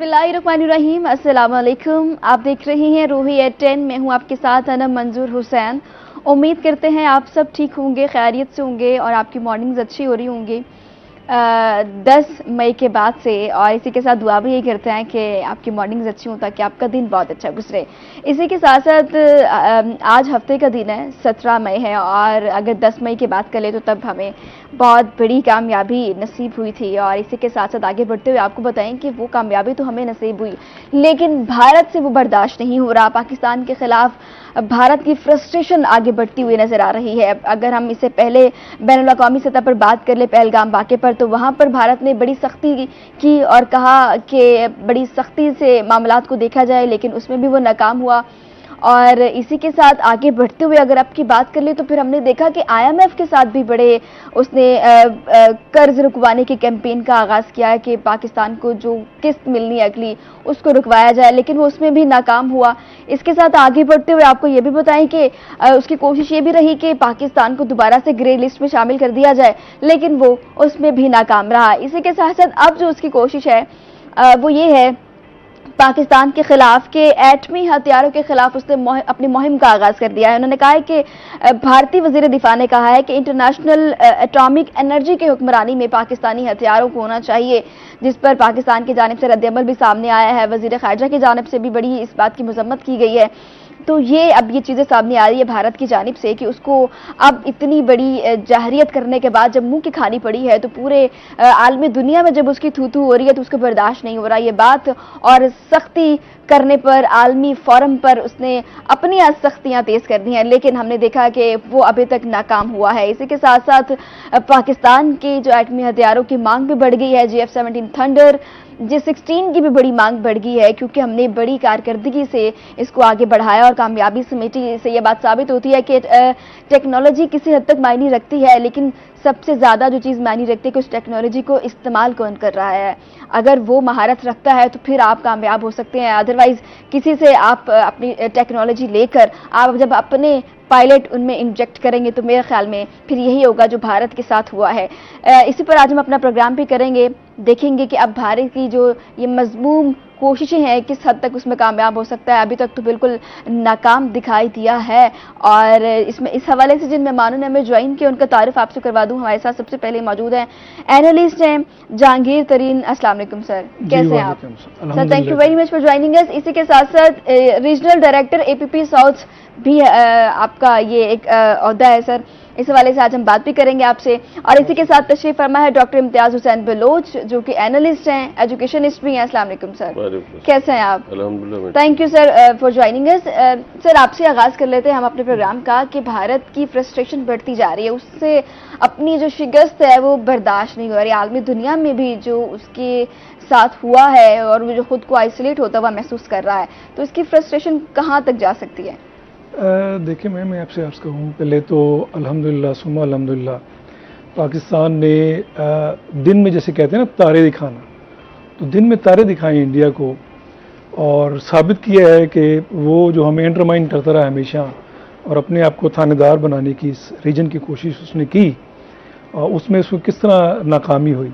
बिस्मिल्लाहिर्रहमानिर्रहीम, अस्सलाम वालेकुम। आप देख रहे हैं रूही एट 10। मैं हूं आपके साथ अनम मंजूर हुसैन। उम्मीद करते हैं आप सब ठीक होंगे, खैरियत से होंगे और आपकी मॉर्निंग्स अच्छी हो रही होंगी 10 मई के बाद से। और इसी के साथ दुआ भी यही करते हैं कि आपकी मॉर्निंग्स अच्छी हों ताकि आपका दिन बहुत अच्छा गुजरे। इसी के साथ साथ आज हफ्ते का दिन है, 17 मई है, और अगर 10 मई की बात करें तो तब हमें बहुत बड़ी कामयाबी नसीब हुई थी। और इसी के साथ साथ आगे बढ़ते हुए आपको बताएं कि वो कामयाबी तो हमें नसीब हुई, लेकिन भारत से वो बर्दाश्त नहीं हो रहा। पाकिस्तान के खिलाफ भारत की फ्रस्ट्रेशन आगे बढ़ती हुई नजर आ रही है। अगर हम इससे पहले बैनुल अक़वामी सतह पर बात कर ले पहलगाम वाक़े पर, तो वहां पर भारत ने बड़ी सख्ती की और कहा कि बड़ी सख्ती से मामलात को देखा जाए, लेकिन उसमें भी वो नाकाम हुआ। और इसी के साथ आगे बढ़ते हुए अगर आपकी बात कर ले तो फिर हमने देखा कि IMF के साथ भी बड़े उसने कर्ज रुकवाने की कैंपेन का आगाज किया है कि पाकिस्तान को जो किस्त मिलनी है अगली उसको रुकवाया जाए, लेकिन वो उसमें भी नाकाम हुआ। इसके साथ आगे बढ़ते हुए आपको ये भी बताएं कि उसकी कोशिश ये भी रही कि पाकिस्तान को दोबारा से ग्रे लिस्ट में शामिल कर दिया जाए, लेकिन वो उसमें भी नाकाम रहा। इसी के साथ साथ अब जो उसकी कोशिश है वो ये है पाकिस्तान के खिलाफ के एटमी हथियारों के खिलाफ उसने अपनी मुहिम का आगाज कर दिया है। उन्होंने कहा है कि भारतीय वजीर दिफा ने कहा है कि इंटरनेशनल एटॉमिक एनर्जी के हुक्मरानी में पाकिस्तानी हथियारों को होना चाहिए, जिस पर पाकिस्तान की जानिब से रद्द-ए-अमल भी सामने आया है। वजीर खारजा की जानिब से भी बड़ी इस बात की मजम्मत की गई है। तो अब ये चीजें सामने आ रही है भारत की जानिब से कि उसको अब इतनी बड़ी जाहरियत करने के बाद जब मुंह की खानी पड़ी है, तो पूरे आलमी दुनिया में जब उसकी थू थू हो रही है तो उसको बर्दाश्त नहीं हो रहा ये बात। और सख्ती करने पर आलमी फोरम पर उसने अपनी आज सख्तियां तेज कर दी हैं, लेकिन हमने देखा कि वो अभी तक नाकाम हुआ है। इसी के साथ साथ पाकिस्तान की जो एटमी हथियारों की मांग भी बढ़ गई है। GF-17 थंडर, J-16 की भी बड़ी मांग बढ़ गई है, क्योंकि हमने बड़ी कारकर्दगी से इसको आगे बढ़ाया और कामयाबी समेटी। से यह बात साबित होती है कि टेक्नोलॉजी किसी हद तक मायने रखती है, लेकिन सबसे ज्यादा जो चीज मायने रखती है कि उस टेक्नोलॉजी को इस्तेमाल कौन कर रहा है। अगर वो महारत रखता है तो फिर आप कामयाब हो सकते हैं, अदरवाइज किसी से आप अपनी टेक्नोलॉजी लेकर आप जब अपने पायलट उनमें इंजेक्ट करेंगे तो मेरे ख्याल में फिर यही होगा जो भारत के साथ हुआ है। इसी पर आज हम अपना प्रोग्राम भी करेंगे, देखेंगे कि अब भारत की जो ये मजमूम कोशिशें हैं किस हद तक उसमें कामयाब हो सकता है। अभी तक तो बिल्कुल नाकाम दिखाई दिया है। और इसमें इस हवाले से जिन मेहमानों ने हमें ज्वाइन किया उनका तारुफ आपसे करवा दूं। हमारे साथ सबसे पहले मौजूद हैं एनालिस्ट हैं जहांगीर तरीन। अस्सलाम वालेकुम सर, कैसे हैं आप? Sir thank you very much for joining us. इसी के साथ साथ रीजनल डायरेक्टर APP साउथ भी आपका ये एक ओहदा है सर, इस हवाले से आज हम बात भी करेंगे आपसे। और इसी के साथ तशरीफ फरमा है डॉक्टर इम्तियाज हुसैन बलोच, जो कि एनालिस्ट हैं, एजुकेशनिस्ट भी हैं। अस्सलाम वालेकुम सर, कैसे हैं आप? Thank you sir for joining us. Sir आपसे आगाज कर लेते हैं हम अपने प्रोग्राम का कि भारत की फ्रस्ट्रेशन बढ़ती जा रही है, उससे अपनी जो शिकस्त है वो बर्दाश्त नहीं हो रही। आलमी दुनिया में भी जो उसके साथ हुआ है और वो जो खुद को आइसोलेट होता हुआ महसूस कर रहा है, तो इसकी फ्रस्ट्रेशन कहाँ तक जा सकती है? देखिए मैं आपसे अर्ज़ कहूँ, पहले तो अल्हम्दुलिल्लाह सुम्मा अल्हम्दुलिल्लाह पाकिस्तान ने दिन में जैसे कहते हैं ना तारे दिखाना, तो दिन में तारे दिखाए इंडिया को और साबित किया है कि वो जो हमें अंडरमाइन करता रहा हमेशा और अपने आप को थानेदार बनाने की इस रीजन की कोशिश उसने की, उसमें उसको किस तरह नाकामी हुई।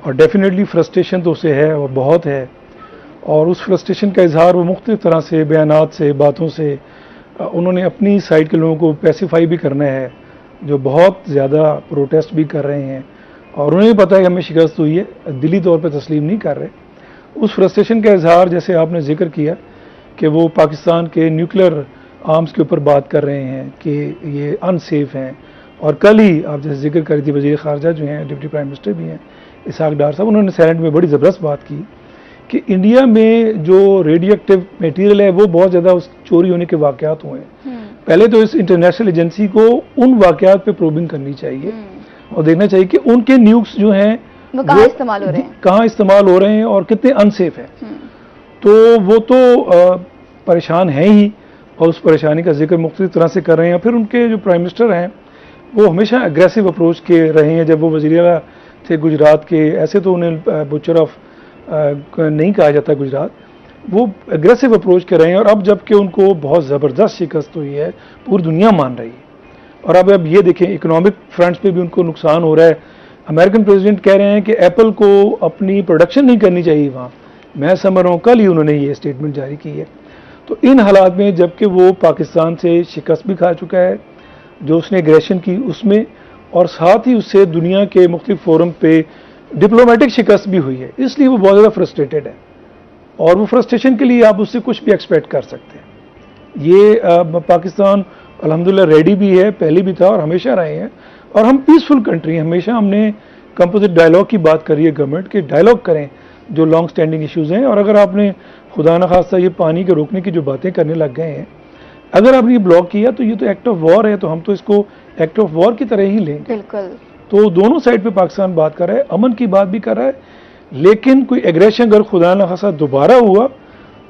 और डेफिनेटली फ्रस्ट्रेशन तो उसे है और बहुत है, और उस फ्रस्ट्रेशन का इजहार वो मुख्तलिफ तरह से बयानात से बातों से उन्होंने अपनी साइड के लोगों को पैसिफाई भी करना है, जो बहुत ज़्यादा प्रोटेस्ट भी कर रहे हैं और उन्हें भी पता है कि हमें शिकस्त हुई है, दिली तौर पे तस्लीम नहीं कर रहे। उस फ्रस्ट्रेशन का इजहार जैसे आपने जिक्र किया कि वो पाकिस्तान के न्यूक्लियर आर्म्स के ऊपर बात कर रहे हैं कि ये अनसेफ हैं, और कल ही आप जैसे जिक्र करी थी वज़ीर ख़ारजा जो हैं, डिप्टी प्राइम मिनिस्टर भी हैं इसहाक डार साहब, उन्होंने सेनेट में बड़ी ज़बरदस्त बात की कि इंडिया में जो रेडियो एक्टिव मटीरियल है वो बहुत ज़्यादा उस चोरी होने के वाक़यात हुए हैं। पहले तो इस इंटरनेशनल एजेंसी को उन वाक़यात पे प्रोबिंग करनी चाहिए और देखना चाहिए कि उनके न्यूक्स जो हैं वो कहाँ इस्तेमाल हो रहे हैं, कहाँ इस्तेमाल हो रहे हैं और कितने अनसेफ हैं। तो वो तो परेशान हैं ही और उस परेशानी का जिक्र मुख्तलिफ तरह से कर रहे हैं। फिर उनके जो प्राइम मिनिस्टर हैं वो हमेशा एग्रेसिव अप्रोच के रहे हैं। जब वो वज़ीर आला थे गुजरात के, ऐसे तो उन्हें बुचर ऑफ नहीं कहा जाता गुजरात, वो एग्रेसिव अप्रोच कर रहे हैं। और अब जबकि उनको बहुत ज़बरदस्त शिकस्त हुई है, पूरी दुनिया मान रही है, और अब ये देखें इकोनॉमिक फ्रंट्स पे भी उनको नुकसान हो रहा है। अमेरिकन प्रेसिडेंट कह रहे हैं कि एप्पल को अपनी प्रोडक्शन नहीं करनी चाहिए वहाँ, मैं समझ रहा हूँ कल ही उन्होंने ये स्टेटमेंट जारी की है। तो इन हालात में जबकि वो पाकिस्तान से शिकस्त भी खा चुका है जो उसने एग्रेशन की उसमें, और साथ ही उससे दुनिया के मुख्तलिफ फोरम पे डिप्लोमेटिक शिकस्त भी हुई है, इसलिए वो बहुत ज़्यादा फ्रस्ट्रेटेड है और वो फ्रस्ट्रेशन के लिए आप उससे कुछ भी एक्सपेक्ट कर सकते हैं। ये पाकिस्तान अल्हम्दुलिल्लाह रेडी भी है, पहले भी था और हमेशा रहे हैं, और हम पीसफुल कंट्री हैं। हमेशा हमने कंपोजिट डायलॉग की बात करी है गवर्नमेंट के, डायलॉग करें जो लॉन्ग स्टैंडिंग इश्यूज़ हैं। और अगर आपने खुदा न खास्ता ये पानी के रोकने की जो बातें करने लग गए हैं, अगर आपने ये ब्लॉक किया तो ये तो एक्ट ऑफ वॉर है, तो हम तो इसको एक्ट ऑफ वॉर की तरह ही लेंगे। बिल्कुल। तो दोनों साइड पे पाकिस्तान बात कर रहा है, अमन की बात भी कर रहा है, लेकिन कोई एग्रेशन अगर खुदा न खास्ता दोबारा हुआ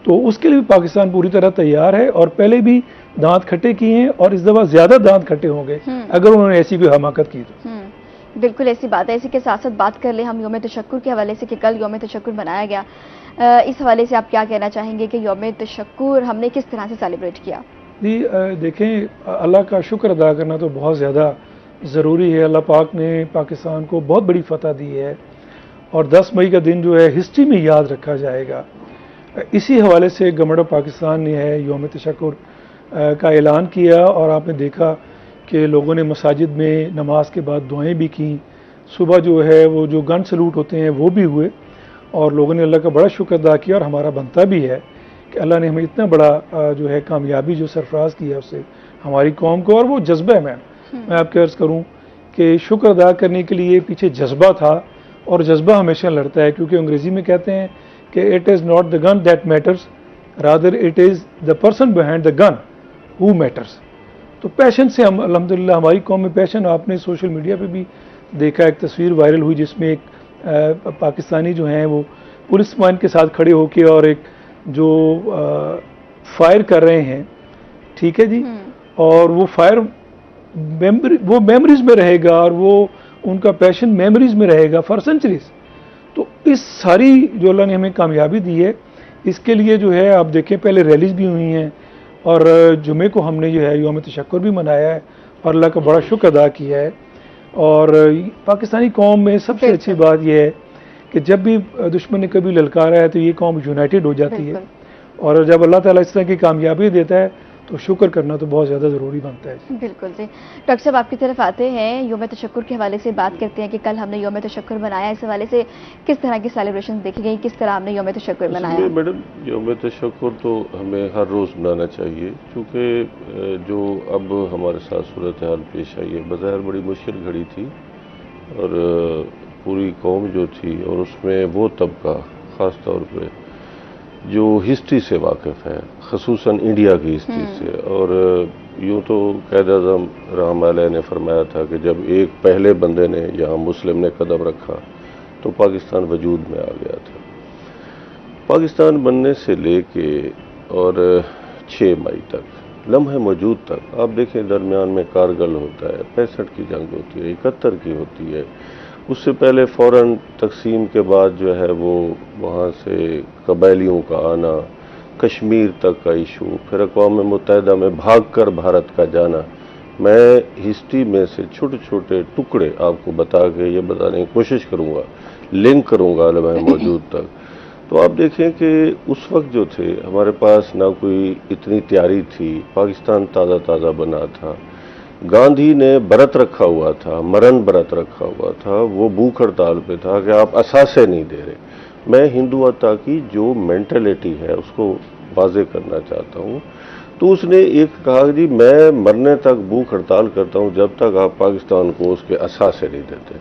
तो उसके लिए भी पाकिस्तान पूरी तरह तैयार है, और पहले भी दांत खट्टे किए हैं और इस दफ़ा ज़्यादा दांत खट्टे होंगे अगर उन्होंने ऐसी कोई हमाकत की तो। बिल्कुल ऐसी बात है। इसी के साथ साथ बात कर ले हम यौम तशक्कुर के हवाले से कि कल यौम तशक्कुर मनाया गया, इस हवाले से आप क्या कहना चाहेंगे कि यौम तशक्कुर हमने किस तरह से सेलिब्रेट किया? जी देखें, अल्लाह का शुक्र अदा करना तो बहुत ज़्यादा ज़रूरी है। अल्लाह पाक ने पाकिस्तान को बहुत बड़ी फतह दी है और 10 मई का दिन जो है हिस्ट्री में याद रखा जाएगा। इसी हवाले से गवर्नमेंट ऑफ पाकिस्तान ने है यौम तशक्कुर का ऐलान किया, और आपने देखा कि लोगों ने मसाजिद में नमाज के बाद दुआएं भी की। सुबह जो है वो जो गन सलूट होते हैं वो भी हुए, और लोगों ने अल्लाह का बड़ा शुक्र अदा किया, और हमारा बनता भी है कि अल्लाह ने हमें इतना बड़ा जो है कामयाबी जो सरफराज की है उससे हमारी कौम को। और वो जज्बा है, मैं आपके अर्ज़ करूँ कि शुक्र अदा करने के लिए पीछे जज्बा था, और जज्बा हमेशा लड़ता है, क्योंकि अंग्रेज़ी में कहते हैं कि it is not the gun that matters, rather it is the person behind the gun who matters. तो पैशन से हम अल्हम्दुलिल्लाह हमारी कौम में पैशन, आपने सोशल मीडिया पे भी देखा, एक तस्वीर वायरल हुई जिसमें एक पाकिस्तानी जो हैं वो पुलिस मैन के साथ खड़े होके और एक जो फायर कर रहे हैं, ठीक है जी, और वो फायर वो मेमोरीज में रहेगा, और वो उनका पैशन मेमोरीज में रहेगा फॉर सेंचुरीज। तो इस सारी जो अल्लाह ने हमें कामयाबी दी है, इसके लिए जो है आप देखें पहले रैलीज भी हुई हैं, और जुमे को हमने जो है यौम तशक्कुर भी मनाया है और अल्लाह का बड़ा शुक्र अदा किया है। और पाकिस्तानी कौम में सबसे अच्छी बात यह है कि जब भी दुश्मन ने कभी ललकारा है तो ये कौम यूनाइटेड हो जाती है, और जब अल्लाह ताला इस तरह की कामयाबी देता है तो शुक्र करना तो बहुत ज़्यादा ज़रूरी बनता है। बिल्कुल जी। डॉक्टर साहब आपकी तरफ आते हैं, यौम तशक्कुर के हवाले से बात करते हैं कि कल हमने यौम तशक्कुर मनाया, इस हवाले से किस तरह की सेलिब्रेशन देखी गई, किस तरह हमने यौम तशक्कुर मनाया? मैडम, यौम तशक्कुर तो हमें हर रोज़ मनाना चाहिए, क्योंकि जो अब हमारे साथ सूरत हाल पेश आई है बज़ाहिर बड़ी मुश्किल घड़ी थी, और पूरी कौम जो थी, और उसमें वो तबका ख़ास तौर पर जो हिस्ट्री से वाकिफ़ है, ख़ुसूसन इंडिया की हिस्ट्री से। और यूँ तो क़ायद-ए-आज़म रहमतुल्लाह अलैह ने फरमाया था कि जब एक पहले बंदे ने यहाँ मुस्लिम ने कदम रखा तो पाकिस्तान वजूद में आ गया था। पाकिस्तान बनने से लेके और 6 मई तक, लम्हे मौजूद तक आप देखें, दरमियान में कारगिल होता है, 65 की जंग होती है, 71 की होती है, उससे पहले फ़ौरन तकसीम के बाद जो है वो वहाँ से कबायलियों का आना, कश्मीर तक का इशू, फिर अक़वाम मुत्तहिदा में भागकर भारत का जाना। मैं हिस्ट्री में से छोटे छोटे टुकड़े आपको बता के ये बताने की कोशिश करूँगा, लिंक करूँगा लम्हे मौजूद तक। तो आप देखें कि उस वक्त जो थे हमारे पास ना कोई इतनी तैयारी थी, पाकिस्तान ताज़ा ताज़ा बना था, गांधी ने व्रत रखा हुआ था, मरण व्रत रखा हुआ था, वो भूख हड़ताल पे था कि आप असासे नहीं दे रहे। मैं हिंदुत्व की जो मेंटलिटी है उसको वाजे करना चाहता हूँ। तो उसने एक कहा जी मैं मरने तक भूख हड़ताल करता हूँ जब तक आप पाकिस्तान को उसके असासे नहीं देते।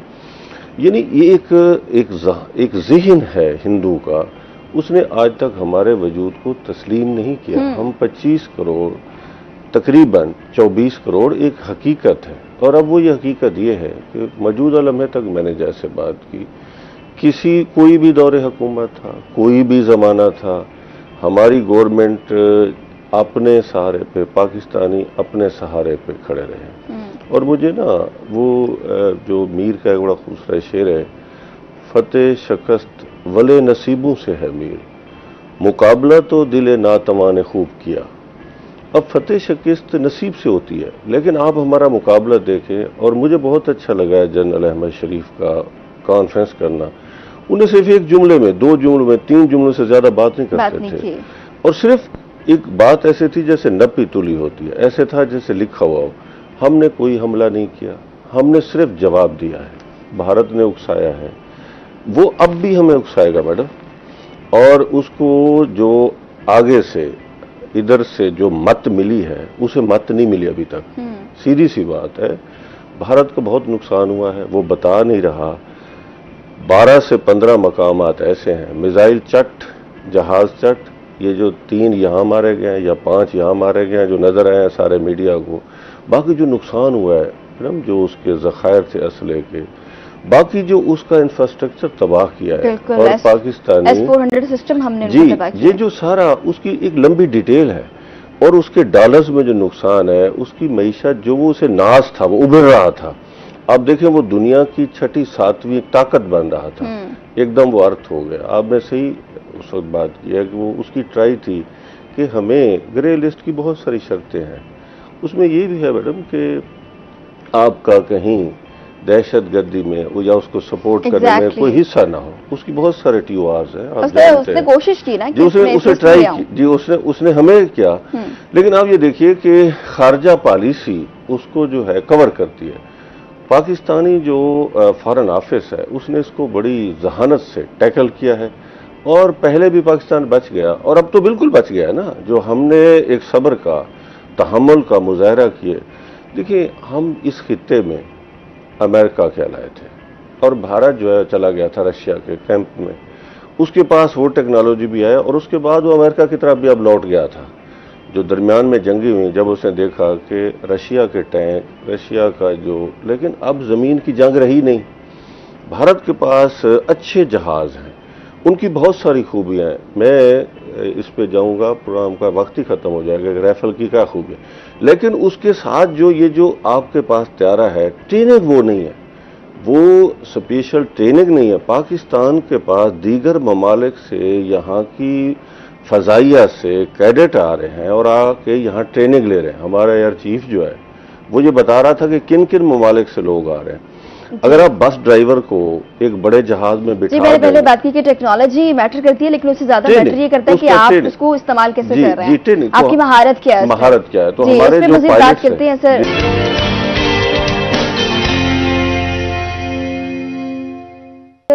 यानी ये एक ज़हन है हिंदू का, उसने आज तक हमारे वजूद को तस्लीम नहीं किया। हम 25 करोड़, तकरीबन 24 करोड़ एक हकीकत है, और अब वो ये हकीकत ये है कि मौजूदा लम्हे तक मैंने जैसे बात की, कोई भी दौरे हुकूमत था, कोई भी ज़माना था, हमारी गवर्नमेंट अपने सहारे पे, पाकिस्तानी अपने सहारे पे खड़े रहे। और मुझे ना वो जो मीर का एक बड़ा खूबसूरत शेर है, फतेह शिकस्त वले नसीबों से है मीर, मुकाबला तो दिले नातमा ने खूब किया। अब फतेह शिकस्त नसीब से होती है, लेकिन आप हमारा मुकाबला देखें। और मुझे बहुत अच्छा लगा जनरल अहमद शरीफ का कॉन्फ्रेंस करना। उन्हें सिर्फ एक जुमले में, 2 जुमलों में, 3 जुमलों से ज्यादा बात नहीं करते थे। और सिर्फ एक बात ऐसे थी जैसे नपी तुली होती है, ऐसे था जैसे लिखा हुआ हो। हमने कोई हमला नहीं किया, हमने सिर्फ जवाब दिया है। भारत ने उकसाया है, वो अब भी हमें उकसाएगा मैडम, और उसको जो आगे से इधर से जो मत मिली है उसे मत नहीं मिली अभी तक। सीधी सी बात है, भारत को बहुत नुकसान हुआ है, वो बता नहीं रहा। 12 से 15 मकामात ऐसे हैं, मिसाइल चट, जहाज चट, ये जो 3 यहाँ मारे गए हैं या 5 यहाँ मारे गए हैं जो नजर आए हैं सारे मीडिया को। बाकी जो नुकसान हुआ है मैडम, जो उसके जखायर थे असले के, बाकी जो उसका इंफ्रास्ट्रक्चर तबाह किया है, और पाकिस्तानी S-400 सिस्टम हमने जी, ये जो सारा उसकी एक लंबी डिटेल है, और उसके डॉलर्स में जो नुकसान है, उसकी मईशत जो वो उसे नाज था, वो उभर रहा था। अब देखें वो दुनिया की 6ठी 7वीं ताकत बन रहा था, एकदम वो अर्थ हो गया। आपने सही उस वक्त बात की है कि वो उसकी ट्राई थी कि हमें ग्रे लिस्ट की बहुत सारी शर्तें हैं, उसमें ये भी है मैडम कि आपका कहीं दहशतगर्दी में या उसको सपोर्ट करने में कोई हिस्सा ना हो। उसकी बहुत सारे TORs हैं, आप जानते उसने हैं, कोशिश की ना जो उसे ट्राई की जी, उसने हमें किया। लेकिन आप ये देखिए कि खारजा पॉलिसी उसको जो है कवर करती है। पाकिस्तानी जो फॉरेन ऑफिस है उसने इसको बड़ी जहानत से टैकल किया है, और पहले भी पाकिस्तान बच गया, और अब तो बिल्कुल बच गया है ना। जो हमने एक सब्र का, तहम्मुल का मुजाहरा किए। देखिए, हम इस खित्ते में अमेरिका के लाए थे, और भारत जो है चला गया था रशिया के कैंप में। उसके पास वो टेक्नोलॉजी भी है, और उसके बाद वो अमेरिका की तरफ भी अब लौट गया था। जो दरमियान में जंगी हुई, जब उसने देखा कि रशिया के टैंक, रशिया का जो, लेकिन अब ज़मीन की जंग रही नहीं। भारत के पास अच्छे जहाज़ हैं, उनकी बहुत सारी खूबियाँ हैं। मैं इस पे जाऊंगा, प्रोग्राम का वक्त ही ख़त्म हो जाएगा, राइफल की क्या खूबी है। लेकिन उसके साथ जो ये जो आपके पास त्यारा है, ट्रेनिंग वो नहीं है, वो स्पेशल ट्रेनिंग नहीं है। पाकिस्तान के पास दीगर ममालिक से, यहाँ की फ़ज़ाइया से कैडेट आ रहे हैं और आके यहाँ ट्रेनिंग ले रहे हैं। हमारा एयर चीफ जो है वो ये बता रहा था कि किन किन ममालिक से लोग आ रहे हैं। अगर आप बस ड्राइवर को एक बड़े जहाज में बिठा मैंने पहले बात की कि टेक्नोलॉजी मैटर करती है, लेकिन उससे ज्यादा मैटर ये करता है कि आप उसको इस्तेमाल कैसे कर रहे हैं, आपकी महारत क्या है, महारत क्या है। तो हमारे जो मज़ीद बात करते हैं सर।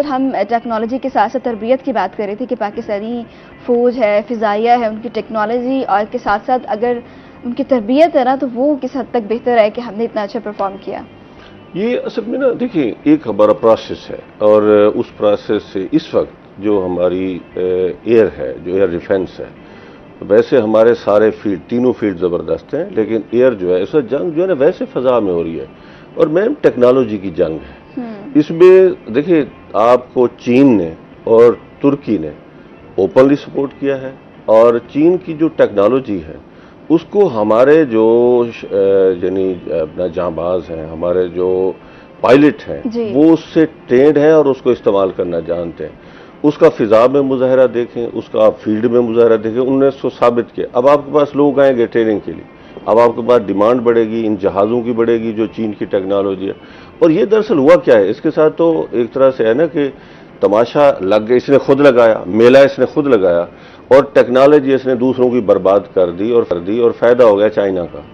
हम टेक्नोलॉजी के साथ साथ तरबियत की बात कर रहे थे कि पाकिस्तानी फौज है, फिजाइया है, उनकी टेक्नोलॉजी और के साथ साथ अगर उनकी तरबियत है ना, तो वो किस हद तक बेहतर है कि हमने इतना अच्छा परफॉर्म किया। ये असल में ना देखिए, एक हमारा प्रोसेस है, और उस प्रोसेस से इस वक्त जो हमारी एयर है, जो एयर डिफेंस है, वैसे हमारे सारे फील्ड, तीनों फील्ड ज़बरदस्त हैं, लेकिन एयर जो है, ऐसा जंग जो है ना वैसे फ़ज़ा में हो रही है, और मैम टेक्नोलॉजी की जंग है। इसमें देखिए, आपको चीन ने और तुर्की ने ओपनली सपोर्ट किया है, और चीन की जो टेक्नोलॉजी है उसको हमारे जो यानी अपना जांबाज हैं, हमारे जो पायलट हैं, वो उससे ट्रेंड है और उसको इस्तेमाल करना जानते हैं। उसका फिजा में मुजाहरा देखें, उसका आप फील्ड में मुजाहरा देखें, उन्होंने उसको साबित किया। अब आपके पास लोग आएंगे ट्रेनिंग के लिए, अब आपके पास डिमांड बढ़ेगी, इन जहाज़ों की बढ़ेगी जो चीन की टेक्नोलॉजी है। और ये दरअसल हुआ क्या है, इसके साथ तो एक तरह से है ना कि तमाशा लग गया, इसने खुद लगाया, मेला इसने खुद लगाया, और टेक्नोलॉजी इसने दूसरों की बर्बाद कर दी, और फायदा हो गया चाइना का।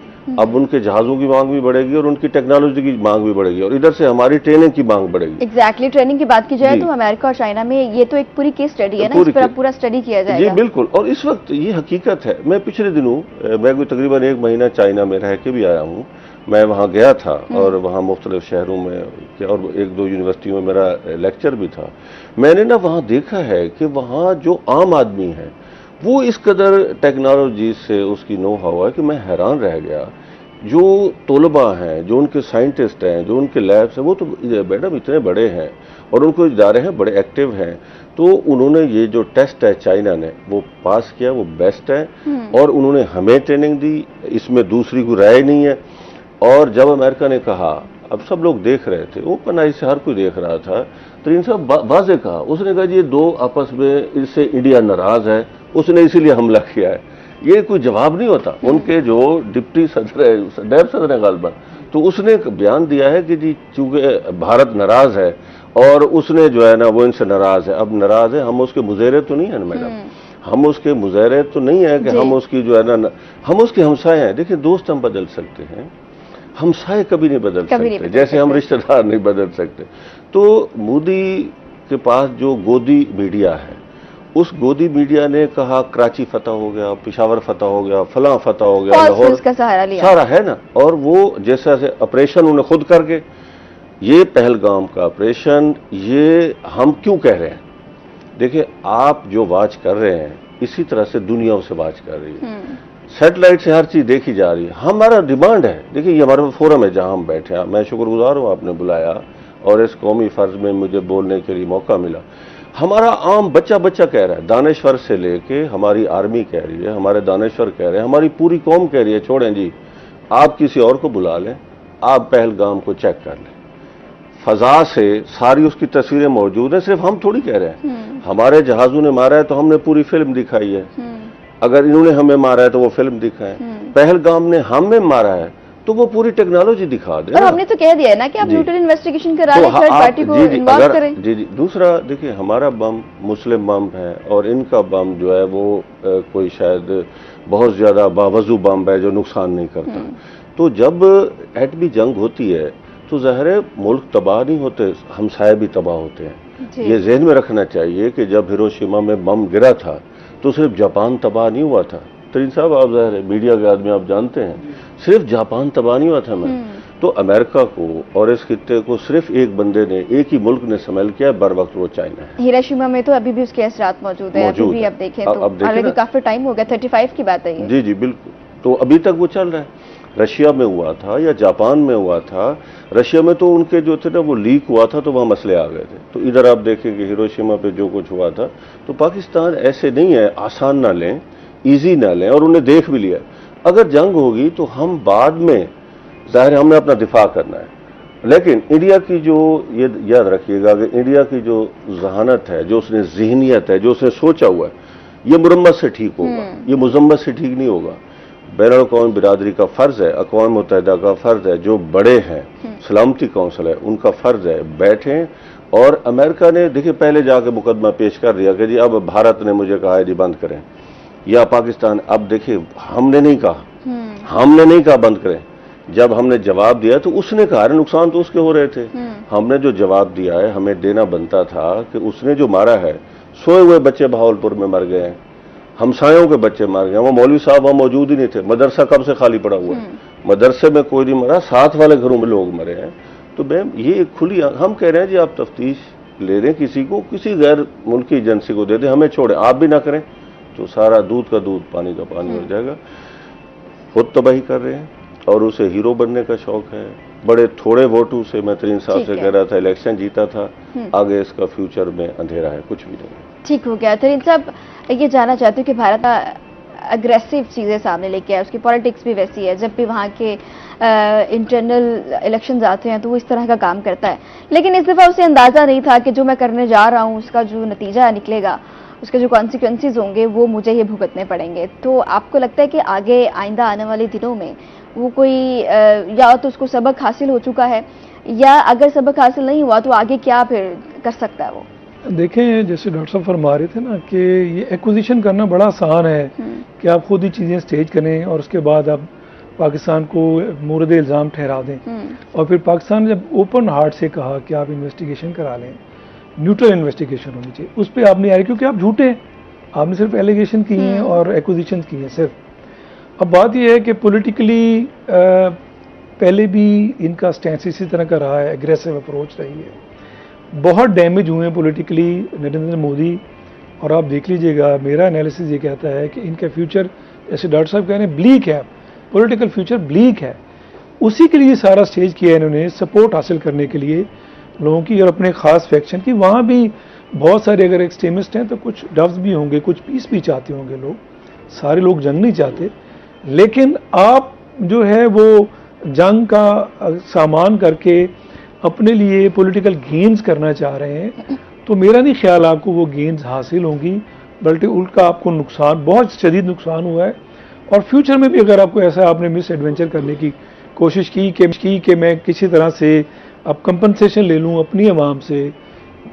अब उनके जहाज़ों की मांग भी बढ़ेगी और उनकी टेक्नोलॉजी की मांग भी बढ़ेगी, और इधर से हमारी ट्रेनिंग की मांग बढ़ेगी। एग्जैक्टली, ट्रेनिंग की बात की जाए तो अमेरिका और चाइना में ये तो एक पूरी केस स्टडी है ना, इस पर पूरा स्टडी किया जाएगा। जी बिल्कुल, और इस वक्त ये हकीकत है। मैं पिछले दिनों मैं कोई तकरीबन 1 महीना चाइना में रह के भी आया हूँ। मैं वहाँ गया था और वहाँ मुख्तलिफ शहरों में और 1-2 यूनिवर्सिटियों में मेरा लेक्चर भी था। मैंने ना वहाँ देखा है कि वहाँ जो आम आदमी है वो इस कदर टेक्नोलॉजी से उसकी नो हाउ है कि मैं हैरान रह गया। जो तलबा हैं, जो उनके साइंटिस्ट हैं, जो उनके लैब्स हैं, वो तो मैडम इतने बड़े हैं और उनको इदारे हैं बड़े एक्टिव हैं। तो उन्होंने ये जो टेस्ट है चाइना ने वो पास किया, वो बेस्ट है, और उन्होंने हमें ट्रेनिंग दी, इसमें दूसरी कोई राय नहीं है। और जब अमेरिका ने कहा, अब सब लोग देख रहे थे, ओपन आई से हर कोई देख रहा था, तो इन सब वाज़ेह कहा, उसने कहा ये 2 आपस में, इससे इंडिया नाराज है, उसने इसीलिए हमला किया है। ये कोई जवाब नहीं होता। उनके जो डिप्टी सदर है, नैब सदर है गालबन, तो उसने एक बयान दिया है कि जी चूंकि भारत नाराज है और उसने जो है ना वो इनसे नाराज है, अब नाराज है, हम उसके मुज़ेरे तो नहीं है ना मैडम, हम उसके मुज़ेरे तो नहीं है कि हम उसकी जो है ना, हम उसके हमसाए हैं। देखिए दोस्त हम बदल सकते हैं, हमसाए कभी नहीं बदल सकते, जैसे हम रिश्तेदार नहीं बदल सकते। तो मोदी के पास जो गोदी मीडिया है, उस गोदी मीडिया ने कहा कराची फतह हो गया, पेशावर फतह हो गया, फलां फतह हो गया, लाहौर का सहारा लिया, सारा है ना। और वो जैसे ऑपरेशन उन्होंने खुद करके, ये पहलगाम का ऑपरेशन, ये हम क्यों कह रहे हैं? देखिए आप जो वाच कर रहे हैं इसी तरह से दुनिया उसे वाच कर रही है, सैटेलाइट से हर चीज देखी जा रही है। हमारा डिमांड है, देखिए ये हमारा फोरम है जहां हम बैठे हैं, मैं शुक्रगुजार हूं आपने बुलाया और इस कौमी फर्ज में मुझे बोलने के लिए मौका मिला। हमारा आम बच्चा कह रहा है, दानेश्वर से लेके हमारी आर्मी कह रही है, हमारे दानेश्वर कह रहे हैं, हमारी पूरी कौम कह रही है छोड़ें जी, आप किसी और को बुला लें, आप पहलगाम को चेक कर लें। फजा से सारी उसकी तस्वीरें मौजूद हैं, सिर्फ हम थोड़ी कह रहे हैं। हमारे जहाजों ने मारा है तो हमने पूरी फिल्म दिखाई है, अगर इन्होंने हमें मारा है तो वो फिल्म दिखाएं, पहलगाम ने हमें मारा है तो वो पूरी टेक्नोलॉजी दिखा दे। और हमने तो कह दिया है ना कि आप न्यूट्रल इन्वेस्टिगेशन करा लें, थर्ड पार्टी को इन्वॉल्व करें। जी जी। दूसरा देखिए हमारा बम मुस्लिम बम है और इनका बम जो है वो कोई शायद बहुत ज्यादा बावजू बम है जो नुकसान नहीं करता। तो जब एटमी जंग होती है तो ज़ाहिर है मुल्क तबाह नहीं होते, हमसाए भी तबाह होते हैं। ये जहन में रखना चाहिए कि जब हिरोशिमा में बम गिरा था तो सिर्फ जापान तबाह नहीं हुआ था। तरीन साहब आप ज़ाहिर है मीडिया के आदमी, आप जानते हैं, सिर्फ जापान तबाह नहीं हुआ था मैं तो अमेरिका को और इस खित्ते को सिर्फ एक बंदे ने, एक ही मुल्क ने संभाल किया, बर वक्त वो चाइना है। हिरोशिमा में तो अभी भी उसके असरात मौजूद है, अभी भी आप देखें तो हालांकि काफी टाइम हो गया, 35 की बात है। जी जी बिल्कुल। तो अभी तक वो चल रहा है। रशिया में हुआ था या जापान में हुआ था, रशिया में तो उनके जो थे ना वो लीक हुआ था तो वहाँ मसले आ गए थे। तो इधर आप देखेंगे हिरोशिमा पे जो कुछ हुआ था। तो पाकिस्तान ऐसे नहीं है, आसान ना लें, इजी ना लें, और उन्हें देख भी लिया। अगर जंग होगी तो हम बाद में, जाहिर है हमने अपना दिफा करना है, लेकिन इंडिया की जो, ये याद रखिएगा कि इंडिया की जो जहानत है, जो उसने जहनियत है, जो उसने सोचा हुआ है, ये मुरम्मत से ठीक होगा, ये मुजम्मत से ठीक नहीं होगा। बैनुल-अक़वामी बिरादरी का फ़र्ज़ है, अक़वाम मुत्तहिदा का फ़र्ज़ है, जो बड़े हैं, सलामती कौंसिल है, उनका फ़र्ज़ है बैठें। और अमेरिका ने देखिए पहले जाके मुकदमा पेश कर दिया कि जी अब भारत ने मुझे कहा है जी बंद करें, या पाकिस्तान। अब देखिए हमने नहीं कहा बंद करें, जब हमने जवाब दिया तो उसने कहा, नुकसान तो उसके हो रहे थे। हमने जो जवाब दिया है हमें देना बनता था कि उसने जो मारा है, सोए हुए बच्चे बहावलपुर में मर गए हैं, हमसायों के बच्चे मार गए, वो मौलवी साहब वहाँ मौजूद ही नहीं थे, मदरसा कब से खाली पड़ा हुआ है, मदरसे में कोई नहीं मरा, साथ वाले घरों में लोग मरे हैं। तो मैम ये खुली, हम कह रहे हैं जी आप तफ्तीश ले रहे, किसी को, किसी गैर मुल्की एजेंसी को दे दें, हमें छोड़ें, आप भी ना करें तो सारा दूध का दूध पानी का पानी हो जाएगा। खुद तबाही कर रहे हैं और उसे हीरो बनने का शौक है। बड़े थोड़े वोटों से, मैं तरीन साहब से कह रहा था, इलेक्शन जीता था, आगे इसका फ्यूचर में अंधेरा है, कुछ भी नहीं। ठीक हो गया। तरीन साहब ये जानना चाहती हूँ कि भारत अग्रेसिव चीज़ें सामने लेके आया, उसकी पॉलिटिक्स भी वैसी है, जब भी वहाँ के इंटरनल इलेक्शंस आते हैं तो वो इस तरह का काम करता है। लेकिन इस दफ़ा उसे अंदाज़ा नहीं था कि जो मैं करने जा रहा हूँ उसका जो नतीजा निकलेगा, उसके जो कॉन्सिक्वेंसेस होंगे वो मुझे ये भुगतने पड़ेंगे। तो आपको लगता है कि आगे आइंदा आने वाले दिनों में वो कोई या तो उसको सबक हासिल हो चुका है, या अगर सबक हासिल नहीं हुआ तो आगे क्या फिर कर सकता है वो? देखें, जैसे डॉक्टर साहब फरमा रहे थे ना कि ये एक्विजिशन करना बड़ा आसान है कि आप खुद ही चीज़ें स्टेज करें और उसके बाद आप पाकिस्तान को मोरद इल्ज़ाम ठहरा दें। और फिर पाकिस्तान ने जब ओपन हार्ट से कहा कि आप इन्वेस्टिगेशन करा लें, न्यूट्रल इन्वेस्टिगेशन होनी चाहिए, उस पर आप नहीं आ रहे क्योंकि आप झूठे, आपने सिर्फ एलिगेशन किए हैं और एक्विजिशन किए हैं सिर्फ। अब बात यह है कि पॉलिटिकली पहले भी इनका स्टैंस इसी तरह का रहा है, एग्रेसिव अप्रोच रही है, बहुत डैमेज हुए हैं पॉलिटिकली नरेंद्र मोदी। और आप देख लीजिएगा, मेरा एनालिसिस ये कहता है कि इनका फ्यूचर, जैसे डॉक्टर साहब कह रहे हैं, ब्लीक है, पॉलिटिकल फ्यूचर ब्लीक है। उसी के लिए सारा स्टेज किया इन्होंने, सपोर्ट हासिल करने के लिए लोगों की और अपने खास फैक्शन की। वहाँ भी बहुत सारे अगर एक्सट्रीमिस्ट हैं तो कुछ डव्स भी होंगे, कुछ पीस भी चाहते होंगे लोग, सारे लोग जंग नहीं चाहते। लेकिन आप जो है वो जंग का सामान करके अपने लिए पॉलिटिकल गेन्स करना चाह रहे हैं, तो मेरा नहीं ख्याल आपको वो गेन्स हासिल होंगी, बल्कि उनका आपको नुकसान, बहुत शदीद नुकसान हुआ है। और फ्यूचर में भी अगर आपको ऐसा आपने मिस एडवेंचर करने की कोशिश की कि मैं किसी तरह से अब कंपनसेशन ले लूँ अपनी आवाम से,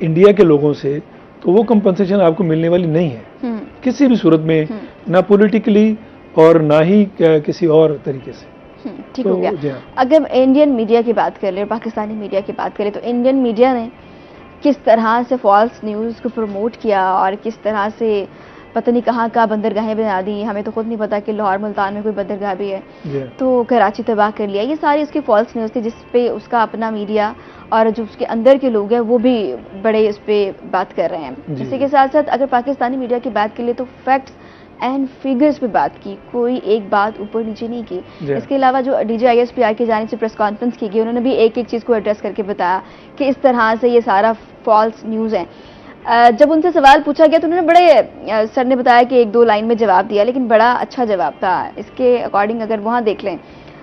इंडिया के लोगों से, तो वो कंपनसेशन आपको मिलने वाली नहीं है किसी भी सूरत में, ना पॉलिटिकली और ना ही किसी और तरीके से। ठीक हो गया। अगर इंडियन मीडिया की बात कर ले, पाकिस्तानी मीडिया की बात करें, तो इंडियन मीडिया ने किस तरह से फॉल्स न्यूज़ को प्रमोट किया और किस तरह से पता नहीं कहाँ का बंदरगाहें बना दी, हमें तो खुद नहीं पता कि लाहौर मुल्तान में कोई बंदरगाह भी है, तो कराची तबाह कर लिया। ये सारी उसकी फॉल्स न्यूज़ थी जिसपे उसका अपना मीडिया और जो उसके अंदर के लोग हैं वो भी बड़े इस पर बात कर रहे हैं। इसी के साथ साथ अगर पाकिस्तानी मीडिया की बात कर ले तो फैक्ट्स एंड फिगर्स पे बात की, कोई एक बात ऊपर नीचे नहीं की। इसके अलावा जो DGISPR की जानिब से प्रेस कॉन्फ्रेंस की गई, उन्होंने भी एक एक चीज़ को एड्रेस करके बताया कि इस तरह से ये सारा फॉल्स न्यूज़ है। जब उनसे सवाल पूछा गया तो उन्होंने बड़े सर ने बताया कि 1-2 लाइन में जवाब दिया, लेकिन बड़ा अच्छा जवाब था। इसके अकॉर्डिंग अगर वहाँ देख लें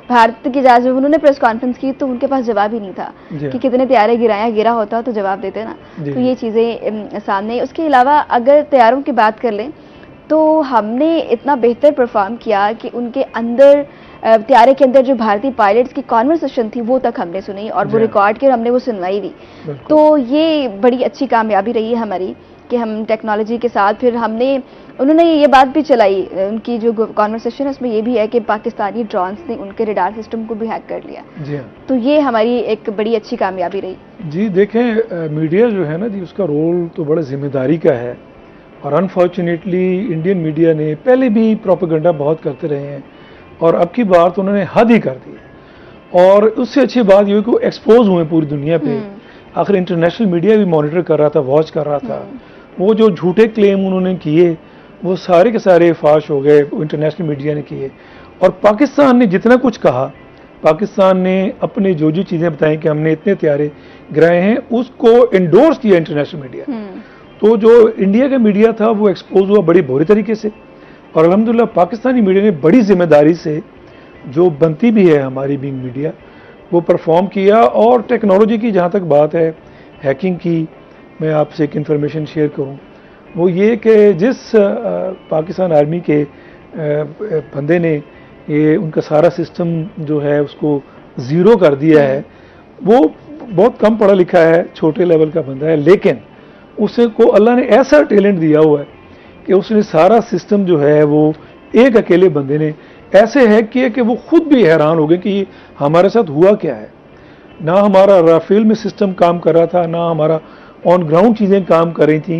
भारत की जब उन्होंने प्रेस कॉन्फ्रेंस की तो उनके पास जवाब ही नहीं था कि कितने तैयारे गिरा होता तो जवाब देते ना। तो ये चीज़ें सामने। उसके अलावा अगर तैयारों की बात कर लें तो हमने इतना बेहतर परफॉर्म किया कि उनके अंदर तैयारे के अंदर जो भारतीय पायलट्स की कॉन्वर्सेशन थी वो तक हमने सुनी और वो रिकॉर्ड के हमने वो सुनवाई दी। तो ये बड़ी अच्छी कामयाबी रही है हमारी कि हम टेक्नोलॉजी के साथ फिर हमने, उन्होंने ये बात भी चलाई, उनकी जो कॉन्वर्सेशन है उसमें ये भी है कि पाकिस्तानी ड्रोन्स ने उनके रडार सिस्टम को भी हैक कर लिया। जी हाँ। तो ये हमारी एक बड़ी अच्छी कामयाबी रही। जी देखें, मीडिया जो है ना जी, उसका रोल तो बड़ा जिम्मेदारी का है और अनफॉर्चुनेटली इंडियन मीडिया ने पहले भी प्रोपेगेंडा बहुत करते रहे हैं और अब की बार तो उन्होंने हद ही कर दी है। और उससे अच्छी बात ये कि वो एक्सपोज हुए पूरी दुनिया पे। आखिर इंटरनेशनल मीडिया भी मॉनिटर कर रहा था, वॉच कर रहा था। वो जो झूठे क्लेम उन्होंने किए वो सारे के सारे फाश हो गए, इंटरनेशनल मीडिया ने किए। और पाकिस्तान ने जितना कुछ कहा, पाकिस्तान ने अपने जो जो चीज़ें बताई कि हमने इतने तैयारे गिराए हैं, उसको इंडोर्स किया इंटरनेशनल मीडिया। तो जो इंडिया का मीडिया था वो एक्सपोज हुआ बड़ी बुरी तरीके से। और अल्हम्दुलिल्लाह पाकिस्तानी मीडिया ने बड़ी जिम्मेदारी से, जो बनती भी है हमारी बिंग मीडिया, वो परफॉर्म किया। और टेक्नोलॉजी की जहाँ तक बात है, हैकिंग की, मैं आपसे एक इन्फॉर्मेशन शेयर करूँ, वो ये कि जिस पाकिस्तान आर्मी के बंदे ने ये उनका सारा सिस्टम जो है उसको ज़ीरो कर दिया है, वो बहुत कम पढ़ा लिखा है, छोटे लेवल का बंदा है, लेकिन उसे को अल्लाह ने ऐसा टैलेंट दिया हुआ है कि उसने सारा सिस्टम जो है वो एक अकेले बंदे ने ऐसे हैक किया कि वो खुद भी हैरान हो गए कि हमारे साथ हुआ क्या है। ना हमारा राफेल में सिस्टम काम कर रहा था, ना हमारा ऑन ग्राउंड चीज़ें काम कर रही थी।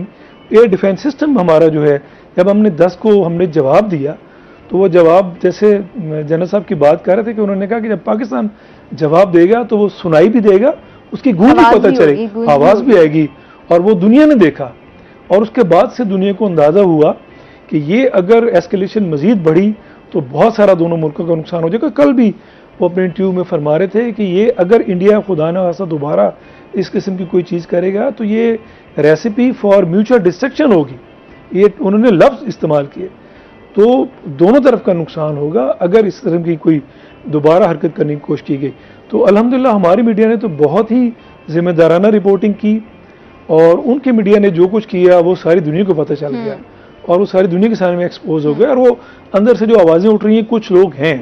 एयर डिफेंस सिस्टम हमारा जो है, जब हमने 10 को हमने जवाब दिया तो वो जवाब, जैसे जनरल साहब की बात कर रहे थे कि उन्होंने कहा कि जब पाकिस्तान जवाब देगा तो वो सुनाई भी देगा, उसकी गूंज भी पता चलेगी, आवाज़ भी आएगी। और वो दुनिया ने देखा और उसके बाद से दुनिया को अंदाज़ा हुआ कि ये अगर एस्केलेशन मज़ीद बढ़ी तो बहुत सारा दोनों मुल्कों का नुकसान हो जाएगा। कल भी वो अपने इंटरव्यू में फरमा रहे थे कि ये अगर इंडिया खुदा ना खास्ता दोबारा इस किस्म की कोई चीज़ करेगा तो ये रेसिपी फॉर म्यूचुअल डिस्ट्रक्शन होगी। ये उन्होंने लफ्ज़ इस्तेमाल किए। तो दोनों तरफ का नुकसान होगा अगर इस तरह की कोई दोबारा हरकत करने की कोशिश की गई। तो अल्हम्दुलिल्लाह हमारी मीडिया ने तो बहुत ही जिम्मेदाराना रिपोर्टिंग की और उनके मीडिया ने जो कुछ किया वो सारी दुनिया को पता चल गया और वो सारी दुनिया के सामने एक्सपोज हो गए। और वो अंदर से जो आवाज़ें उठ रही हैं, कुछ लोग हैं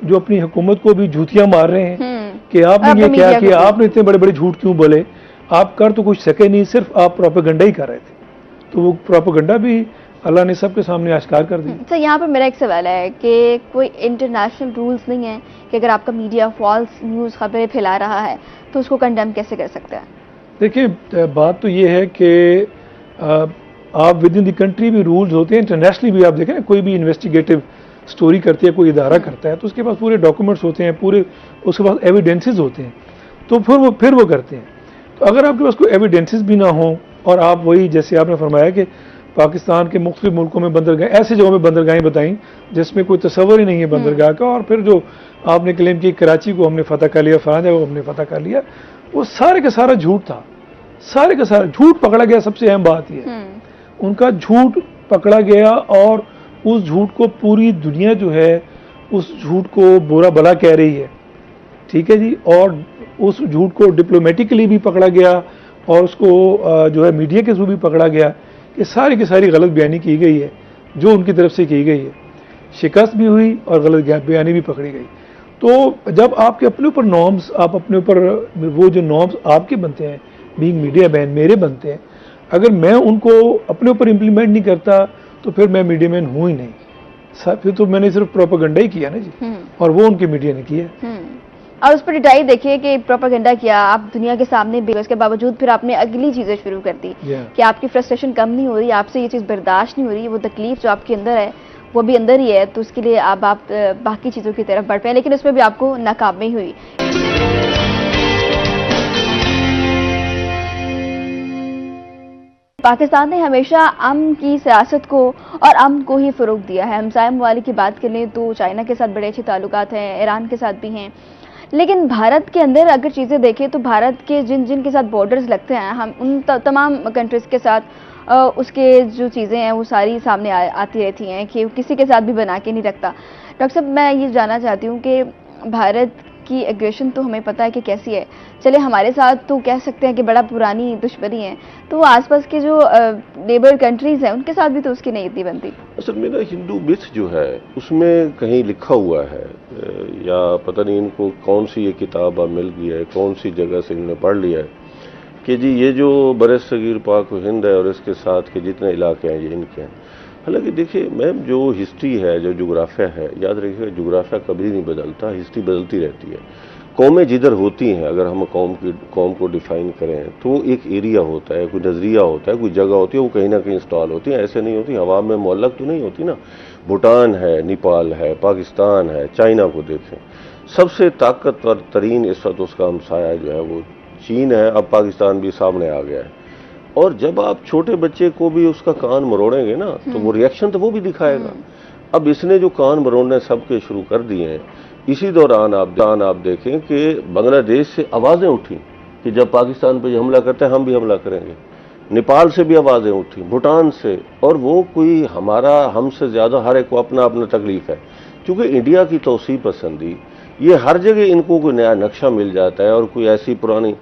जो अपनी हुकूमत को भी झूठियाँ मार रहे हैं कि आपने ये क्या किया, आपने इतने बड़े बड़े झूठ क्यों बोले, आप कर तो कुछ सके नहीं, सिर्फ आप प्रोपेगेंडा ही कर रहे थे। तो वो प्रोपेगेंडा भी अल्लाह ने सबके सामने आश्कार कर दी। तो यहाँ पर मेरा एक सवाल है कि कोई इंटरनेशनल रूल्स नहीं है कि अगर आपका मीडिया फॉल्स न्यूज़ खबरें फैला रहा है तो उसको कंडेम कैसे कर सकता है? देखिए, बात तो ये है कि आप विद इन द कंट्री भी रूल्स होते हैं, इंटरनेशनली भी आप देखें ना, कोई भी इन्वेस्टिगेटिव स्टोरी करती है, कोई इदारा करता है तो उसके पास पूरे डॉक्यूमेंट्स होते हैं, पूरे उसके पास एविडेंसेस होते हैं, तो फिर वो करते हैं। तो अगर आपके पास कोई एविडेंसेस भी ना हो और आप वही, जैसे आपने फरमाया कि पाकिस्तान के मुख्तलिफ मुल्कों में बंदरगाह, ऐसी जगहों में बंदरगाहें बताई जिसमें कोई तस्वर ही नहीं है बंदरगाह का, और फिर जो आपने क्लेम की कराची को हमने फतह कर लिया, फलां जगह को हमने फतह कर लिया, वो सारे का सारा झूठ था। सारे का सारा झूठ पकड़ा गया। सबसे अहम बात यह है उनका झूठ पकड़ा गया और उस झूठ को पूरी दुनिया जो है उस झूठ को बुरा भला कह रही है, ठीक है जी। और उस झूठ को डिप्लोमेटिकली भी पकड़ा गया और उसको जो है मीडिया के थ्रू भी पकड़ा गया कि सारी की सारी गलत बयानी की गई है जो उनकी तरफ से की गई है, शिकस्त भी हुई और गलत बयानी भी पकड़ी गई। तो जब आपके अपने ऊपर नॉर्म्स, आप अपने ऊपर वो जो नॉर्म्स आपके बनते हैं, बीइंग मीडिया मैन मेरे बनते हैं, अगर मैं उनको अपने ऊपर इम्प्लीमेंट नहीं करता तो फिर मैं मीडिया मैन हूँ ही नहीं। फिर तो मैंने सिर्फ प्रोपेगेंडा ही किया ना जी, और वो उनके मीडिया ने किया। और उस पर डिटाइल देखिए कि प्रोपेगेंडा किया, आप दुनिया के सामने भी, उसके बावजूद फिर आपने अगली चीजें शुरू कर दी कि आपकी फ्रस्ट्रेशन कम नहीं हो रही, आपसे ये चीज बर्दाश्त नहीं हो रही, वो तकलीफ जो आपके अंदर है वो भी अंदर ही है, तो उसके लिए आप बाकी चीजों की तरफ बढ़ पाए, लेकिन उसमें भी आपको नाकामी हुई। पाकिस्तान ने हमेशा अमन की सियासत को और अमन को ही फ़रोग़ दिया है। हमसाया ममालिक की बात कर लें तो चाइना के साथ बड़े अच्छे ताल्लुकात हैं, ईरान के साथ भी हैं, लेकिन भारत के अंदर अगर चीज़ें देखें तो भारत के जिन जिन के साथ बॉर्डर्स लगते हैं, हम उन तमाम कंट्रीज़ के साथ उसके जो चीज़ें हैं वो सारी सामने आती रहती हैं कि किसी के साथ भी बना के नहीं रखता। डॉक्टर साहब, मैं ये जानना चाहती हूँ कि भारत की एग्रेशन तो हमें पता है कि कैसी है, चले हमारे साथ तो कह सकते हैं कि बड़ा पुरानी दुश्मनी है, तो आसपास के जो नेबर कंट्रीज़ हैं उनके साथ भी तो उसकी नहीं इतनी बनती। असल में ना हिंदू मिथ जो है उसमें कहीं लिखा हुआ है, या पता नहीं इनको कौन सी ये किताब अब मिल गई है, कौन सी जगह से इन्होंने पढ़ लिया है कि जी ये जो बरसगीर पाक हिंद है और इसके साथ के जितने इलाके हैं ये इनके हैं। हालांकि देखिए मैम, जो हिस्ट्री है, जो जोग्राफिया है, याद रखिएगा जोग्राफिया कभी नहीं बदलता, हिस्ट्री बदलती रहती है। कौमें जिधर होती हैं, अगर हम कौम को डिफाइन करें तो एक एरिया होता है, कोई नज़रिया होता है, कोई जगह होती है, वो कहीं ना कहीं इंस्टॉल होती है, ऐसे नहीं होती हवा में मुअल्लक तो नहीं होती ना। भूटान है, नेपाल है, पाकिस्तान है, चाइना को देखें, सबसे ताकतवर तरीन इस वक्त उसका हमसाया जो है वो चीन है, अब पाकिस्तान भी सामने आ गया है। और जब आप छोटे बच्चे को भी उसका कान मरोड़ेंगे ना तो वो रिएक्शन तो वो भी दिखाएगा। अब इसने जो कान मरोड़ने सबके शुरू कर दिए हैं, इसी दौरान आप देखें कि बांग्लादेश से आवाज़ें उठी कि जब पाकिस्तान पे हमला करते हैं हम भी हमला करेंगे, नेपाल से भी आवाज़ें उठी, भूटान से, और वो कोई हमारा हमसे ज़्यादा हर एक को अपना अपना तकलीफ है। क्योंकि इंडिया की तौसीफ पसंदी, ये हर जगह इनको कोई नया नक्शा मिल जाता है और कोई ऐसी पुरानी,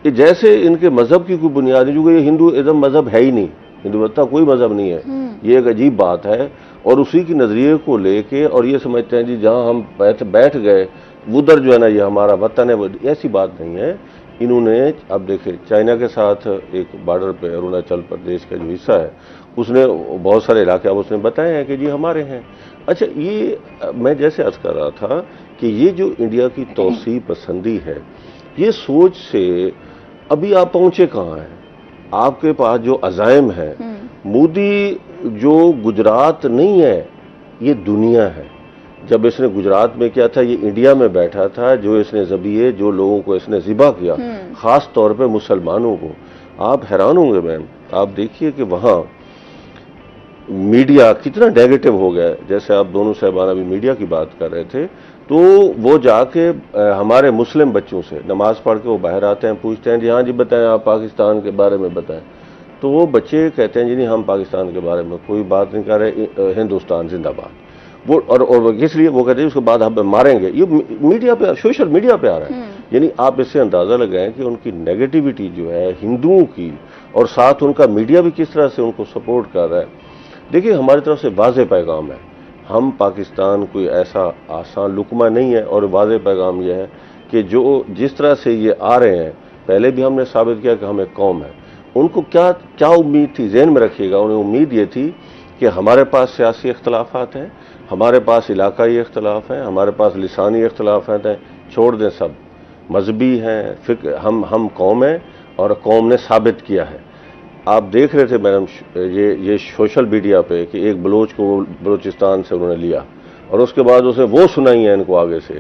जैसे इनके मजहब की कोई बुनियाद नहीं, क्योंकि ये हिंदुइज्म मजहब है ही नहीं, हिंदुत्व कोई मजहब नहीं है, ये एक अजीब बात है। और उसी की नज़रिए को लेके और ये समझते हैं जी जहाँ हम बैठ गए उधर जो है ना ये हमारा वतन है, ऐसी बात नहीं है। इन्होंने अब देखिए चाइना के साथ एक बॉर्डर पे अरुणाचल प्रदेश का जो हिस्सा है उसने बहुत सारे इलाके अब उसने बताए हैं कि जी हमारे हैं। अच्छा, ये मैं जैसे अर्ज कर रहा था कि ये जो इंडिया की तौसीफ पसंदी है, ये सोच से अभी आप पहुंचे कहाँ हैं? आपके पास जो अज़ाइम है, मोदी जो गुजरात नहीं है, ये दुनिया है। जब इसने गुजरात में किया था, ये इंडिया में बैठा था, जो इसने ज़बीए, जो लोगों को इसने ज़िबा किया, ख़ास तौर पे मुसलमानों को, आप हैरान होंगे मैम। आप देखिए कि वहाँ मीडिया कितना नेगेटिव हो गया। जैसे आप दोनों साहबान अभी मीडिया की बात कर रहे थे, तो वो जाके हमारे मुस्लिम बच्चों से नमाज पढ़ के वो बाहर आते हैं, पूछते हैं जी हाँ जी बताएं, आप पाकिस्तान के बारे में बताएं। तो वो बच्चे कहते हैं जी नहीं, हम पाकिस्तान के बारे में कोई बात नहीं कर रहे, हिंदुस्तान जिंदाबाद। वो और इसलिए वो कहते हैं उसके बाद हम मारेंगे। ये मीडिया पे, सोशल मीडिया पे आ रहा है। यानी आप इससे अंदाजा लगाएं कि उनकी नेगेटिविटी जो है हिंदुओं की, और साथ उनका मीडिया भी किस तरह से उनको सपोर्ट कर रहा है। देखिए हमारी तरफ से वाज़ेह पैगाम है, हम पाकिस्तान कोई ऐसा आसान लुकमा नहीं है, और वाज़ेह पैगाम यह है कि जो जिस तरह से ये आ रहे हैं, पहले भी हमने साबित किया कि हम एक कौम है। उनको क्या उम्मीद थी, ज़हन में रखिएगा, उन्हें उम्मीद ये थी कि हमारे पास सियासी इख्तलाफात हैं, हमारे पास इलाकाई इख्तलाफ हैं, हमारे पास लिसानी इख्तलाफात हैं, छोड़ दें सब, मजहबी हैं, फिक्र हम कौम हैं और कौम ने साबित किया है। आप देख रहे थे मैडम ये सोशल मीडिया पे कि एक बलोच को बलूचिस्तान से उन्होंने लिया और उसके बाद उसे वो सुनाई है इनको आगे से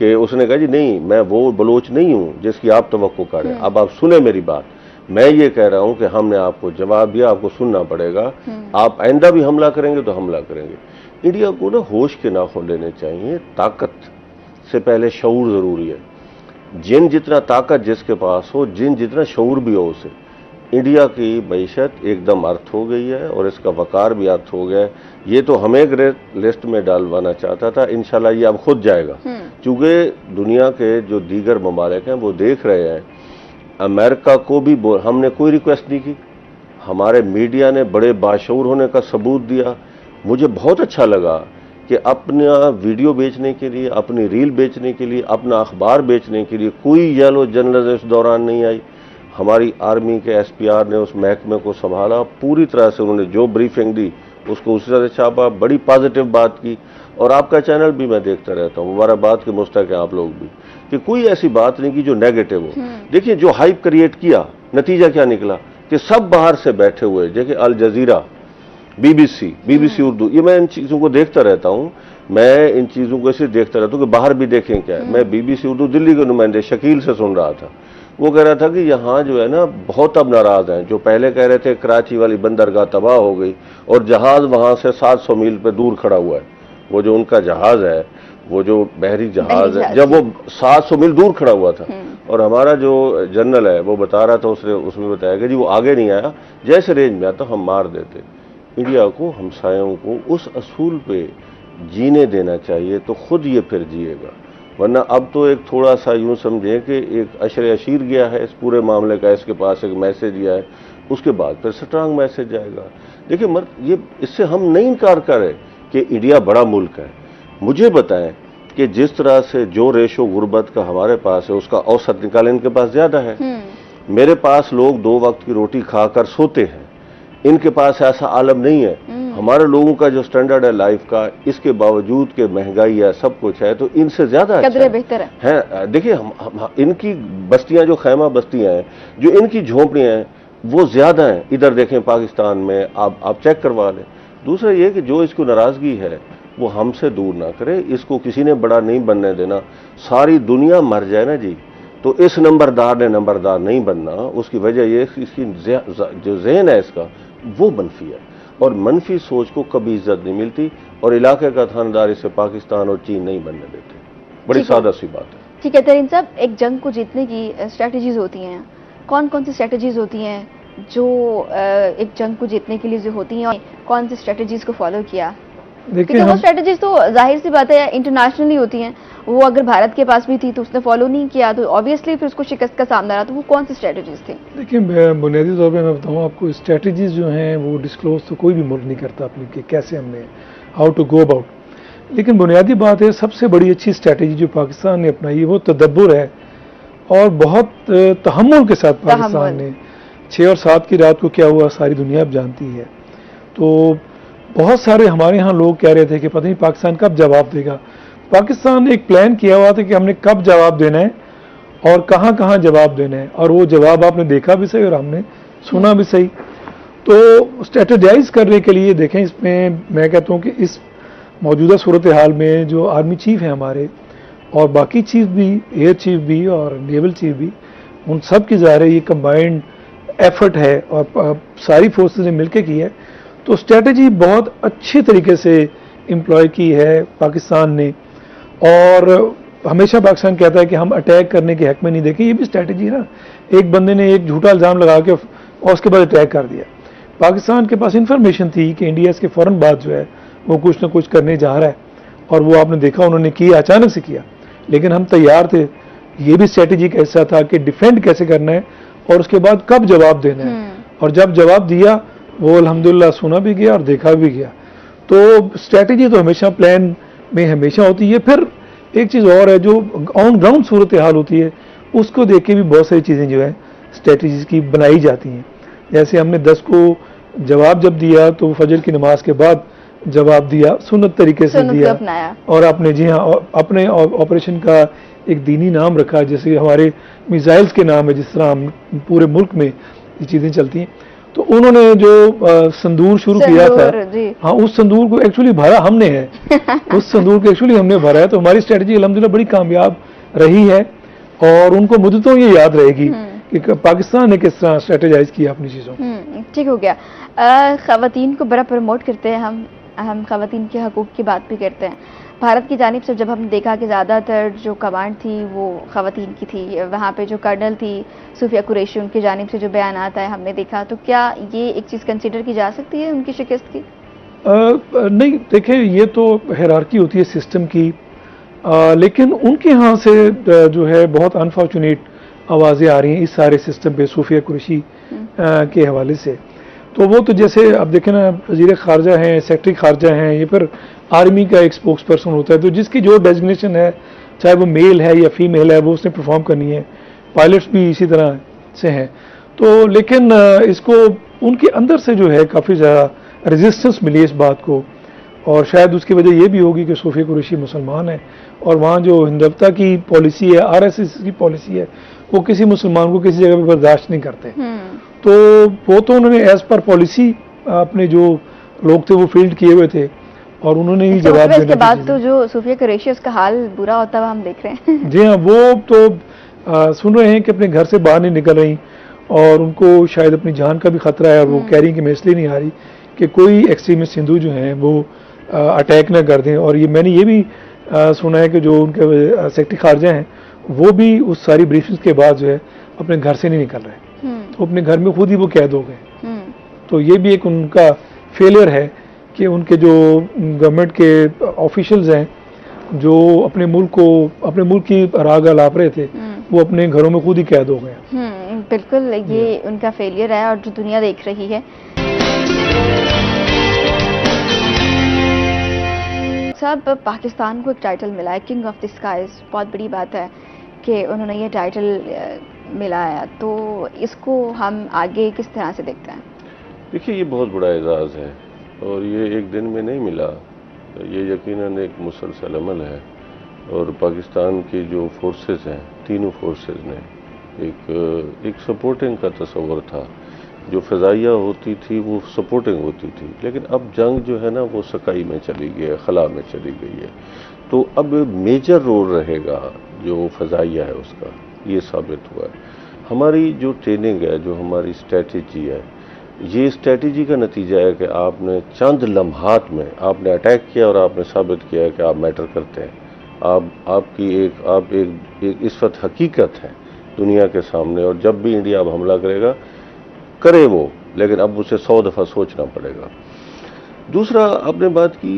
कि उसने कहा जी नहीं, मैं वो बलोच नहीं हूँ जिसकी आप तवक्को कर रहे हैं। अब आप सुने मेरी बात, मैं ये कह रहा हूँ कि हमने आपको जवाब दिया, आपको सुनना पड़ेगा, आप आइंदा भी हमला करेंगे तो हमला करेंगे। इंडिया को ना होश के नाखून लेने चाहिए, ताकत से पहले शऊर ज़रूरी है। जिन जितना ताकत जिसके पास हो, जिन जितना शऊर भी हो उसे, इंडिया की मईशत एकदम अर्थ हो गई है और इसका वकार भी अर्थ हो गया है। ये तो हमें एक लिस्ट में डालवाना चाहता था, इंशाल्लाह ये अब खुद जाएगा, क्योंकि दुनिया के जो दीगर ममालिक हैं वो देख रहे हैं। अमेरिका को भी हमने कोई रिक्वेस्ट नहीं की, हमारे मीडिया ने बड़े बाशऊर होने का सबूत दिया। मुझे बहुत अच्छा लगा कि अपना वीडियो बेचने के लिए, अपनी रील बेचने के लिए, अपना अखबार बेचने के लिए कोई येलो जर्नलिस्ट इस दौरान नहीं आई। हमारी आर्मी के एसपीआर ने उस महकमे को संभाला, पूरी तरह से उन्होंने जो ब्रीफिंग दी उसको उसी तरह से छापा, बड़ी पॉजिटिव बात की। और आपका चैनल भी मैं देखता रहता हूँ, मुबारकबाद के मुस्तक हैं आप लोग भी, कि कोई ऐसी बात नहीं की जो नेगेटिव हो। देखिए जो हाइप क्रिएट किया, नतीजा क्या निकला कि सब बाहर से बैठे हुए, जैसे अल जजीरा, बीबीसी उर्दू, ये मैं इन चीज़ों को देखता रहता हूँ। मैं इन चीज़ों को ऐसे देखता रहता हूँ कि बाहर भी देखें क्या है। मैं बीबीसी उर्दू दिल्ली के नुमाइंदे शकील से सुन रहा था, वो कह रहा था कि यहाँ जो है ना बहुत अब नाराज हैं। जो पहले कह रहे थे कराची वाली बंदरगाह तबाह हो गई और जहाज़ वहाँ से 700 मील पे दूर खड़ा हुआ है, वो जो उनका जहाज़ है, वो जो बहरी जहाज़ है, जब वो 700 मील दूर खड़ा हुआ था। और हमारा जो जनरल है वो बता रहा था, उसमें बताया कि जी वो आगे नहीं आया, जैसे रेंज में आता हम मार देते। इंडिया को, हमसायों को उस असूल पे जीने देना चाहिए, तो खुद ये फिर जिएगा। वरना अब तो एक थोड़ा सा यूं समझें कि एक अशर अशीर गया है इस पूरे मामले का, इसके पास एक मैसेज गया है, उसके बाद फिर स्ट्रांग मैसेज आएगा। देखिए ये इससे हम नहीं इनकार करें कि इंडिया बड़ा मुल्क है। मुझे बताएं कि जिस तरह से जो रेशो गुर्बत का हमारे पास है उसका औसत निकालें इनके पास ज्यादा है। मेरे पास लोग 2 वक्त की रोटी खाकर सोते हैं, इनके पास ऐसा आलम नहीं है। हमारे लोगों का जो स्टैंडर्ड है लाइफ का, इसके बावजूद के महंगाई है, सब कुछ है, तो इनसे ज्यादा अच्छा बेहतर है। देखिए इनकी बस्तियां, जो खैमा बस्तियां हैं, जो इनकी झोंपड़ियां हैं, वो ज्यादा हैं। इधर देखें पाकिस्तान में, आप चेक करवा लें। दूसरा ये कि जो इसको नाराजगी है वो हमसे दूर ना करे, इसको किसी ने बड़ा नहीं बनने देना। सारी दुनिया मर जाए ना जी, तो इस नंबरदार ने नंबरदार नहीं बनना। उसकी वजह ये इसकी जो ज़हन है इसका वो मनफी है, और मनफी सोच को कभी इज्जत नहीं मिलती, और इलाके का थानेदार इसे पाकिस्तान और चीन नहीं बनने देते। बड़ी सादा सी बात है। ठीक है तरीन साहब, एक जंग को जीतने की स्ट्रेटजीज होती हैं, कौन कौन सी स्ट्रेटजीज होती हैं जो एक जंग को जीतने के लिए जो होती हैं, और कौन सी स्ट्रेटजीज को फॉलो किया? देखिए वो स्ट्रेटजीज तो जाहिर सी बात है इंटरनेशनली होती हैं, वो अगर भारत के पास भी थी तो उसने फॉलो नहीं किया, तो ऑब्वियसली फिर उसको शिकस्त का सामना रहा। तो वो कौन सी स्ट्रेटजीज थी? देखिए बुनियादी तौर पे मैं बताऊं आपको, स्ट्रेटजीज जो हैं वो डिस्क्लोज तो कोई भी मुल्क नहीं करता अपनी कि कैसे हमने हाउ टू गो अबाउट। लेकिन बुनियादी बात है, सबसे बड़ी अच्छी स्ट्रेटजी जो पाकिस्तान ने अपनाई वो तदब्बुर है, और बहुत तहम्मुल के साथ पाकिस्तान ने 6 और 7 की रात को क्या हुआ सारी दुनिया अब जानती है। तो बहुत सारे हमारे यहाँ लोग कह रहे थे कि पता नहीं पाकिस्तान कब जवाब देगा। पाकिस्तान ने एक प्लान किया हुआ था कि हमने कब जवाब देना है और कहाँ कहाँ जवाब देना है, और वो जवाब आपने देखा भी सही और हमने सुना भी सही। तो स्ट्रेटेजाइज करने के लिए देखें, इसमें मैं कहता हूँ कि इस मौजूदा सूरत हाल में जो आर्मी चीफ हैं हमारे, और बाकी चीफ भी, एयर चीफ भी और नेवल चीफ भी, उन सब की ज़ाहिर है ये कंबाइंड एफर्ट है और सारी फोर्सेस ने मिलकर की है। तो स्ट्रेटजी बहुत अच्छे तरीके से एम्प्लॉय की है पाकिस्तान ने, और हमेशा पाकिस्तान कहता है कि हम अटैक करने के हक में नहीं। देखें ये भी स्ट्रेटजी है ना, एक बंदे ने एक झूठा इल्ज़ाम लगा के और उसके बाद अटैक कर दिया। पाकिस्तान के पास इंफॉर्मेशन थी कि इंडिया इसके फ़ौरन बाद जो है वो कुछ ना कुछ करने जा रहा है, और वो आपने देखा उन्होंने किया, अचानक से किया, लेकिन हम तैयार थे। ये भी स्ट्रेटजी का हिस्सा था कि डिफेंड कैसे करना है और उसके बाद कब जवाब देना है, और जब जवाब दिया वो अल्हम्दुलिल्लाह सुना भी गया और देखा भी गया। तो स्ट्रेटजी तो हमेशा प्लान में हमेशा होती है। फिर एक चीज़ और है, जो ऑन ग्राउंड सूरत हाल होती है उसको देख के भी बहुत सारी चीज़ें जो है स्ट्रेटजीज की बनाई जाती हैं। जैसे हमने 10 को जवाब जब दिया तो फजर की नमाज के बाद जवाब दिया, सुन्नत तरीके से दिया, और आपने जी हाँ अपने ऑपरेशन का एक दीनी नाम रखा, जैसे हमारे मिसाइल्स के नाम है, जिस तरह हम पूरे मुल्क में ये चीज़ें चलती हैं। तो उन्होंने जो संदूर शुरू किया था, हाँ उस संदूर को एक्चुअली भरा हमने है उस संदूर को एक्चुअली हमने भरा है। तो हमारी स्ट्रेटजी अल्हम्दुलिल्लाह बड़ी कामयाब रही है, और उनको मुद्दतों ये याद रहेगी कि पाकिस्तान ने किस तरह स्ट्रेटेजाइज किया अपनी चीज़ों। ठीक हो गया। ख़वातीन को बड़ा प्रमोट करते हैं हम ख़वातीन के हकूक़ की बात भी करते हैं। भारत की जानिब से जब हमने देखा कि ज़्यादातर जो कमांड थी वो ख़वातीन की थी, वहाँ पे जो कर्नल थी सूफिया कुरैशी, उनकी जानिब से जो बयान आता है हमने देखा, तो क्या ये एक चीज़ कंसिडर की जा सकती है उनकी शिकस्त की? नहीं, देखें ये तो हायरार्की होती है सिस्टम की, लेकिन उनके यहाँ से जो है बहुत अनफॉर्चुनेट आवाज़ें आ रही हैं इस सारे सिस्टम पे सूफिया कुरैशी के हवाले से। तो वो तो जैसे आप देखें ना, वजीर खारजा हैं, सेक्रेटरी खारजा हैं, ये फिर आर्मी का एक स्पोक्स पर्सन होता है, तो जिसकी जो डेजिग्नेशन है, चाहे वो मेल है या फीमेल है, वो उसने परफॉर्म करनी है। पायलट्स भी इसी तरह से हैं। तो लेकिन इसको उनके अंदर से जो है काफ़ी ज़्यादा रेजिस्टेंस मिली इस बात को, और शायद उसकी वजह ये भी होगी कि सूफी कुरैशी मुसलमान है, और वहाँ जो हिंदुत्वता की पॉलिसी है, आरएसएस की पॉलिसी है, वो किसी मुसलमान को किसी जगह पर बर्दाश्त नहीं करते। तो वो तो उन्होंने एज पर पॉलिसी अपने जो लोग थे वो फील्ड किए हुए थे, और उन्होंने ही जवाब देने के बाद तो जो सूफिया कुरैशी उसका हाल बुरा होता हुआ हम देख रहे हैं। जी हाँ, वो तो सुन रहे हैं कि अपने घर से बाहर नहीं निकल रही, और उनको शायद अपनी जान का भी खतरा है, और वो कह रही हैं कि मैं इसलिए नहीं आ रही कि कोई एक्सट्रीमिस्ट हिंदू जो हैं वो अटैक ना कर दें। और ये मैंने ये भी सुना है कि जो उनके सेक्रेटरी खारजा हैं वो भी उस सारी ब्रीफिंग्स के बाद जो है अपने घर से नहीं निकल रहे, तो अपने घर में खुद ही वो कैद हो गए। तो ये भी एक उनका फेलियर है कि उनके जो गवर्नमेंट के ऑफिशियल्स हैं जो अपने मुल्क की राग अलाप रहे थे, वो अपने घरों में खुद ही कैद हो गए। बिल्कुल, ये उनका फेलियर है और जो दुनिया देख रही है। साहब, पाकिस्तान को एक टाइटल मिला है, किंग ऑफ द स्काईज। बहुत बड़ी बात है कि उन्होंने ये टाइटल मिला है, तो इसको हम आगे किस तरह से देखते हैं? देखिए, ये बहुत बड़ा एजाज़ है, और ये एक दिन में नहीं मिला, ये यकीनन एक मुसलसल अमल है। और पाकिस्तान की जो फोर्सेस हैं, तीनों फोर्सेस ने एक सपोर्टिंग का तस्वर था। जो फ़िज़ाइया होती थी वो सपोर्टिंग होती थी, लेकिन अब जंग जो है ना वो सकाई में चली गई है, खला में चली गई है। तो अब मेजर रोल रहेगा जो फ़िज़ाइया है उसका, ये साबित हुआ है। हमारी जो ट्रेनिंग है, जो हमारी स्ट्रेटजी है, ये स्ट्रेटजी का नतीजा है कि आपने चंद लम्हात में आपने अटैक किया और आपने साबित किया है कि आप मैटर करते हैं। आपकी एक इस वक्त हकीकत है दुनिया के सामने, और जब भी इंडिया अब हमला करेगा करे वो, लेकिन अब उसे 100 दफ़ा सोचना पड़ेगा। दूसरा, आपने बात की,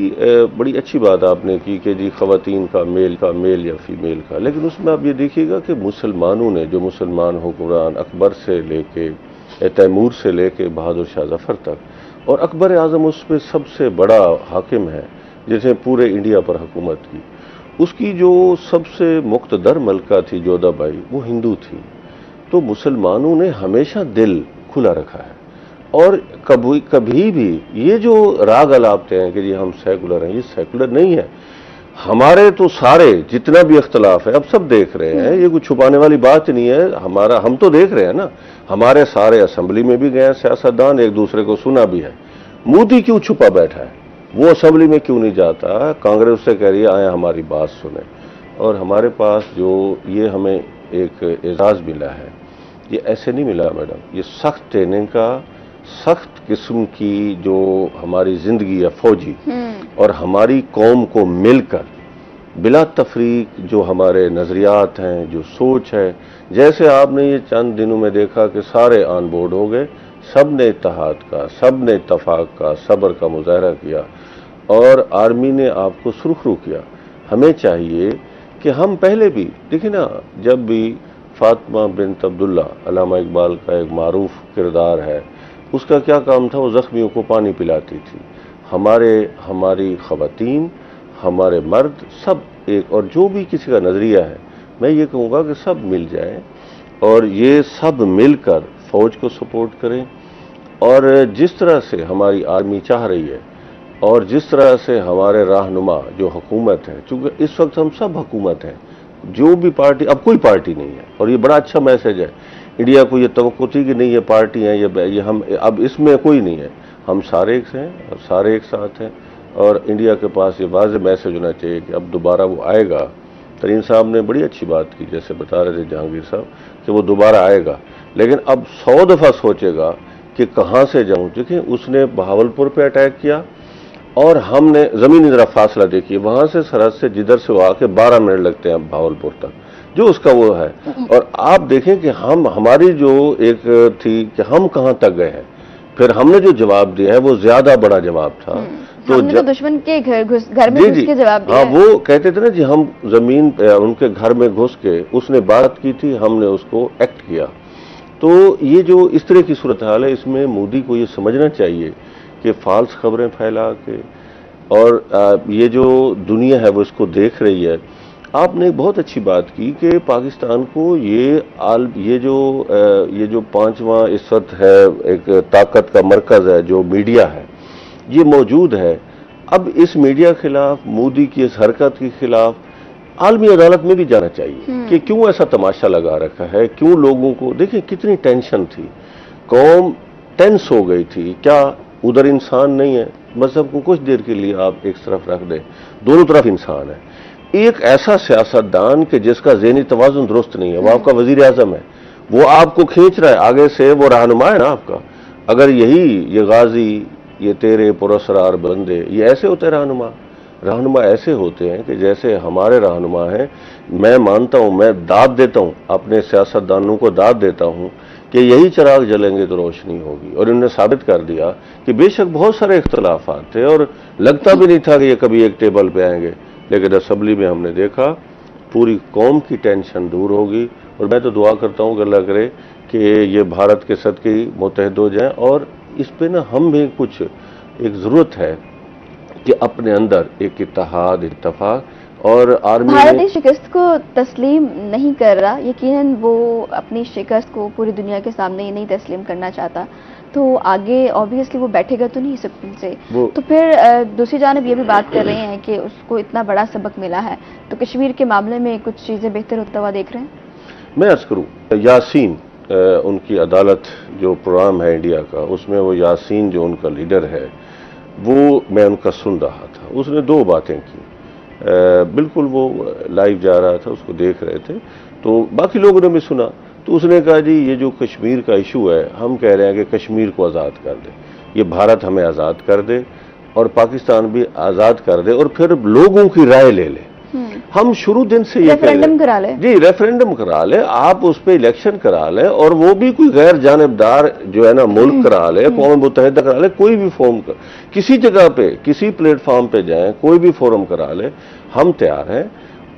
बड़ी अच्छी बात आपने की कि जी ख़वातीन का मेल या फीमेल का, लेकिन उसमें आप ये देखिएगा कि मुसलमानों ने, जो मुसलमान हुक्मरान अकबर से लेके तैमूर से लेके बहादुर शाह जफ़र तक, और अकबर आज़म उसमें सबसे बड़ा हाकिम है जिसने पूरे इंडिया पर हुकूमत की, उसकी जो सबसे मुक़्तदर मलका थी जोधाबाई, वो हिंदू थी। तो मुसलमानों ने हमेशा दिल खुला रखा है, और कभी भी ये जो राग अलापते हैं कि जी हम सेकुलर हैं, ये सेकुलर नहीं है। हमारे तो सारे जितना भी इख्तलाफ है अब सब देख रहे हैं, ये कुछ छुपाने वाली बात नहीं है। हम तो देख रहे हैं ना, हमारे सारे असेंबली में भी गए हैं सियासतदान, एक दूसरे को सुना भी है। मोदी क्यों छुपा बैठा है, वो असेंबली में क्यों नहीं जाता? कांग्रेस उससे कह रही है आए हमारी बात सुने। और हमारे पास जो ये हमें एक एजाज़ मिला है, ये ऐसे नहीं मिला मैडम, ये सख्त ट्रेनिंग का, सख्त किस्म की जो हमारी जिंदगी है फौजी, और हमारी कौम को मिलकर बिला तफरीक जो हमारे नज़रियात हैं, जो सोच है, जैसे आपने ये चंद दिनों में देखा कि सारे ऑन बोर्ड हो गए, सब ने इत्तेहाद का, सब ने इत्तफाक का, सब्र का मुजाहरा किया, और आर्मी ने आपको सुरखरू किया। हमें चाहिए कि हम पहले भी देखिए ना, जब भी फातिमा बिन्त अब्दुल्ला, अल्लामा इकबाल का एक मारूफ किरदार है, उसका क्या काम था, वो ज़ख्मियों को पानी पिलाती थी। हमारी ख़वातीन, हमारे मर्द, सब एक, और जो भी किसी का नज़रिया है, मैं ये कहूँगा कि सब मिल जाएं और ये सब मिलकर फ़ौज को सपोर्ट करें। और जिस तरह से हमारी आर्मी चाह रही है, और जिस तरह से हमारे रहनुमा जो हुकूमत है, चूँकि इस वक्त हम सब हुकूमत हैं, जो भी पार्टी, अब कोई पार्टी नहीं है, और ये बड़ा अच्छा मैसेज है इंडिया को। ये तवक्को थी कि नहीं ये पार्टी है, ये हम, अब इसमें कोई नहीं है, हम सारे एक हैं और सारे एक साथ हैं। और इंडिया के पास ये वाज़ेह मैसेज होना चाहिए कि अब दोबारा वो आएगा। तरीन साहब ने बड़ी अच्छी बात की, जैसे बता रहे थे जहांगीर साहब, कि वो दोबारा आएगा, लेकिन अब 100 दफ़ा सोचेगा कि कहाँ से जाऊँ। देखिए, उसने बहावलपुर पे अटैक किया, और हमने ज़मीनी ज़रा फासला देखिए, वहाँ से सरहद से जिधर से वो आके 12 मिनट लगते हैं बहावलपुर तक, जो उसका वो है। और आप देखें कि हमारी जो एक थी कि हम कहाँ तक गए हैं, फिर हमने जो जवाब दिया है वो ज्यादा बड़ा जवाब था। तो हमने तो दुश्मन के घर में घुस के जवाब दिया। हाँ, वो कहते थे ना जी, हम जमीन उनके घर में घुस के, उसने बात की थी, हमने उसको एक्ट किया। तो ये जो इस तरह की सूरत हाल है, इसमें मोदी को ये समझना चाहिए कि फाल्स खबरें फैला के, और ये जो दुनिया है वो इसको देख रही है। आपने एक बहुत अच्छी बात की कि पाकिस्तान को ये जो पांचवा इस वक्त है एक ताकत का मरकज है जो मीडिया है, ये मौजूद है। अब इस मीडिया खिलाफ, मोदी की इस हरकत के खिलाफ आलमी अदालत में भी जाना चाहिए कि क्यों ऐसा तमाशा लगा रखा है, क्यों लोगों को, देखिए कितनी टेंशन थी, कौम टेंस हो गई थी। क्या उधर इंसान नहीं है? मजहब को कुछ देर के लिए आप एक तरफ रख दें, दोनों तरफ इंसान है। एक ऐसा सियासतदान कि जिसका ज़हनी तवाज़ुन दुरुस्त नहीं है, वो आपका वजीर आज़म है, वो आपको खींच रहा है आगे से, वो रहनुमा है ना आपका। अगर ये गाजी, ये तेरे पुरस्कार बंदे, ये ऐसे होते हैं रहनुमा ऐसे होते हैं कि जैसे हमारे रहनुमा हैं। मैं मानता हूं, मैं दाद देता हूं, अपने सियासतदानों को दाद देता हूं कि यही चिराग जलेंगे तो रोशनी होगी। और इन्होंने साबित कर दिया कि बेशक बहुत सारे इख्तलाफात थे और लगता भी नहीं था कि ये कभी एक टेबल पे आएंगे, लेकिन असम्बली में हमने देखा पूरी कौम की टेंशन दूर होगी। और मैं तो दुआ करता हूं कि अल्लाह करे कि ये भारत के सदके ही मुत्तहिद हो जाएं। और इस पे ना हम भी कुछ एक ज़रूरत है कि अपने अंदर एक इत्तेहाद, इत्तफाक। और आर्मी भारत शिकस्त को तस्लीम नहीं कर रहा, यकीनन वो अपनी शिकस्त को पूरी दुनिया के सामने नहीं तस्लीम करना चाहता, तो आगे ऑब्वियसली वो बैठेगा तो नहीं सुकून से। तो फिर दूसरी जानब ये भी बात कर रहे हैं कि उसको इतना बड़ा सबक मिला है, तो कश्मीर के मामले में कुछ चीज़ें बेहतर होता हुआ देख रहे हैं? मैं अर्ज करूँ, यासीन उनकी अदालत जो प्रोग्राम है इंडिया का, उसमें वो यासीन जो उनका लीडर है, वो मैं उनका सुन रहा था। उसने दो बातें की, बिल्कुल वो लाइव जा रहा था, उसको देख रहे थे, तो बाकी लोगों ने भी सुना। तो उसने कहा जी ये जो कश्मीर का इशू है, हम कह रहे हैं कि कश्मीर को आज़ाद कर दे, ये भारत हमें आज़ाद कर दे और पाकिस्तान भी आज़ाद कर दे, और फिर लोगों की राय ले ले। हम शुरू दिन से ये रेफरेंडम करा ले जी, रेफरेंडम करा ले, आप उस पर इलेक्शन करा ले, और वो भी कोई गैर जानिबदार जो है ना मुल्क करा ले, कौम मुत्तहिदा करा ले, कोई भी फॉर्म कर, किसी जगह पे, किसी प्लेटफॉर्म पे जाएं, कोई भी फोरम करा ले, हम तैयार हैं।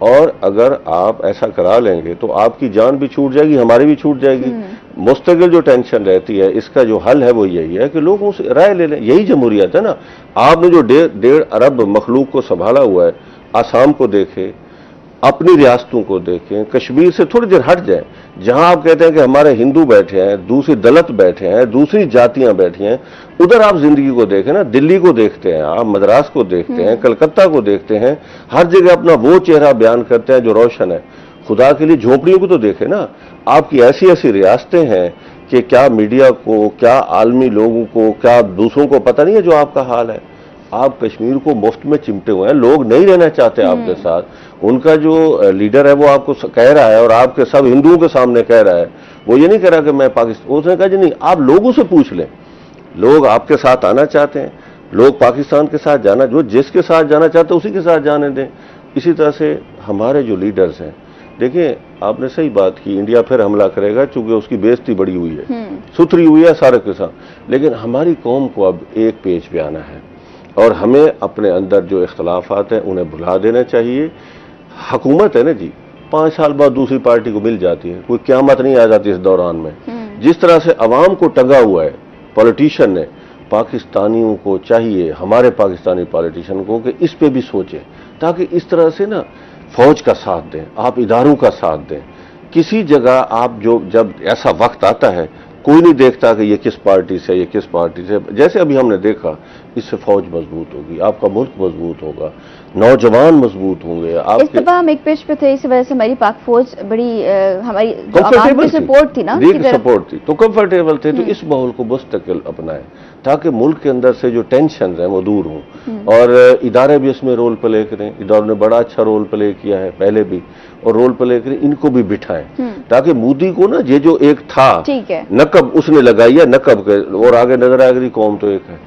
और अगर आप ऐसा करा लेंगे तो आपकी जान भी छूट जाएगी, हमारी भी छूट जाएगी। मुस्तकिल जो टेंशन रहती है, इसका जो हल है वो यही है कि लोगों से राय ले लें। यही जमहूरियत है ना। आपने जो 1.5 अरब मखलूक को संभाला हुआ है, आसाम को देखें, अपनी रियासतों को देखें, कश्मीर से थोड़ी देर हट जाएं, जहां आप कहते हैं कि हमारे हिंदू बैठे हैं, दूसरी दलित बैठे हैं, दूसरी जातियां बैठी हैं, उधर आप जिंदगी को देखें ना। दिल्ली को देखते हैं आप, मद्रास को देखते हैं, कलकत्ता को देखते हैं, हर जगह अपना वो चेहरा बयान करते हैं जो रोशन है। खुदा के लिए झोपड़ियों को तो देखें ना। आपकी ऐसी ऐसी रियासतें हैं कि क्या मीडिया को, क्या आलमी लोगों को, क्या दूसरों को पता नहीं है जो आपका हाल है। आप कश्मीर को मुफ्त में चिमटे हुए हैं, लोग नहीं रहना चाहते आपके साथ। उनका जो लीडर है वो आपको कह रहा है, और आपके सब हिंदुओं के सामने कह रहा है, वो ये नहीं कह रहा कि मैं पाकिस्तान, उसने कहा जी नहीं, आप लोगों से पूछ लें, लोग आपके साथ आना चाहते हैं, लोग पाकिस्तान के साथ जाना, जो जिसके साथ जाना चाहते हैं उसी के साथ जाने दें। इसी तरह से हमारे जो लीडर्स हैं, देखिए आपने सही बात की, इंडिया फिर हमला करेगा चूंकि उसकी बेइज्जती बड़ी हुई है, सुथरी हुई है सारे के साथ। लेकिन हमारी कौम को अब एक पेज पे आना है, और हमें अपने अंदर जो इख्तलाफात हैं उन्हें भुला देना चाहिए। हुकूमत है ना जी, 5 साल बाद दूसरी पार्टी को मिल जाती है, कोई क़यामत नहीं आ जाती इस दौरान में। जिस तरह से अवाम को टंगा हुआ है पॉलिटिशियन ने, पाकिस्तानियों को चाहिए, हमारे पाकिस्तानी पॉलिटिशियन को, कि इस पे भी सोचें, ताकि इस तरह से ना फौज का साथ दें, आप इदारों का साथ दें। किसी जगह आप जब ऐसा वक्त आता है, कोई नहीं देखता कि ये किस पार्टी से, ये किस पार्टी से। जैसे अभी हमने देखा, इससे फौज मजबूत होगी, आपका मुल्क मजबूत होगा, नौजवान मजबूत होंगे। इस दफा हम एक पेज पे थे, इस वजह से हमारी पाक फौज बड़ी हमारी सपोर्ट थी ना, सपोर्ट थी, तो कंफर्टेबल थे। तो इस माहौल को मुस्तकिल अपनाएं, ताकि मुल्क के अंदर से जो टेंशन है वो दूर हों। और इदारे भी इसमें रोल प्ले करें, इदारों ने बड़ा अच्छा रोल प्ले किया है पहले भी, और रोल प्ले करें, इनको भी बिठाएं, ताकि मोदी को ना ये जो एक था नकब उसने लगाई है, नकब के, और आगे नजर आएगी कौम तो एक है।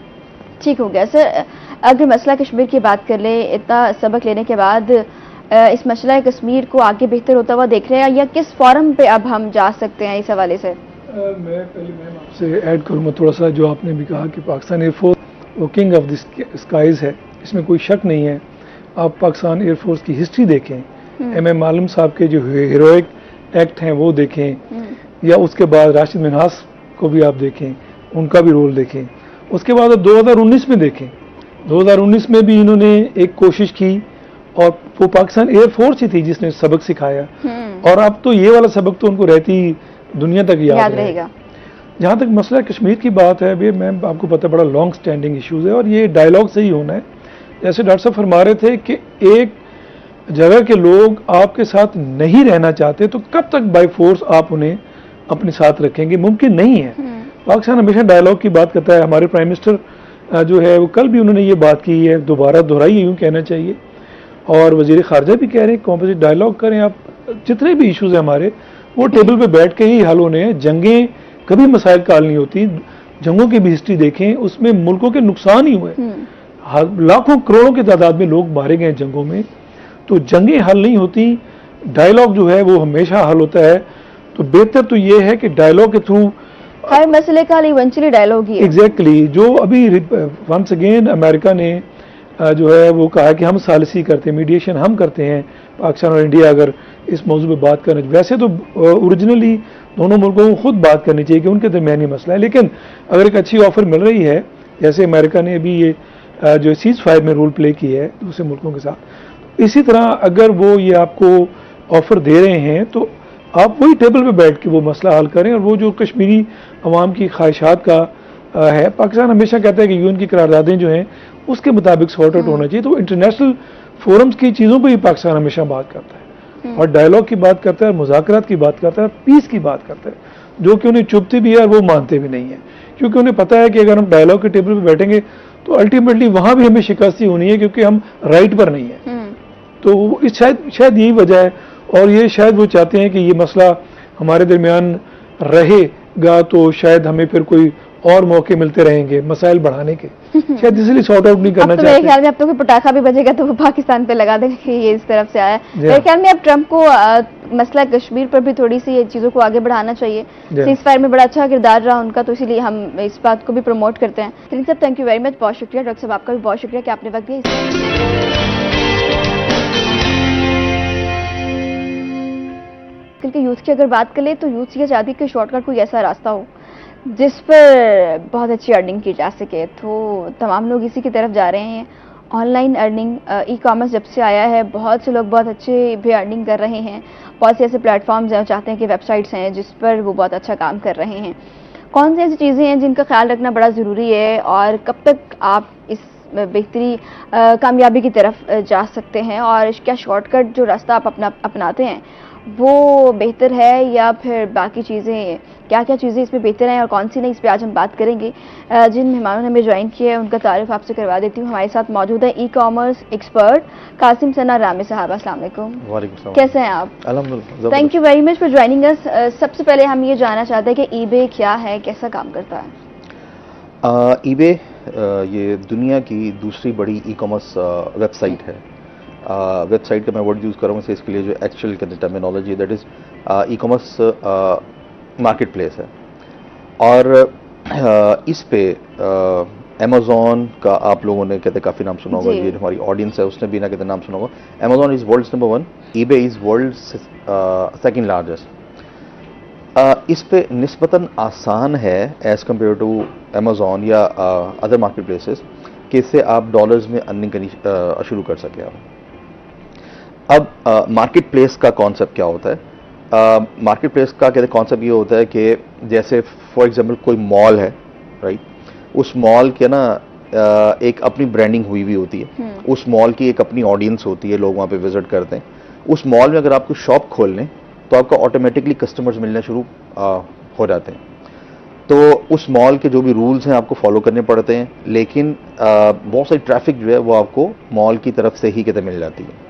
ठीक हो गया सर। अगर मसला कश्मीर की बात कर ले, इतना सबक लेने के बाद इस मसला कश्मीर को आगे बेहतर होता हुआ देख रहे हैं, या किस फॉरम पे अब हम जा सकते हैं इस हवाले से? मैं पहले मैम आपसे ऐड करूँगा थोड़ा सा, जो आपने भी कहा कि पाकिस्तान एयरफोर्स वो किंग ऑफ द स्काइज है, इसमें कोई शक नहीं है। आप पाकिस्तान एयरफोर्स की हिस्ट्री देखें, MM आलम साहब के जो हीरोइक एक्ट हैं वो देखें, या उसके बाद राशिद मिन्हास को भी आप देखें, उनका भी रोल देखें। उसके बाद अब 2019 में देखें, 2019 में भी इन्होंने एक कोशिश की और वो पाकिस्तान एयरफोर्स ही थी जिसने सबक सिखाया, और अब तो ये वाला सबक तो उनको रहती दुनिया तक याद रहेगा। जहाँ तक मसला कश्मीर की बात है, अभी मैं आपको पता बड़ा लॉन्ग स्टैंडिंग इश्यूज है और ये डायलॉग से ही होना है। जैसे डॉक्टर साहब फरमा रहे थे कि एक जगह के लोग आपके साथ नहीं रहना चाहते तो कब तक बाय फोर्स आप उन्हें अपने साथ रखेंगे, मुमकिन नहीं है। पाकिस्तान हमेशा डायलॉग की बात करता है। हमारे प्राइम मिनिस्टर जो है वो कल भी उन्होंने ये बात की है, दोबारा दोहराई यूँ कहना चाहिए, और वजीर खारजा भी कह रहे हैं कॉम्पोजिट डायलॉग करें आप। जितने भी इश्यूज हैं हमारे वो टेबल पे बैठ के ही हल होने हैं। जंगें कभी मसाइल का हल नहीं होती। जंगों की भी हिस्ट्री देखें, उसमें मुल्कों के नुकसान ही हुए, लाखों करोड़ों की तादाद में लोग मारे गए जंगों में। तो जंगें हल नहीं होती, डायलॉग जो है वो हमेशा हल होता है। तो बेहतर तो ये है कि डायलॉग के थ्रू हर मसले का इवेंचुअली डायलॉग ही है। एग्जैक्टली जो अभी वंस अगेन अमेरिका ने जो है वो कहा कि हम सालिसी करते हैं, मीडिएशन हम करते हैं, पाकिस्तान और इंडिया अगर इस मौजू पे बात करें। वैसे तो ओरिजिनली दोनों मुल्कों को खुद बात करनी चाहिए कि उनके दरमियान ही मसला है, लेकिन अगर एक अच्छी ऑफर मिल रही है, जैसे अमेरिका ने अभी ये जो सीज फायर में रोल प्ले की है दूसरे मुल्कों के साथ, इसी तरह अगर वो ये आपको ऑफर दे रहे हैं तो आप वही टेबल पे बैठ के वो मसला हल करें। और वो जो कश्मीरी अवाम की ख्वाहिशात का है, पाकिस्तान हमेशा कहता है कि यूएन की करारदादें जो हैं उसके मुताबिक सॉर्ट आउट होना चाहिए। तो इंटरनेशनल फोरम्स की चीज़ों पर ही पाकिस्तान हमेशा बात करता है और डायलॉग की बात करता है, मुज़ाकरात की बात करता है, पीस की बात करता है, जो कि उन्हें चुभती भी है और वो मानते भी नहीं है, क्योंकि उन्हें पता है कि अगर हम डायलॉग के टेबल पर बैठेंगे तो अल्टीमेटली वहां भी हमें शिकस्त ही होनी है, क्योंकि हम राइट पर नहीं है। तो इस शायद यही वजह है, और ये शायद वो चाहते हैं कि ये मसला हमारे दरमियान रहेगा तो शायद हमें फिर कोई और मौके मिलते रहेंगे मसाइल बढ़ाने के, शायद इसलिए सॉर्ट आउट नहीं करना चाहते। मेरे ख्याल में अब तो कोई पटाखा भी बजेगा तो वो पाकिस्तान पे लगा देगा कि ये इस तरफ से आया है। मेरे ख्याल में अब ट्रंप को मसला कश्मीर पर भी थोड़ी सी ये चीज़ों को आगे बढ़ाना चाहिए। सीज फायर में बड़ा अच्छा किरदार रहा उनका, तो इसीलिए हम इस बात को भी प्रमोट करते हैं। सलीम साहब, थैंक यू वेरी मच, बहुत शुक्रिया। डॉक्टर साहब, आपका भी बहुत शुक्रिया कि आपने वक्त दिया। आजकल के यूथ की अगर बात करें तो यूथ ये चाहती है कि शॉर्टकट कोई ऐसा रास्ता हो जिस पर बहुत अच्छी अर्निंग की जा सके, तो तमाम लोग इसी की तरफ जा रहे हैं। ऑनलाइन अर्निंग, ई कॉमर्स जब से आया है बहुत से लोग बहुत अच्छे भी अर्निंग कर रहे हैं। बहुत से ऐसे प्लेटफॉर्म्स हैं, चाहते हैं कि वेबसाइट्स हैं जिस पर वो बहुत अच्छा काम कर रहे हैं। कौन सी ऐसी चीज़ें हैं जिनका ख्याल रखना बड़ा ज़रूरी है और कब तक आप इस बेहतरी कामयाबी की तरफ जा सकते हैं, और क्या शॉर्टकट जो रास्ता आप अपनाते हैं वो बेहतर है या फिर बाकी चीज़ें, क्या क्या चीज़ें इसमें बेहतर हैं और कौन सी नहीं, इस पर आज हम बात करेंगे। जिन मेहमानों ने हमें ज्वाइन किया है उनका तारुफ आपसे करवा देती हूँ। हमारे साथ मौजूद है ई कॉमर्स एक्सपर्ट कासिम सना रामी साहब। अस्सलाम वालेकुम। वालेकुम, कैसे हैं आप? अल्हम्दुलिल्लाह। Thank you very much for joining us. सबसे पहले हम ये जानना चाहते हैं कि ईबे क्या है, कैसा काम करता है? ईबे ये दुनिया की दूसरी बड़ी ई कॉमर्स वेबसाइट है। वेबसाइट का मैं वर्ड यूज़ करूँगा से इसके लिए जो actual terminology that is e commerce market place है। और इस पे अमेज़ॉन का आप लोगों ने कहते काफ़ी नाम सुना होगा, ये हमारी ऑडियंस है उसने भी ना कहते नाम सुना होगा। Amazon is world's number 1, eBay is world's second largest. इस पे निस्बतन आसान है एज़ कम्पेयर टू अमेज़ॉन या अदर मार्केट प्लेसेस कि इससे आप डॉलर्स में अर्निंग करनी शुरू कर सकें आप। अब मार्केट प्लेस का कॉन्सेप्ट क्या होता है? मार्केट प्लेस का कहते कॉन्सेप्ट ये होता है कि जैसे फॉर एग्जांपल कोई मॉल है, राइट, उस मॉल के ना एक अपनी ब्रांडिंग हुई होती है, उस मॉल की एक अपनी ऑडियंस होती है, लोग वहाँ पे विजिट करते हैं। उस मॉल में अगर आपको शॉप खोल लें तो आपको ऑटोमेटिकली कस्टमर्स मिलना शुरू हो जाते हैं। तो उस मॉल के जो भी रूल्स हैं आपको फॉलो करने पड़ते हैं, लेकिन बहुत सारी ट्रैफिक जो है वो आपको मॉल की तरफ से ही कहते मिल जाती है।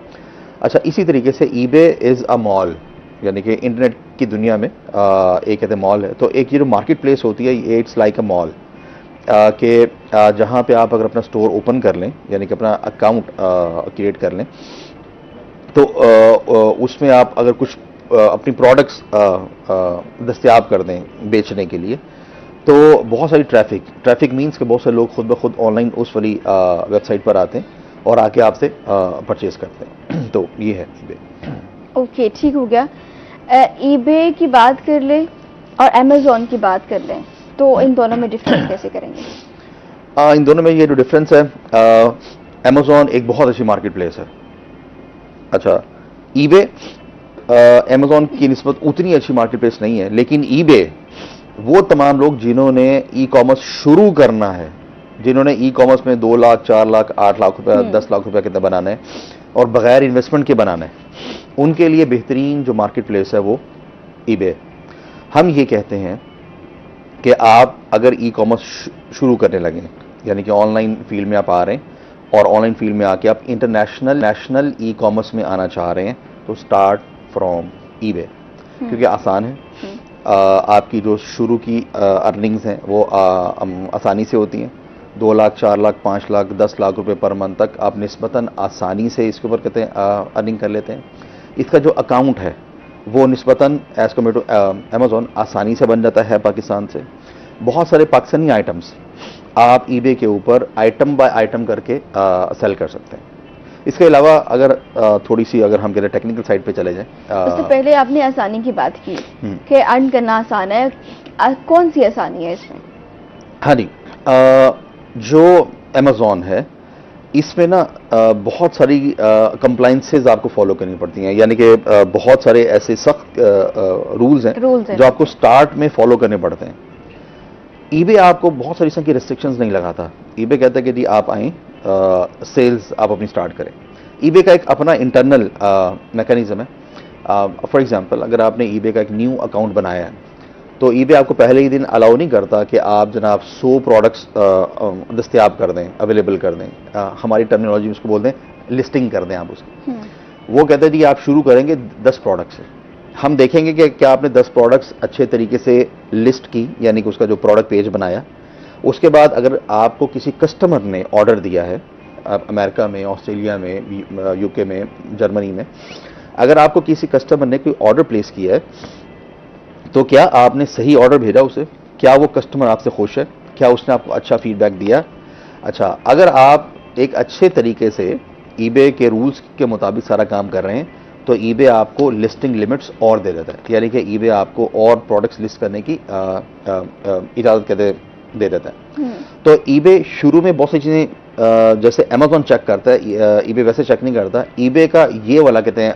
अच्छा, इसी तरीके से ईबे इज़ अ मॉल, यानी कि इंटरनेट की दुनिया में एक कहते मॉल है। तो एक ये जो मार्केट प्लेस होती है ये इट्स लाइक अ मॉल के जहाँ पे आप अगर अपना स्टोर ओपन कर लें, यानी कि अपना अकाउंट क्रिएट कर लें, तो उसमें आप अगर कुछ अपनी प्रोडक्ट्स दस्तयाब कर दें बेचने के लिए, तो बहुत सारी ट्रैफिक मीन्स के बहुत सारे लोग खुद ब खुद ऑनलाइन उस वाली वेबसाइट पर आते हैं और आके आपसे परचेज करते हैं। तो ये है ईबे। ओके, ठीक हो गया। ईबे की बात कर ले और अमेजोन की बात कर लें तो इन दोनों में डिफरेंस कैसे करेंगे? इन दोनों में ये जो डिफरेंस है, अमेजोन एक बहुत अच्छी मार्केट प्लेस है। अच्छा, ईबे अमेजोन की निस्बत उतनी अच्छी मार्केट प्लेस नहीं है, लेकिन ईबे वो तमाम लोग जिन्होंने ई कॉमर्स शुरू करना है, जिन्होंने ई कॉमर्स में 2 लाख 4 लाख 8 लाख रुपया 10 लाख रुपया कितना बनाना है और बगैर इन्वेस्टमेंट के बनाना है, उनके लिए बेहतरीन जो मार्केट प्लेस है वो ईबे। हम ये कहते हैं कि आप अगर ई कॉमर्स शुरू करने लगे, यानी कि ऑनलाइन फील्ड में आप आ रहे हैं और ऑनलाइन फील्ड में आके आप नेशनल ई कॉमर्स में आना चाह रहे हैं, तो स्टार्ट फ्रॉम ईबे, क्योंकि आसान है। आपकी जो शुरू की अर्निंग्स हैं वो आसानी से होती हैं। 2 लाख 4 लाख 5 लाख 10 लाख रुपए पर मंथ तक आप निस्बतन आसानी से इसके ऊपर कहते हैं अर्निंग कर लेते हैं। इसका जो अकाउंट है वो निस्बतन एज कम्पेयर टू अमेजोन आसानी से बन जाता है पाकिस्तान से। बहुत सारे पाकिस्तानी आइटम्स आप ईबे के ऊपर आइटम बाय आइटम करके सेल कर सकते हैं। इसके अलावा अगर थोड़ी सी अगर हम कह रहे टेक्निकल साइड पे चले जाएं, उससे पहले आपने आसानी की बात की कि अर्न करना आसान है, कौन सी आसानी है इसमें? हाँ जी, जो अमेजोन है इसमें ना बहुत सारी कंप्लाइंसेस आपको फॉलो करनी पड़ती हैं, यानी कि बहुत सारे ऐसे सख्त रूल्स हैं जो आपको स्टार्ट में फॉलो करने पड़ते हैं। ईबे आपको बहुत सारी की रिस्ट्रिक्शंस नहीं लगाता। ईबे कहता है कि जी आप आएँ, सेल्स आप अपनी स्टार्ट करें। ईबे का एक अपना इंटरनल मैकेनिज्म है। फॉर एग्जांपल, अगर आपने ईबे का एक न्यू अकाउंट बनाया है तो ईबे आपको पहले ही दिन अलाउ नहीं करता कि आप जनाब 100 प्रोडक्ट्स दस्तयाब कर दें, अवेलेबल कर दें। हमारी टर्मिनोलॉजी में उसको बोलते हैं लिस्टिंग कर दें आप उसकी। वो कहते हैं जी आप शुरू करेंगे 10 प्रोडक्ट से, हम देखेंगे कि क्या आपने 10 प्रोडक्ट्स अच्छे तरीके से लिस्ट की, यानी कि उसका जो प्रोडक्ट पेज बनाया। उसके बाद अगर आपको किसी कस्टमर ने ऑर्डर दिया है, अमेरिका में, ऑस्ट्रेलिया में, यूके में, जर्मनी में, अगर आपको किसी कस्टमर ने कोई ऑर्डर प्लेस किया है तो क्या आपने सही ऑर्डर भेजा उसे? क्या वो कस्टमर आपसे खुश है? क्या उसने आपको अच्छा फीडबैक दिया? अच्छा, अगर आप एक अच्छे तरीके से ईबे के रूल्स के मुताबिक सारा काम कर रहे हैं तो ईबे आपको लिस्टिंग लिमिट्स और दे देता है, यानी कि ईबे आपको और प्रोडक्ट्स लिस्ट करने की इजाज़त दे देता है। तो ईबे शुरू में बहुत सी चीज़ें जैसे अमेजोन चेक करता है, ईबे वैसे चेक नहीं करता। ईबे का ये वाला कहते हैं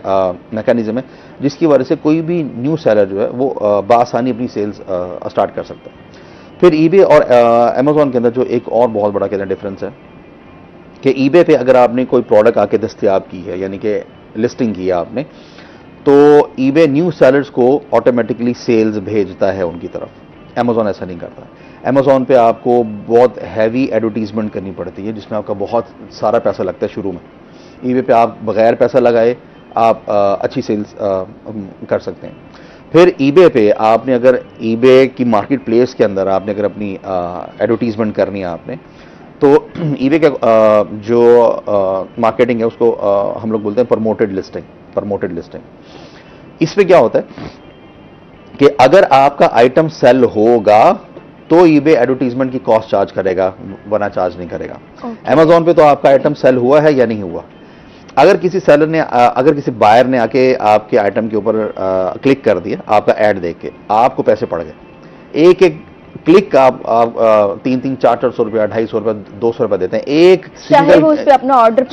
मैकेनिज्म है जिसकी वजह से कोई भी न्यू सेलर जो है वो बआसानी अपनी सेल्स स्टार्ट कर सकता है। फिर ईबे और अमेजोन के अंदर जो एक और बहुत बड़ा कहते हैं डिफरेंस है कि ईबे पे अगर आपने कोई प्रोडक्ट आके दस्तयाब की है, यानी कि लिस्टिंग की है आपने, तो ईबे न्यू सेलर्स को ऑटोमेटिकली सेल्स भेजता है उनकी तरफ। अमेजोन ऐसा नहीं करता। अमेजोन पे आपको बहुत हैवी एडवर्टीजमेंट करनी पड़ती है जिसमें आपका बहुत सारा पैसा लगता है शुरू में। ईबे पे आप बगैर पैसा लगाए आप अच्छी सेल्स कर सकते हैं। फिर ईबे पे आपने अगर ईबे की मार्केट प्लेस के अंदर आपने अगर अपनी एडवर्टीजमेंट करनी है आपने, तो ईबे का जो मार्केटिंग है उसको हम लोग बोलते हैं प्रमोटेड लिस्टिंग। इसमें क्या होता है कि अगर आपका आइटम सेल होगा तो ईबे एडवर्टीजमेंट की कॉस्ट चार्ज करेगा, वरना चार्ज नहीं करेगा। अमेजोन पे तो आपका आइटम सेल हुआ है या नहीं हुआ, अगर किसी सेलर ने अगर किसी बायर ने आके आपके आइटम के ऊपर क्लिक कर दिया, आपका ऐड देख के आपको पैसे पड़ गए। एक एक क्लिक आप 300, 400 रुपया, 250 रुपया, 200 रुपया देते हैं एक, चाहे वो उस पे अपना ऑर्डर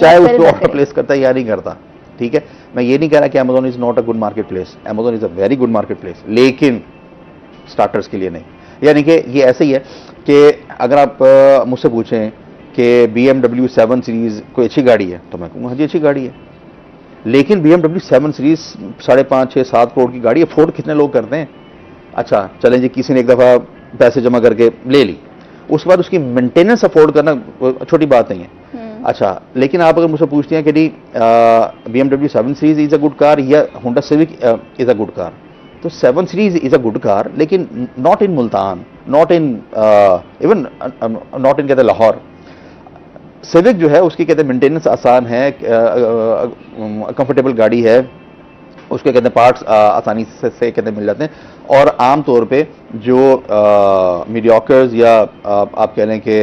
प्लेस करता है या नहीं करता। ठीक है, मैं ये नहीं कह रहा कि Amazon is not a good market place, Amazon is a very good market place, लेकिन स्टार्टर्स के लिए नहीं। यानी कि ये ऐसे ही है कि अगर आप मुझसे पूछें कि BMW 7 सीरीज कोई अच्छी गाड़ी है तो मैं कहूँगा हाँ जी अच्छी गाड़ी है, लेकिन BMW 7 सीरीज 5.5, 6, 7 करोड़ की गाड़ी अफोर्ड कितने लोग करते हैं? अच्छा चलें जी, किसी ने एक दफ़ा पैसे जमा करके ले ली, उसके बाद उसकी मेंटेनेंस अफोर्ड करना छोटी बात नहीं है। अच्छा, लेकिन आप अगर मुझसे पूछते हैं कि जी BMW 7 series is a good car या Honda Civic is a good car, तो 7 series is a good car, लेकिन not in Multan, not in even not in कहते लाहौर। सिविक जो है उसकी कहते हैं मेंटेनेंस आसान है, कंफर्टेबल गाड़ी है, उसके कहते हैं पार्ट्स आसानी से कहते हैं मिल जाते हैं, और आम तौर पे जो मीडियोकर्स या आप कह लें कि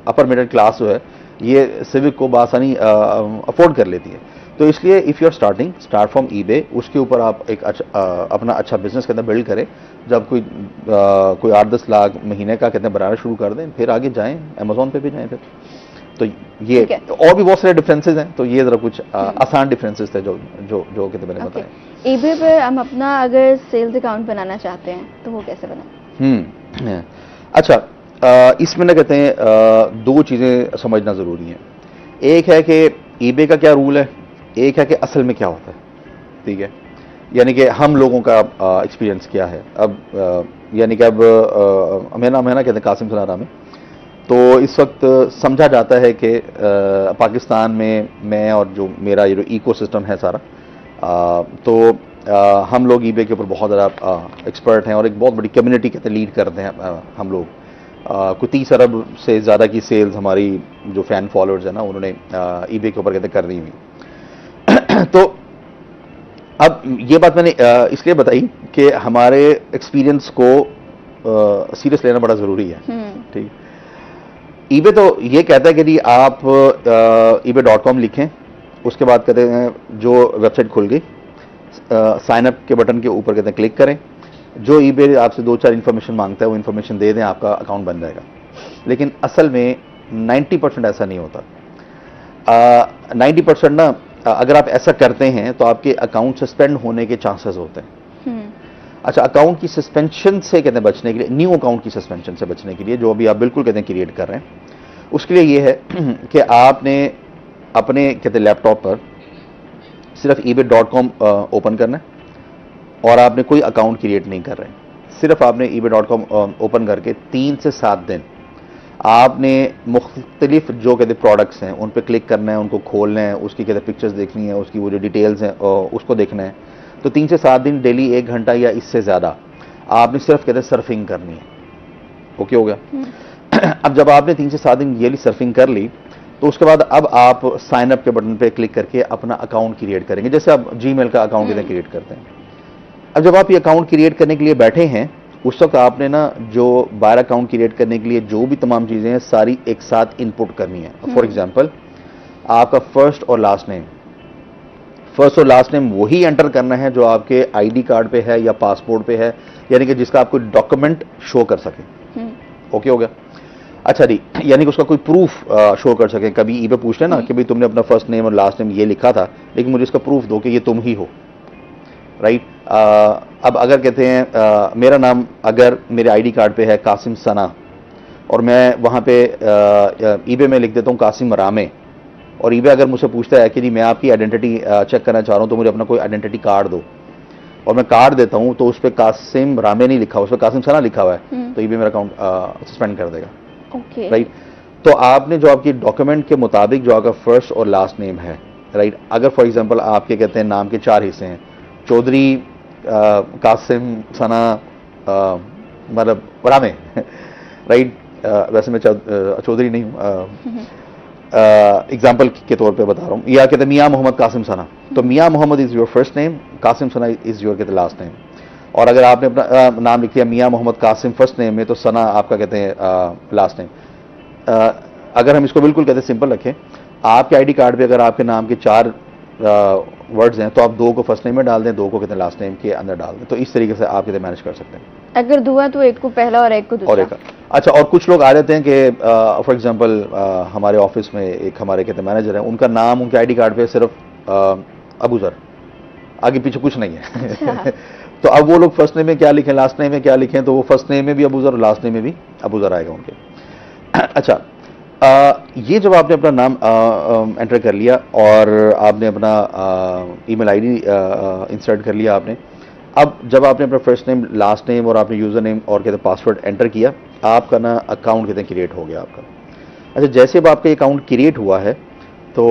अपर मिडिल क्लास जो है ये सिविक को बआसानी अफोर्ड कर लेती है। तो इसलिए if you are starting, start from eBay, उसके ऊपर आप एक अपना अच्छा बिजनेस कहते हैं बिल्ड करें। जब कोई 8-10 लाख महीने का कहते हैं बनाना शुरू कर दें, फिर आगे जाएं, अमेजोन पे भी जाएं फिर। तो ये और भी बहुत सारे डिफरेंसेस हैं, तो ये जरा कुछ आसान डिफरेंसेस थे जो जो जो कहते मैंने बताया। ईबे पर हम अपना अगर सेल्स अकाउंट बनाना चाहते हैं तो वो कैसे बनाएं? अच्छा, इसमें ना कहते हैं दो चीज़ें समझना ज़रूरी हैं। एक है कि ईबे का क्या रूल है, एक है कि असल में क्या होता है। ठीक है, यानी कि हम लोगों का एक्सपीरियंस क्या है। अब यानी कि अब मेरा नाम है ना कहते हैं कासिम सना रामी। तो इस वक्त समझा जाता है कि पाकिस्तान में मैं और जो मेरा ये जो इकोसिस्टम है सारा, तो हम लोग ईबे के ऊपर बहुत ज़्यादा एक्सपर्ट हैं और एक बहुत बड़ी कम्युनिटी कहते हैं लीड करते हैं हम लोग। कुछ 30 अरब से ज़्यादा की सेल्स हमारी जो फ़ैन फॉलोअर्स हैं ना, उन्होंने ईबे के ऊपर कहते कर दी हुई। तो अब ये बात मैंने इसलिए बताई कि हमारे एक्सपीरियंस को सीरियस लेना बड़ा ज़रूरी है। ठीक, ईबे तो ये कहता है कि जी आप ebay.com लिखें, उसके बाद कहते हैं जो वेबसाइट खुल गई, साइन अप के बटन के ऊपर कहते हैं क्लिक करें, जो ईबे आपसे 2-4 इन्फॉर्मेशन मांगता है वो इन्फॉर्मेशन दे दें, आपका अकाउंट बन जाएगा। लेकिन असल में 90% ऐसा नहीं होता। 90% ना, अगर आप ऐसा करते हैं तो आपके अकाउंट सस्पेंड होने के चांसेस होते हैं। अच्छा, अकाउंट की सस्पेंशन से कहते हैं बचने के लिए, न्यू अकाउंट की सस्पेंशन से बचने के लिए, जो अभी आप बिल्कुल कहते हैं क्रिएट कर रहे हैं, उसके लिए ये है कि आपने अपने कहते हैं लैपटॉप पर सिर्फ ebay.com ओपन करना है और आपने कोई अकाउंट क्रिएट नहीं कर रहे हैं। सिर्फ आपने ebay.com ओपन करके 3 से 7 दिन आपने मुख्तलिफ जो कहते प्रोडक्ट्स हैं उन पर क्लिक करना है, उनको खोलना है, उसकी कहते पिक्चर्स देखनी है, उसकी वो जो डिटेल्स हैं उसको देखना है। तो 3 से 7 दिन डेली 1 घंटा या इससे ज़्यादा आपने सिर्फ कहते सर्फिंग करनी है। ओके हो गया। अब जब आपने 3 से 7 दिन ये सर्फिंग कर ली, तो उसके बाद अब आप साइन अप के बटन पे क्लिक करके अपना अकाउंट क्रिएट करेंगे, जैसे आप जीमेल का अकाउंट कहते क्रिएट करते हैं। अब जब आप ये अकाउंट क्रिएट करने के लिए बैठे हैं, उस वक्त आपने ना जो बाहर अकाउंट क्रिएट करने के लिए जो भी तमाम चीज़ें हैं सारी एक साथ इनपुट करनी है। फॉर एग्जांपल, आपका फर्स्ट और लास्ट नेम वही एंटर करना है जो आपके आईडी कार्ड पे है या पासपोर्ट पे है, यानी कि जिसका आपको डॉक्यूमेंट शो कर सके। ओके हो गया। अच्छा जी, यानी कि उसका कोई प्रूफ शो कर सके। कभी ईबे पूछते हैं ना कि भाई तुमने अपना फर्स्ट नेम और लास्ट नेम ये लिखा था, लेकिन मुझे इसका प्रूफ दो कि ये तुम ही हो। राइट। अब अगर कहते हैं मेरा नाम अगर मेरे आईडी कार्ड पे है कासिम सना और मैं वहाँ पे ईबे में लिख देता हूँ कासिम रामे, और ईबे अगर मुझसे पूछता है कि जी मैं आपकी आइडेंटिटी चेक करना चाह रहा हूँ तो मुझे अपना कोई आइडेंटिटी कार्ड दो, और मैं कार्ड देता हूँ तो उस पर कासिम रामे नहीं लिखा हुआ, उस पर कासिम सना लिखा हुआ है, तो ईबे मेरा अकाउंट सस्पेंड कर देगा। राइट। तो आपने जो आपकी डॉक्यूमेंट के मुताबिक जो आपका फर्स्ट और लास्ट नेम है, राइट, अगर फॉर एग्जांपल आपके कहते हैं नाम के 4 हिस्से हैं, चौधरी, कासिम, सना, मतलब रामे, राइट। वैसे मैं चौधरी नहीं हूँ, एग्जाम्पल के तौर पे बता रहा हूँ। या कहते हैं मियाँ मोहम्मद कासिम सना, तो Mian Muhammad is your first name, Qasim Sana is your कहते लास्ट नेम। और अगर आपने अपना नाम लिख दिया मियाँ मोहम्मद कासिम फर्स्ट नेम में, तो सना आपका कहते हैं लास्ट नेम। अगर हम इसको बिल्कुल कहते हैं सिंपल रखें, आपके आईडी कार्ड पे अगर आपके नाम के 4 वर्ड्स हैं तो आप 2 को फर्स्ट नेम में डाल दें, 2 को कहते हैं लास्ट नेम के अंदर डाल दें। तो इस तरीके से आप कहते मैनेज कर सकते हैं। अगर 2 है तो 1 को पहला और 1 को दूसरा। और एक अच्छा, और कुछ लोग आ जाते हैं कि फॉर एग्जांपल हमारे ऑफिस में एक हमारे कहते मैनेजर हैं, उनका नाम उनके आईडी कार्ड पे सिर्फ अबूजर, आगे पीछे कुछ नहीं है। अच्छा। तो अब वो लोग फर्स्ट नेम में क्या लिखें, लास्ट नेम में क्या लिखें, तो वो फर्स्ट नेम में भी अबूजर और लास्ट नेम में भी अबूजर आएगा उनके। अच्छा, ये जब आपने अपना नाम एंटर कर लिया और आपने अपना ईमेल आईडी इंसर्ट कर लिया आपने, अब जब आपने अपना फर्स्ट नेम, लास्ट नेम और आपने यूज़र नेम और कहते पासवर्ड एंटर किया, आपका ना अकाउंट कहते हैं क्रिएट हो गया आपका। अच्छा, जैसे अब आपका अकाउंट क्रिएट हुआ है तो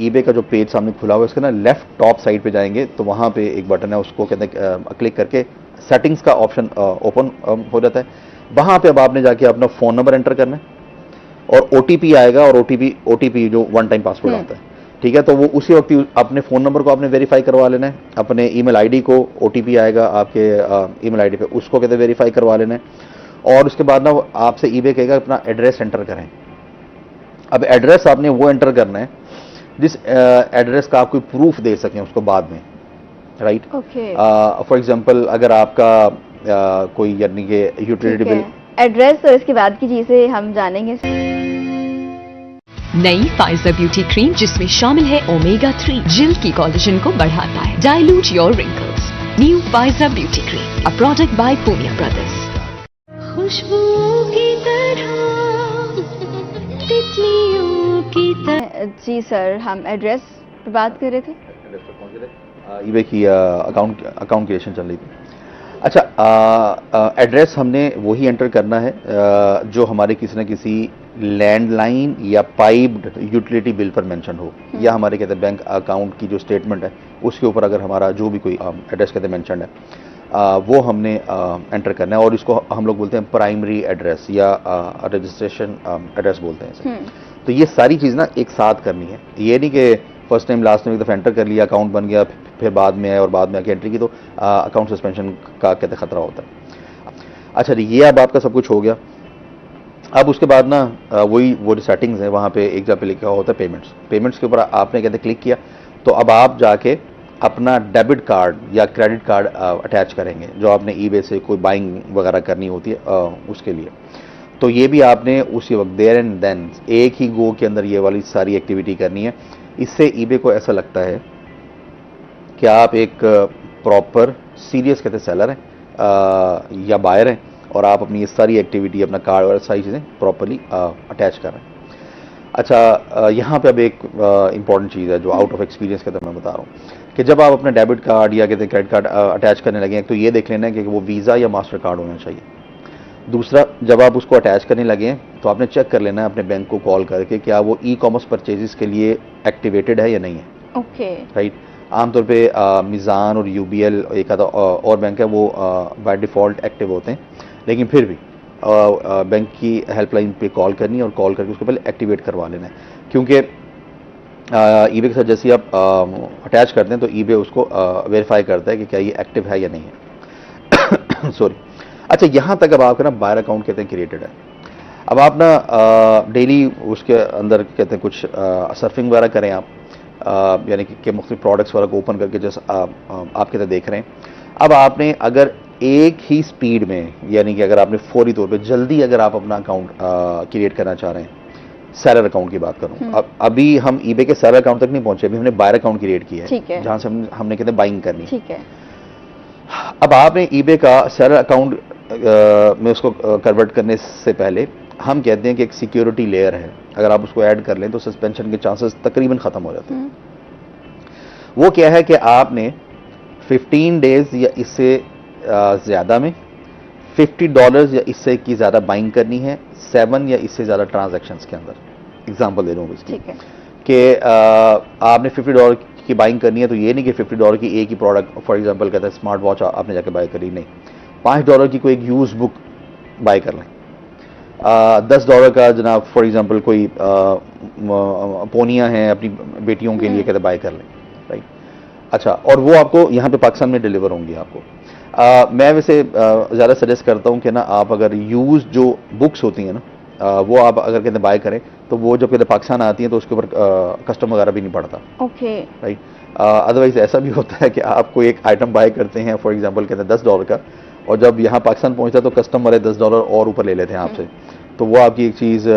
ईबे का जो पेज सामने खुला हुआ है, उसके ना लेफ्ट टॉप साइड पे जाएंगे तो वहाँ पे एक बटन है, उसको कहते हैं क्लिक करके सेटिंग्स का ऑप्शन ओपन हो जाता है। वहाँ पे अब आपने जाके अपना फ़ोन नंबर एंटर करना है और OTP आएगा, और OTP जो 1 टाइम पासवर्ड आता है, ठीक है। तो वो उसी वक्त अपने फ़ोन नंबर को आपने वेरीफाई करवा लेना है, अपने ईमेल आईडी को OTP आएगा आपके ईमेल आईडी पे, उसको कहते हैं वेरीफाई करवा लेना है। और उसके बाद ना आपसे ईबे कहेगा अपना एड्रेस एंटर करें। अब एड्रेस आपने वो एंटर करना है जिस एड्रेस का आप कोई प्रूफ दे सकें उसको बाद में, राइट। ओके, फॉर एग्जांपल अगर आपका कोई यानी कि यूटिलिटी बिल, एड्रेस और इसके बाद की चीजें हम जानेंगे। नई फाइजर ब्यूटी क्रीम जिसमें शामिल है ओमेगा 3, जिल्द की कोलेजन को बढ़ाता है, dilute your wrinkles. New Pfizer beauty cream, a product by Poonia brothers. खुशबुओं की तरह, तितलियों की तरह। जी सर, हम एड्रेस पे बात कर रहे थे। ईबे की अकाउंट क्रिएशन चल रही थी। अच्छा, एड्रेस हमने वही एंटर करना है जो हमारे किसी न किसी लैंडलाइन या पाइप्ड यूटिलिटी बिल पर मेंशन हो, या हमारे कहते हैं बैंक अकाउंट की जो स्टेटमेंट है उसके ऊपर अगर हमारा जो भी कोई एड्रेस कहते हैं मेंशन है, वो हमने एंटर करना है, और इसको हम लोग बोलते हैं प्राइमरी एड्रेस या रजिस्ट्रेशन एड्रेस बोलते हैं इसे। तो ये सारी चीज़ ना एक साथ करनी है, ये नहीं कि फर्स्ट टाइम लास्ट टाइम एक दफ़ा एंटर कर लिया, अकाउंट बन गया, फिर बाद में आए और बाद में आके एंट्री की, तो अकाउंट सस्पेंशन का कहते खतरा होता है। अच्छा, ये अब आपका सब कुछ हो गया। अब उसके बाद ना वो सेटिंग्स हैं, वहाँ पे एक जगह पे लिखा होता है पेमेंट्स के ऊपर आपने कहते क्लिक किया, तो अब आप जाके अपना डेबिट कार्ड या क्रेडिट कार्ड अटैच करेंगे, जो आपने ईबे से कोई बाइंग वगैरह करनी होती है उसके लिए। तो ये भी आपने उसी वक्त देयर एंड देन एक ही गो के अंदर ये वाली सारी एक्टिविटी करनी है। इससे ईबे को ऐसा लगता है कि आप एक प्रॉपर सीरियस कहते सेलर हैं या बायर हैं, और आप अपनी ये सारी एक्टिविटी, अपना कार्ड और सारी चीज़ें प्रॉपरली अटैच कर रहे हैं। अच्छा, यहाँ पे अब एक इम्पॉर्टेंट चीज़ है जो आउट ऑफ एक्सपीरियंस के तो मैं बता रहा हूँ कि जब आप अपना डेबिट कार्ड या कहते हैं क्रेडिट कार्ड अटैच करने लगे हैं, तो ये देख लेना है कि वो वीज़ा या मास्टर कार्ड होना चाहिए। दूसरा, जब आप उसको अटैच करने लगे हैं तो आपने चेक कर लेना है अपने बैंक को कॉल करके क्या वो ई कॉमर्स परचेजेस के लिए एक्टिवेटेड है या नहीं है। Okay, right. आमतौर पे मिज़ान और यूबीएल एक आधा और बैंक है वो बाय डिफ़ॉल्ट एक्टिव होते हैं, लेकिन फिर भी बैंक की हेल्पलाइन पे कॉल करनी है और कॉल करके उसको पहले एक्टिवेट करवा लेना है, क्योंकि ईबे के साथ जैसे आप अटैच करते हैं तो ईबे उसको वेरीफाई करता है कि क्या ये एक्टिव है या नहीं है। सॉरी। अच्छा, यहाँ तक अब आपका ना बायर अकाउंट कहते हैं क्रिएटेड है। अब आप ना डेली उसके अंदर कहते हैं कुछ सर्फिंग वगैरह करें आप, यानी कि मुख्तलिफ प्रोडक्ट्स वगैरह को ओपन करके जैसे आप कहते देख रहे हैं। अब आपने अगर एक ही स्पीड में, यानी कि अगर आपने फौरी तौर पे जल्दी अगर आप अपना अकाउंट क्रिएट करना चाह रहे हैं, सेलर अकाउंट की बात करूं, अब अभी हम ईबे के सेलर अकाउंट तक नहीं पहुंचे, अभी हमने बायर अकाउंट क्रिएट किया है, जहां से हमने कहते बाइंग करनी। ठीक है। अब आपने ईबे का सेलर अकाउंट में उसको कन्वर्ट करने से पहले हम कहते हैं कि एक सिक्योरिटी लेयर है, अगर आप उसको ऐड कर लें तो सस्पेंशन के चांसेस तकरीबन खत्म हो जाते हैं। वो क्या है कि आपने 15 डेज या इससे ज़्यादा में $50 या इससे की ज़्यादा बाइंग करनी है 7 या इससे ज़्यादा ट्रांजैक्शंस के अंदर। एग्जांपल दे रहा हूँ इसकी कि आपने $50 की बाइंग करनी है, तो ये नहीं कि $50 की एक ही प्रोडक्ट, फॉर एग्जांपल कहता है स्मार्ट वॉच आपने जाके बाय करी, नहीं, $5 की कोई एक यूज बुक बाय कर लें, $10 का जनाब फॉर एग्जांपल कोई पोनियाँ हैं अपनी बेटियों के लिए कहते बाय कर लें, राइट। अच्छा, और वो आपको यहाँ पे पाकिस्तान में डिलीवर होंगी आपको। मैं वैसे ज़्यादा सजेस्ट करता हूँ कि ना आप अगर यूज जो बुक्स होती हैं ना, वो आप अगर कहते बाय करें तो वो जब कहते पाकिस्तान आती हैं तो उसके ऊपर कस्टम वगैरह भी नहीं पड़ता। Okay, right. अदरवाइज ऐसा भी होता है कि आप कोई एक आइटम बाय करते हैं फॉर एग्जांपल कहते हैं $10 का, और जब यहाँ पाकिस्तान पहुँचता है तो कस्टम वाले $10 और ऊपर ले लेते हैं आपसे, तो वो आपकी एक चीज़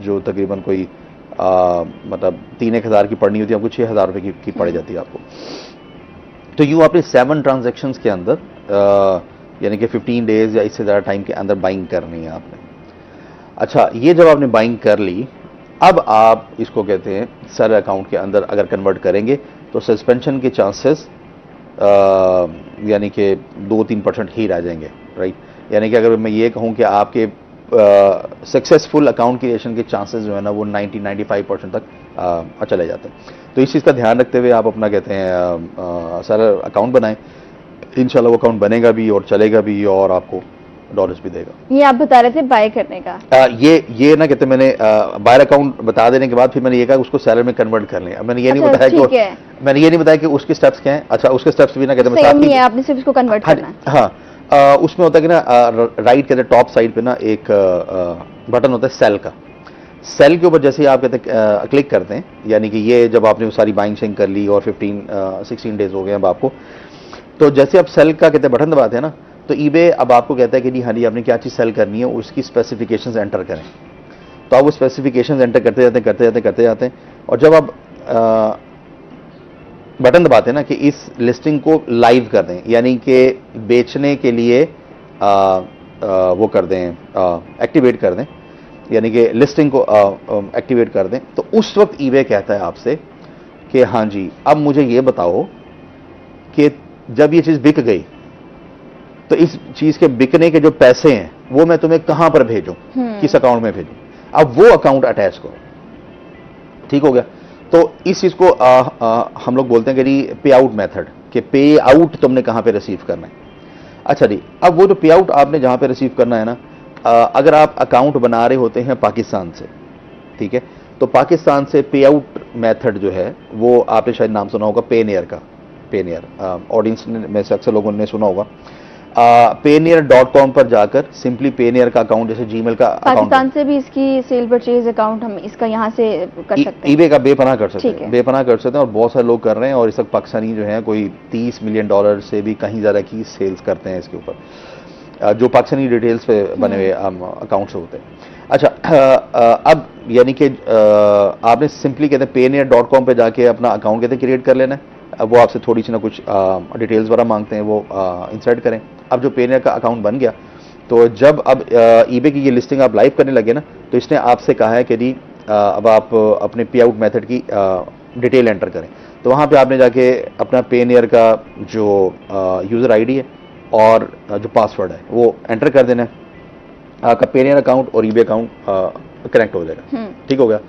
जो तकरीबन कोई मतलब 3-1 हज़ार की पड़नी होती है आपको 6 हज़ार रुपये की पड़ जाती है आपको। तो यूँ आपने 7 ट्रांजैक्शंस के अंदर यानी कि 15 डेज या इससे ज़्यादा टाइम के अंदर बाइंग करनी है आपने। अच्छा, ये जब आपने बाइंग कर ली, अब आप इसको कहते हैं सेलर अकाउंट के अंदर अगर कन्वर्ट करेंगे तो सस्पेंशन के चांसेस यानी कि 2-3% ही रह जाएंगे, राइट। यानी कि अगर मैं ये कहूँ कि आपके सक्सेसफुल अकाउंट क्रिएशन के चांसेस जो है ना वो 90-95% तक चले जाते हैं। तो इस चीज़ का ध्यान रखते हुए आप अपना कहते हैं सेलर अकाउंट बनाएं, इंशाल्लाह वो अकाउंट बनेगा भी और चलेगा भी और आपको डॉलर्स भी देगा। ये आप बता रहे थे बाय करने का। ये ना कहते मैंने बायर अकाउंट बता देने के बाद फिर मैंने ये कहा उसको सेलर में कन्वर्ट कर लें। मैंने ये नहीं बताया कि मैंने ये नहीं बताया कि उसके स्टेप्स क्या हैं। अच्छा, उसके स्टेप्स भी ना कहते सेम ही है, आपने सिर्फ इसको कन्वर्ट करना है। हाँ, उसमें होता है कि ना राइट कहते टॉप साइड पे ना एक बटन होता है सेल का। सेल के ऊपर जैसे ही आप कहते क्लिक करते हैं, यानी कि ये जब आपने वो सारी बाइंग शेंग कर ली और 16 डेज हो गए अब आपको, तो जैसे आप सेल का कहते बटन दबाते हैं ना, तो ईबे अब आपको कहता है कि जी हाँ जी आपने क्या चीज़ सेल करनी है, उसकी स्पेसिफिकेशंस एंटर करें। तो आप वो स्पेसिफिकेशंस एंटर करते जाते हैं और जब आप बटन दबाते हैं ना कि इस लिस्टिंग को लाइव कर दें, यानी कि बेचने के लिए वो कर दें, एक्टिवेट कर दें, यानी कि लिस्टिंग को एक्टिवेट कर दें, तो उस वक्त ईबे कहता है आपसे कि हाँ जी अब मुझे ये बताओ कि जब ये चीज़ बिक गई तो इस चीज़ के बिकने के जो पैसे हैं वो मैं तुम्हें कहां पर भेजूं, किस अकाउंट में भेजूं। अब वो अकाउंट अटैच करो, ठीक हो गया। तो इस चीज़ को हम लोग बोलते हैं कि पे आउट मेथड, कि पे आउट तुमने कहां पे रिसीव करना है। अच्छा जी, अब वो जो पे आउट आपने जहां पे रिसीव करना है ना, अगर आप अकाउंट बना रहे होते हैं पाकिस्तान से, ठीक है, तो पाकिस्तान से पे आउट मेथड जो है वो आपने शायद नाम सुना होगा पेनियर का। पेनियर ऑडियंस में से अक्सर लोगों ने सुना होगा। payoneer.com पर जाकर सिंपली पेनियर का अकाउंट, जैसे जीमेल का पाकिस्तान से भी इसकी सेल परचेज अकाउंट हम इसका यहाँ से कर सकते हैं, ईबे का बेपनाह कर सकते हैं, बेपनाह कर सकते हैं, और बहुत सारे लोग कर रहे हैं। और इस वक्त पाकिस्तानी जो है कोई $30 मिलियन से भी कहीं ज़्यादा की सेल्स करते हैं इसके ऊपर, जो पाकिस्तानी डिटेल्स पे बने हुए अकाउंट्स होते हैं। अच्छा, अब यानी कि आपने सिंपली कहते हैं payoneer.com पे जाके अपना अकाउंट कहते हैं क्रिएट कर लेना है। अब वो आपसे थोड़ी सी ना कुछ डिटेल्स वगैरह मांगते हैं, वो इंसर्ट करें। अब जो पेनियर का अकाउंट बन गया, तो जब अब ईबे की ये लिस्टिंग आप लाइव करने लगे ना, तो इसने आपसे कहा है कि जी अब आप अपने पे आउट मेथड की डिटेल एंटर करें। तो वहाँ पे आपने जाके अपना पेनियर का जो यूज़र आईडी है और जो पासवर्ड है वो एंटर कर देना है। आपका पेनियर अकाउंट और ईबे अकाउंट कनेक्ट हो जाएगा, ठीक हो गया।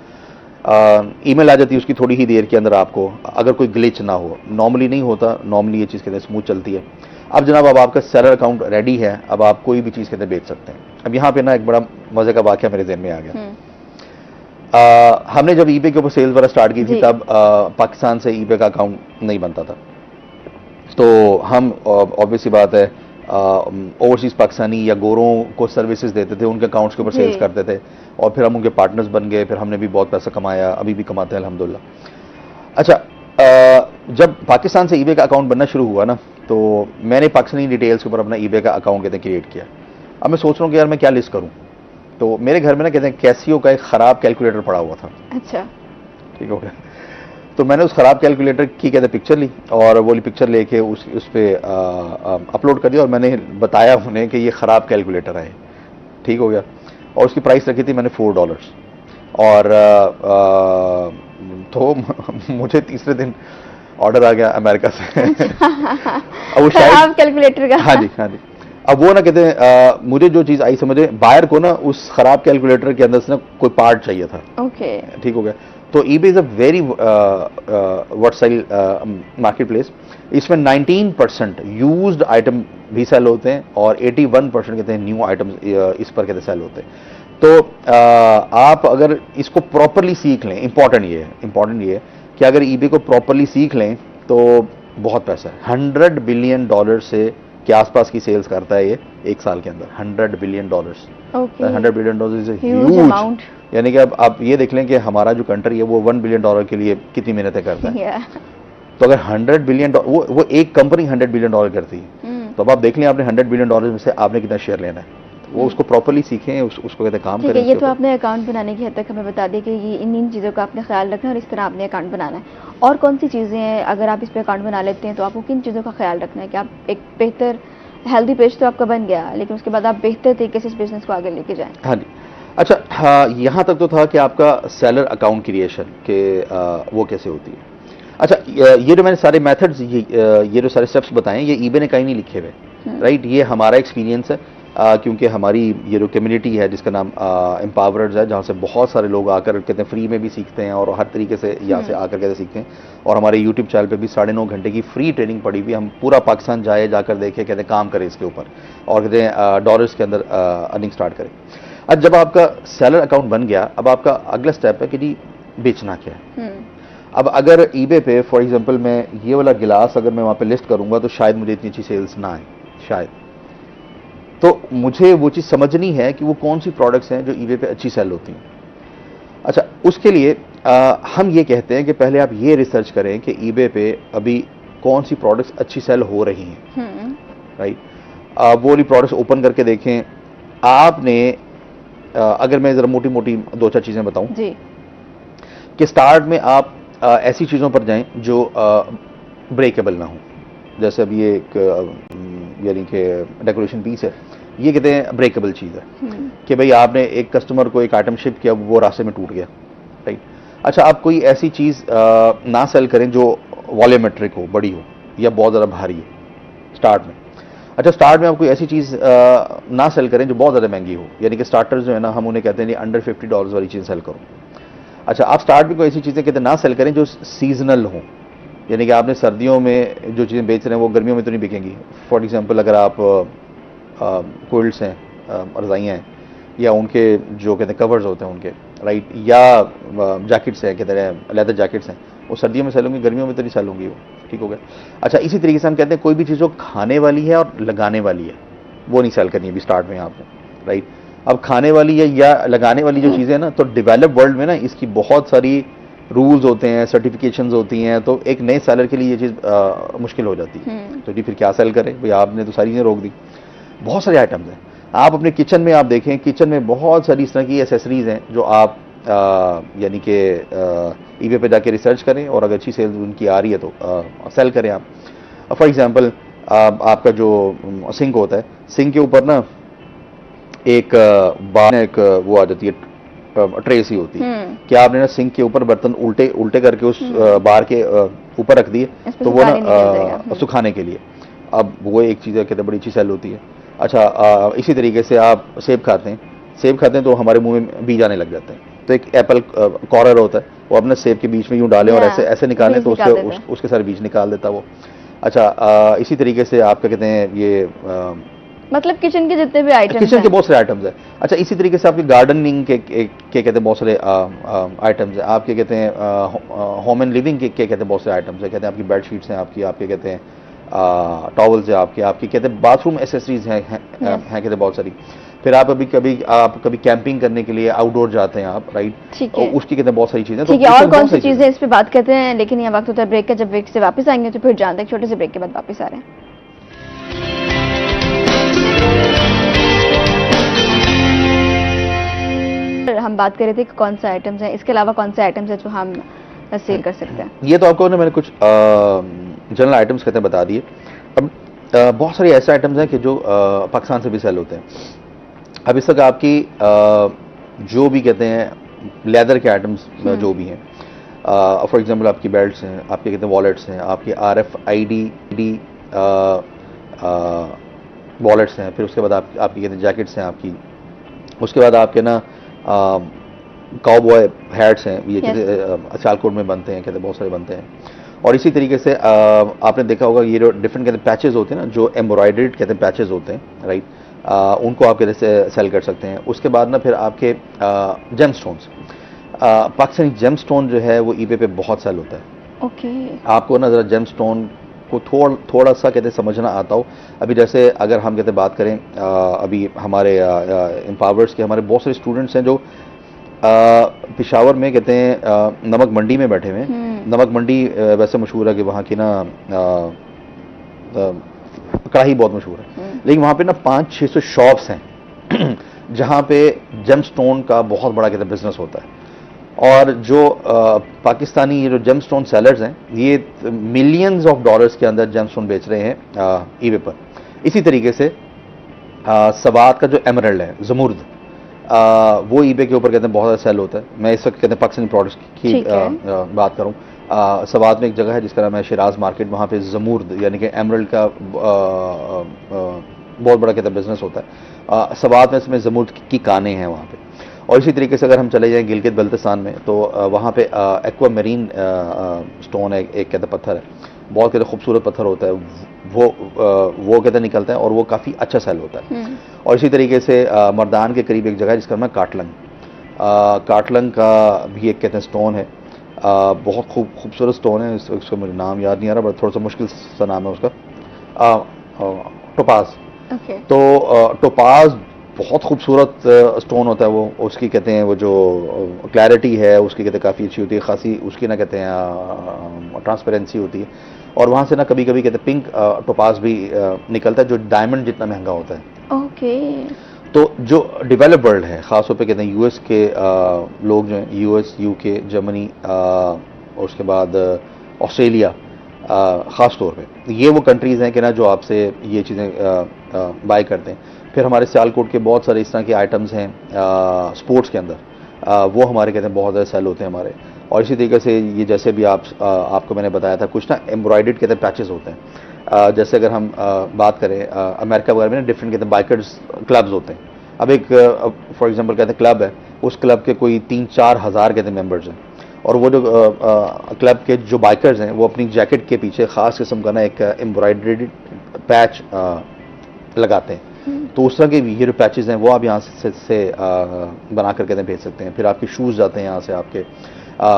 ईमेल आ जाती है उसकी थोड़ी ही देर के अंदर आपको, अगर कोई ग्लिच ना हो। नॉर्मली नहीं होता, नॉर्मली ये चीज़ कहते हैं स्मूथ चलती है। अब जनाब अब आपका सेलर अकाउंट रेडी है, अब आप कोई भी चीज़ कहते हैं बेच सकते हैं। अब यहाँ पे ना एक बड़ा मजे का वाकया मेरे ज़हन में आ गया। हमने जब ईबे के ऊपर सेल्स वगैरह स्टार्ट की थी तब पाकिस्तान से ईबे का अकाउंट नहीं बनता था, तो हम ऑब्वियसली बात है ओवरसीज पाकिस्तानी या गोरों को सर्विसेज देते थे, उनके अकाउंट्स के ऊपर सेल्स करते थे, और फिर हम उनके पार्टनर्स बन गए। फिर हमने भी बहुत पैसा कमाया, अभी भी कमाते हैं अल्हम्दुलिल्लाह। अच्छा, जब पाकिस्तान से ईबे का अकाउंट बनना शुरू हुआ ना, तो मैंने पाकिस्तानी डिटेल्स के ऊपर अपना ईबे का अकाउंट कहते हैं क्रिएट किया। अब मैं सोच रहा हूँ कि यार मैं क्या लिस्ट करूँ, तो मेरे घर में ना कहते हैं कैसियो का एक ख़राब कैलकुलेटर पड़ा हुआ था। अच्छा, ठीक हो गया। तो मैंने उस ख़राब कैलकुलेटर की कहते पिक्चर ली, और वो पिक्चर लेके उस पर अपलोड कर दिया, और मैंने बताया उन्हें कि ये ख़राब कैलकुलेटर है, ठीक हो गया। और उसकी प्राइस रखी थी मैंने $4, और तो मुझे तीसरे दिन ऑर्डर आ गया अमेरिका से। अब वो शायद कैलकुलेटर का, हाँ जी हाँ जी। अब वो ना कहते हैं मुझे जो चीज़ आई समझे, बायर को ना उस ख़राब कैलकुलेटर के अंदर से ना कोई पार्ट चाहिए था। ओके, ठीक हो गया। तो eBay is a very versatile market place. इसमें 19% यूज्ड आइटम भी सेल होते हैं, और 81% कहते हैं न्यू आइटम इस पर कहते सेल होते हैं। तो आप अगर इसको प्रॉपरली सीख लें, इंपॉर्टेंट ये है कि अगर ईबे को प्रॉपरली सीख लें तो बहुत पैसा है। $100 बिलियन से के आसपास की सेल्स करता है ये एक साल के अंदर। $100 billion, $100 billion is huge amount. यानी कि अब आप ये देख लें कि हमारा जो कंट्री है वो $1 बिलियन के लिए कितनी मेहनतें करता है। तो अगर $100 बिलियन, वो एक कंपनी $100 बिलियन करती है, तो अब आप देख लें आपने $100 बिलियन में से आपने कितना शेयर लेना है। वो उसको प्रॉपर्ली सीखें, उसको कहते काम करें। ये तो आपने अकाउंट बनाने की हद तक हमें बता दें कि ये इन चीज़ों का आपने ख्याल रखना है और इस तरह आपने अकाउंट बनाना है। और कौन सी चीज़ें हैं अगर आप इस पर अकाउंट बना लेते हैं तो आपको किन चीज़ों का ख्याल रखना है कि आप एक बेहतर हेल्दी पेज तो आपका बन गया, लेकिन उसके बाद आप बेहतर तरीके से इस बिजनेस को आगे लेके जाएं। हाँ जी। अच्छा, हाँ, यहाँ तक तो था कि आपका सेलर अकाउंट क्रिएशन के वो कैसे होती है। अच्छा, ये जो मैंने सारे मेथड्स, ये जो सारे स्टेप्स बताएं, ये ईबे ने कहीं नहीं लिखे हुए, राइट। ये हमारा एक्सपीरियंस है, क्योंकि हमारी ये जो कम्युनिटी है जिसका नाम एम्पावरर्स है, जहाँ से बहुत सारे लोग आकर कहते हैं फ्री में भी सीखते हैं और हर तरीके से यहाँ से आकर कहते सीखते हैं। और हमारे यूट्यूब चैनल पे भी 9.5 घंटे की फ्री ट्रेनिंग पड़ी हुई। हम पूरा पाकिस्तान जाकर देखें, कहते हैं काम करें इसके ऊपर, और कहते हैं डॉलर्स के अंदर अर्निंग स्टार्ट करें। अब जब आपका सेलर अकाउंट बन गया, अब आपका अगला स्टेप है कि जी बेचना क्या है। अब अगर ईबे पे फॉर एग्जांपल मैं ये वाला गिलास अगर मैं वहाँ पे लिस्ट करूँगा तो शायद मुझे इतनी अच्छी सेल्स ना आए, शायद। तो मुझे वो चीज़ समझनी है कि वो कौन सी प्रोडक्ट्स हैं जो ईबे पे अच्छी सेल होती हैं। उसके लिए हम ये कहते हैं कि पहले आप ये रिसर्च करें कि ईबे पे अभी कौन सी प्रोडक्ट्स अच्छी सेल हो रही हैं, राइट। वो वाली प्रोडक्ट्स ओपन करके देखें। आपने अगर मैं ज़रा मोटी मोटी 2-4 चीज़ें बताऊं जी। कि स्टार्ट में आप ऐसी चीज़ों पर जाएं जो ब्रेकेबल ना हो। जैसे अब ये एक यानी कि डेकोरेशन पीस है, ये कहते हैं ब्रेकेबल चीज़ है कि भाई आपने एक कस्टमर को एक आइटम शिप किया, वो रास्ते में टूट गया, राइट। अच्छा, आप कोई ऐसी चीज़ ना सेल करें जो वॉल्यूमेट्रिक हो, बड़ी हो या बहुत ज़्यादा भारी हो स्टार्ट में। अच्छा, स्टार्ट में आप कोई ऐसी चीज़ ना सेल करें जो बहुत ज़्यादा महंगी हो, यानी कि स्टार्टर्स जो है ना, हम उन्हें कहते हैं अंडर $50 वाली चीज़ सेल करो। अच्छा, आप स्टार्ट में कोई ऐसी चीज़ें कहते हैं ना सेल करें जो सीजनल हो, यानी कि आपने सर्दियों में जो चीज़ें बेच रहे हैं वो गर्मियों में तो नहीं बिकेंगी। फॉर एग्जांपल, अगर आप क्विल्ट्स हैं, रज़ाइयाँ हैं, या उनके जो कहते हैं कवर्स होते हैं उनके, राइट, या जैकेट्स हैं, कहते हैं लेदर जैकेट्स हैं, वो सर्दियों में सेल होंगी, गर्मियों में तो नहीं सेल होंगी वो, ठीक हो गया। अच्छा, इसी तरीके से हम कहते हैं कोई भी चीज़ जो खाने वाली है और लगाने वाली है, वो नहीं सेल करनी है अभी स्टार्ट में आपने, राइट। अब खाने वाली है या लगाने वाली जो चीज़ें हैं ना, तो डेवलप वर्ल्ड में ना इसकी बहुत सारी रूल्स होते हैं, सर्टिफिकेशंस होती हैं, तो एक नए सेलर के लिए ये चीज़ मुश्किल हो जाती है। तो जी फिर क्या सेल करें भाई, आपने तो सारी चीज़ें रोक दी। बहुत सारे आइटम्स हैं, आप अपने किचन में आप देखें, किचन में बहुत सारी इस तरह की एसेसरीज हैं जो आप यानी कि ईबे पे जाके रिसर्च करें, और अगर अच्छी सेल उनकी आ रही है तो सेल करें आप। फॉर एग्जांपल, आपका जो सिंक होता है, सिंक के ऊपर ना एक बार एक वो आ जाती है, ट्रे सी होती है कि आपने ना सिंक के ऊपर बर्तन उल्टे उल्टे करके उस बार के ऊपर रख दिए, तो वो ना सुखाने के लिए। अब वो एक चीज़ है, कहते हैं बड़ी अच्छी सेल होती है। अच्छा, इसी तरीके से आप सेब खाते हैं तो हमारे मुंह में बीज आने लग जाते हैं, तो एक एप्पल कॉर्नर होता है, वो अपने सेब के बीच में यूं डालें और ऐसे ऐसे निकालें तो उसके सारे बीज निकाल देता वो। अच्छा, इसी तरीके से आप क्या कहते हैं, ये मतलब किचन के जितने भी आइटम्स, किचन के बहुत सारे आइटम्स हैं। अच्छा, इसी तरीके से आपके गार्डनिंग के कहते हैं बहुत सारे आइटम्स हैं। आपके कहते हैं होम एंड लिविंग के कहते हैं बहुत सारे आइटम्स हैं, कहते हैं आपकी बेडशीट्स हैं, आपके कहते हैं टॉवल्स है, आपकी कहते हैं बाथरूम एसेसरीज हैं कहते हैं बहुत सारी। फिर आप कभी कैंपिंग करने के लिए आउटडोर जाते हैं आप, राइट, उसकी कहते हैं बहुत सारी चीजें। ठीक है, और कौन सी चीजें इस पे बात करते हैं, लेकिन यह वक्त होता है ब्रेक का। जब ब्रेक से वापस आएंगे तो फिर जानते हैं, छोटे से ब्रेक के बाद वापस आ रहे हैं। हम बात कर रहे थे कि कौन से आइटम्स हैं, इसके अलावा कौन से आइटम्स हैं जो हम सेल कर सकते हैं। ये तो आपको ना मैंने कुछ जनरल आइटम्स कहते हैं बता दिए। अब बहुत सारे ऐसे आइटम्स हैं कि जो पाकिस्तान से भी सेल होते हैं। अब इस तक आपकी जो भी कहते हैं लेदर के आइटम्स जो भी हैं, फॉर एग्जांपल आपकी बेल्ट्स हैं, आपके कहते हैं वॉलेट्स हैं, आपके RFID वॉलेट्स हैं, फिर उसके बाद आपकी कहते हैं जैकेट्स हैं आपकी, उसके बाद आपके ना काउबॉय हैट्स हैं, ये कहते सियालकोट में बनते हैं, कहते बहुत सारे बनते हैं। और इसी तरीके से आपने देखा होगा ये जो डिफरेंट कहते हैं पैचेस होते हैं ना, जो एम्ब्रॉयडर्ड कहते हैं पैचेस होते हैं, राइट, उनको आप कहते हैं सेल कर सकते हैं। उसके बाद ना फिर आपके gem stones, Pakistani gem stone जो है वो ईबे पे बहुत सेल होता है। ओके, आपको ना ज़रा जेम स्टोन को थोड़ा सा कहते समझना आता हो। अभी जैसे अगर हम कहते बात करें, अभी हमारे एम्पावर्स के हमारे बहुत सारे स्टूडेंट्स हैं जो पेशावर में कहते हैं नमक मंडी में बैठे हुए हैं। नमक मंडी वैसे मशहूर है कि वहाँ की ना कढ़ाई बहुत मशहूर है, लेकिन वहाँ पे ना 500-600 शॉप्स हैं जहाँ पे जेम स्टोन का बहुत बड़ा कहते हैं बिजनेस होता है। और जो पाकिस्तानी ये जो जेम स्टोन सेलर्स हैं, ये मिलियंस ऑफ डॉलर्स के अंदर जेम स्टोन बेच रहे हैं ईबे पर। इसी तरीके से सवात का जो एमरल्ड है, जमुर्द, वो ईबे के ऊपर कहते हैं बहुत ज़्यादा सेल होता है। मैं इस वक्त कहते हैं पाकिस्तानी प्रोडक्ट्स की बात करूँ, सवात में एक जगह है जिसका नाम है शिराज मार्केट, वहाँ पे जमुर्द यानी कि एमरल्ड का बहुत बड़ा कहते हैं बिजनेस होता है। सवात में इसमें जमुर्द की कानें हैं वहाँ पे। और इसी तरीके से अगर हम चले जाएं गिलगित बल्तिस्तान में, तो वहाँ पे एक्वा मरीन स्टोन है, एक कहते पत्थर है, बहुत कहते खूबसूरत पत्थर होता है, वो कहते निकलता है और वो काफ़ी अच्छा सेल होता है। और इसी तरीके से मर्दान के करीब एक जगह है जिसका नाम है काटलंग का भी एक कहते हैं स्टोन है, बहुत खूबसूरत स्टोन है, उसका मुझे नाम याद नहीं आ रहा, बट थोड़ा सा मुश्किल सा नाम है उसका, टोपाज। तो टोपाज बहुत खूबसूरत स्टोन होता है वो, उसकी कहते हैं वो जो क्लैरिटी है उसकी कहते हैं काफ़ी अच्छी होती है, खासी उसकी ना कहते हैं ट्रांसपेरेंसी होती है। और वहाँ से ना कभी कभी कहते हैं पिंक टोपाज भी निकलता है जो डायमंड जितना महंगा होता है। ओके। तो जो डेवलप वर्ल्ड है, ख़ासतौर पे कहते हैं यूएस के लोग जो हैं, यूएस, यूके, जर्मनी और उसके बाद ऑस्ट्रेलिया, ख़ास तौर पे ये वो कंट्रीज़ हैं कि ना जो आपसे ये चीज़ें बाय करते हैं। फिर हमारे सियालकोट के बहुत सारे इस तरह के आइटम्स हैं स्पोर्ट्स के अंदर, वो हमारे कहते हैं बहुत ज़्यादा सेल होते हैं हमारे। और इसी तरीके से ये जैसे भी आपको मैंने बताया था कुछ ना एम्ब्रॉयडर्ड कहते हैं पैचेस होते हैं। जैसे अगर हम बात करें अमेरिका वगैरह में ना डिफरेंट कहते हैं बाइकर्स क्लब्स होते हैं। अब एक फॉर एग्जांपल कहते हैं क्लब है, उस क्लब के कोई 3-4 हज़ार कहते हैं मेंबर्स हैं, और वो जो क्लब के जो बाइकर्स हैं वो अपनी जैकेट के पीछे ख़ास किस्म का ना एक एम्ब्रॉयडर्ड पैच लगाते हैं। तो उस तरह के ये जो पैचेस हैं वो आप यहाँ से बना कर कहते हैं भेज सकते हैं। फिर आपके शूज़ जाते हैं यहाँ से, आपके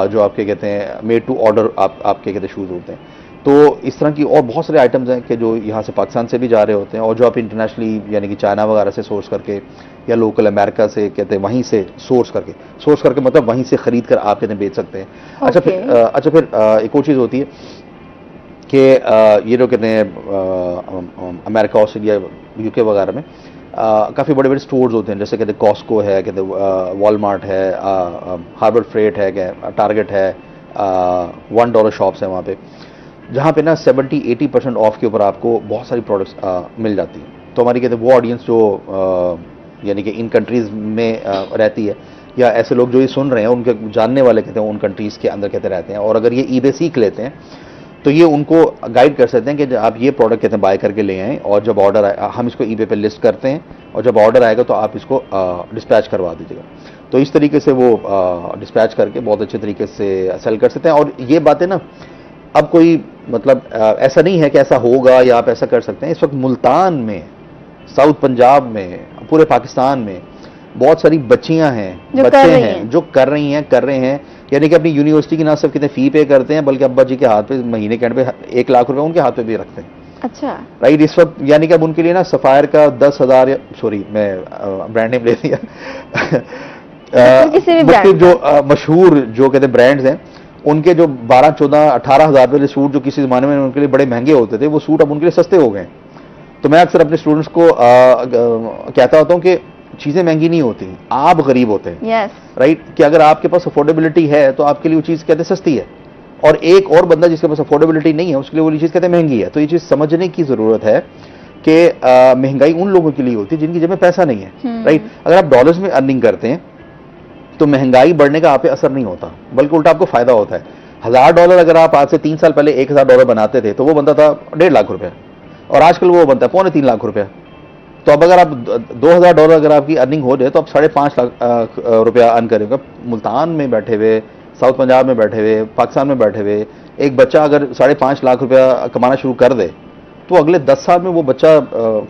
जो आपके कहते हैं मेड टू ऑर्डर आपके कहते हैं शूज़ होते हैं। तो इस तरह की और बहुत सारे आइटम्स हैं कि जो यहाँ से पाकिस्तान से भी जा रहे होते हैं, और जो आप इंटरनेशनली यानी कि चाइना वगैरह से सोर्स करके या लोकल अमेरिका से कहते हैं वहीं से सोर्स करके मतलब वहीं से ख़रीद कर आप कहते हैं बेच सकते हैं। अच्छा फिर एक और चीज़ होती है कि ये जो कहते हैं अमेरिका, ऑस्ट्रेलिया, यूके वगैरह में काफ़ी बड़े बड़े स्टोर्स होते हैं, जैसे कहते हैं कॉस्को है, कहते हैं वॉलमार्ट है, हार्बर फ्रेट है, टारगेट है, $1 शॉप्स हैं वहाँ पे, जहाँ पे ना 70-80% ऑफ के ऊपर आपको बहुत सारी प्रोडक्ट्स मिल जाती हैं। तो हमारी कहते हैं वो ऑडियंस जो यानी कि इन कंट्रीज़ में रहती है, या ऐसे लोग जो ये सुन रहे हैं उनके जानने वाले कहते हैं उन कंट्रीज़ के अंदर कहते रहते हैं, और अगर ये ईबे सीख लेते हैं तो ये उनको गाइड कर सकते हैं कि आप ये प्रोडक्ट कहते हैं बाय करके ले आएँ, और जब ऑर्डर आए हम इसको ईबे पे लिस्ट करते हैं, और जब ऑर्डर आएगा तो आप इसको डिस्पैच करवा दीजिएगा। तो इस तरीके से वो डिस्पैच करके बहुत अच्छे तरीके से सेल कर सकते हैं। और ये बातें ना अब कोई मतलब ऐसा नहीं है कि ऐसा होगा या आप ऐसा कर सकते हैं। इस वक्त मुल्तान में, साउथ पंजाब में, पूरे पाकिस्तान में बहुत सारी बच्चियां हैं, बच्चे हैं जो कर रहे हैं, यानी कि अपनी यूनिवर्सिटी की ना सिर्फ कितने फ़ी पे करते हैं बल्कि अब्बा जी के हाथ पे महीने के एंड पे 1 लाख रुपए उनके हाथ पे भी रखते हैं। अच्छा, राइट। इस वक्त यानी कि अब उनके लिए ना सफ़ायर का 10,000, सॉरी मैं ब्रांड नेम ले दिया जो मशहूर जो कहते हैं ब्रांड्स हैं, उनके जो 12, 14, 18 हज़ार रुपये सूट जो किसी ज़माने में उनके लिए बड़े महंगे होते थे, वो सूट अब उनके लिए सस्ते हो गए। तो मैं अक्सर अपने स्टूडेंट्स को कहता होता हूँ कि चीज़ें महंगी नहीं होती, आप गरीब होते हैं। राइट, कि अगर आपके पास अफोर्डेबिलिटी है तो आपके लिए वो चीज़ कहते हैं सस्ती है, और एक और बंदा जिसके पास अफोर्डेबिलिटी नहीं है उसके लिए वो चीज़ कहते हैं महंगी है। तो ये चीज़ समझने की ज़रूरत है कि महंगाई उन लोगों के लिए होती है जिनकी जेब में पैसा नहीं है। राइट, अगर आप डॉलर्स में अर्निंग करते हैं तो महंगाई बढ़ने का आप पे असर नहीं होता, बल्कि उल्टा आपको फायदा होता है। $1,000 अगर आप आज से 3 साल पहले $1,000 बनाते थे तो वो बनता था 1.5 लाख रुपया, और आजकल वो बनता है 2.25 लाख रुपया। तो अब अगर आप $2,000 अगर आपकी अर्निंग हो जाए तो आप 5.5 लाख रुपया अर्न करेंगे। मुल्तान में बैठे हुए, साउथ पंजाब में बैठे हुए, पाकिस्तान में बैठे हुए एक बच्चा अगर 5.5 लाख रुपया कमाना शुरू कर दे तो अगले 10 साल में वो बच्चा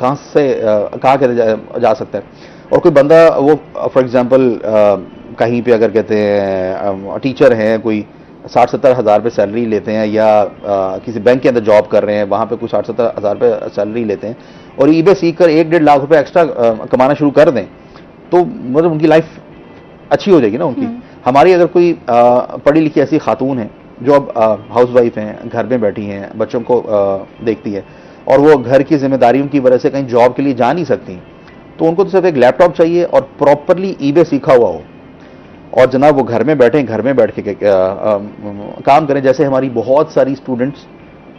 कहाँ जा सकता है। और कोई बंदा वो फॉर एग्जांपल कहीं पे अगर कहते हैं टीचर हैं, कोई 60-70 हज़ार रुपये सैलरी लेते हैं, या किसी बैंक के अंदर जॉब कर रहे हैं, वहाँ पे कोई 60-70 हज़ार रुपये सैलरी लेते हैं, और ईबे सीख कर 1-1.5 लाख रुपये एक्स्ट्रा कमाना शुरू कर दें तो मतलब उनकी लाइफ अच्छी हो जाएगी ना उनकी। हमारी अगर कोई पढ़ी लिखी ऐसी खातून है जो अब हाउस वाइफ हैं, घर में बैठी हैं, बच्चों को देखती है, और वो घर की जिम्मेदारियों की वजह से कहीं जॉब के लिए जा नहीं सकती, तो उनको तो सिर्फ एक लैपटॉप चाहिए और प्रॉपरली ईबे सीखा हुआ हो, और जनाब वो घर में बैठ के काम करें। जैसे हमारी बहुत सारी स्टूडेंट्स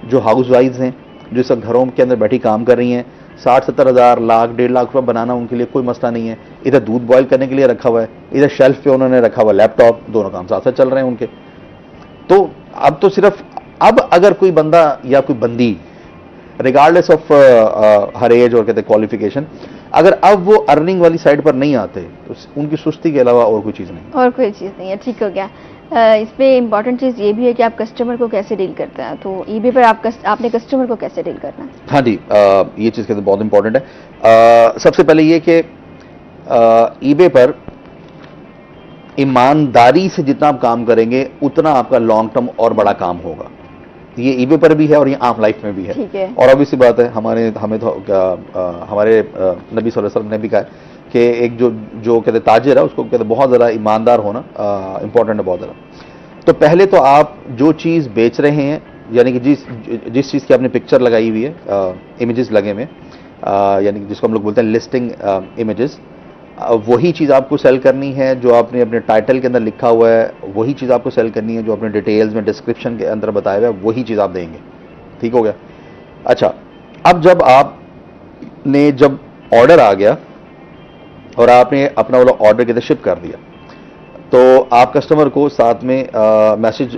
जो हाउस वाइफ्स हैं, जो सब घरों के अंदर बैठी काम कर रही हैं, 60-70 हज़ार, लाख, 1.5 लाख रुपये बनाना उनके लिए कोई मसला नहीं है। इधर दूध बॉयल करने के लिए रखा हुआ है, इधर शेल्फ पे उन्होंने रखा हुआ लैपटॉप, दोनों काम साथ साथ चल रहे हैं उनके। तो अब तो सिर्फ अब अगर कोई बंदा या कोई बंदी रिगार्डलेस ऑफ हर एज और कहते हैं क्वालिफिकेशन, अगर अब वो अर्निंग वाली साइड पर नहीं आते तो उनकी सुस्ती के अलावा और कोई चीज़ नहीं है। ठीक हो गया। इसमें इम्पॉर्टेंट चीज़ ये भी है कि आप कस्टमर को कैसे डील करते हैं, तो ईबे पर आपने कस्टमर को कैसे डील करना है? हाँ जी, ये चीज़ कहते हैं बहुत इंपॉर्टेंट है। सबसे पहले ये कि ईबे पर ईमानदारी से जितना आप काम करेंगे उतना आपका लॉन्ग टर्म और बड़ा काम होगा। ये ईबे पर भी है और ये आम लाइफ में भी है। और ऑब्वियसली बात है, हमारे नबी सल्लल्लाहु अलैहि वसल्लम ने भी कहा कि एक जो कहते ताजिर है उसको कहते बहुत ज़्यादा ईमानदार होना इंपॉर्टेंट है बहुत ज़्यादा। तो पहले तो आप जो चीज़ बेच रहे हैं, यानी कि जिस चीज़ की आपने पिक्चर लगाई हुई है, इमेजेस लगे हुए, यानी कि जिसको हम लोग बोलते हैं लिस्टिंग इमेजेस, वही चीज़ आपको सेल करनी है। जो आपने अपने टाइटल के अंदर लिखा हुआ है वही चीज़ आपको सेल करनी है। जो अपने डिटेल्स में डिस्क्रिप्शन के अंदर बताया हुआ है वही चीज़ आप देंगे। ठीक हो गया। अच्छा, अब जब ऑर्डर आ गया और आपने अपना वाला ऑर्डर कहते शिप कर दिया, तो आप कस्टमर को साथ में मैसेज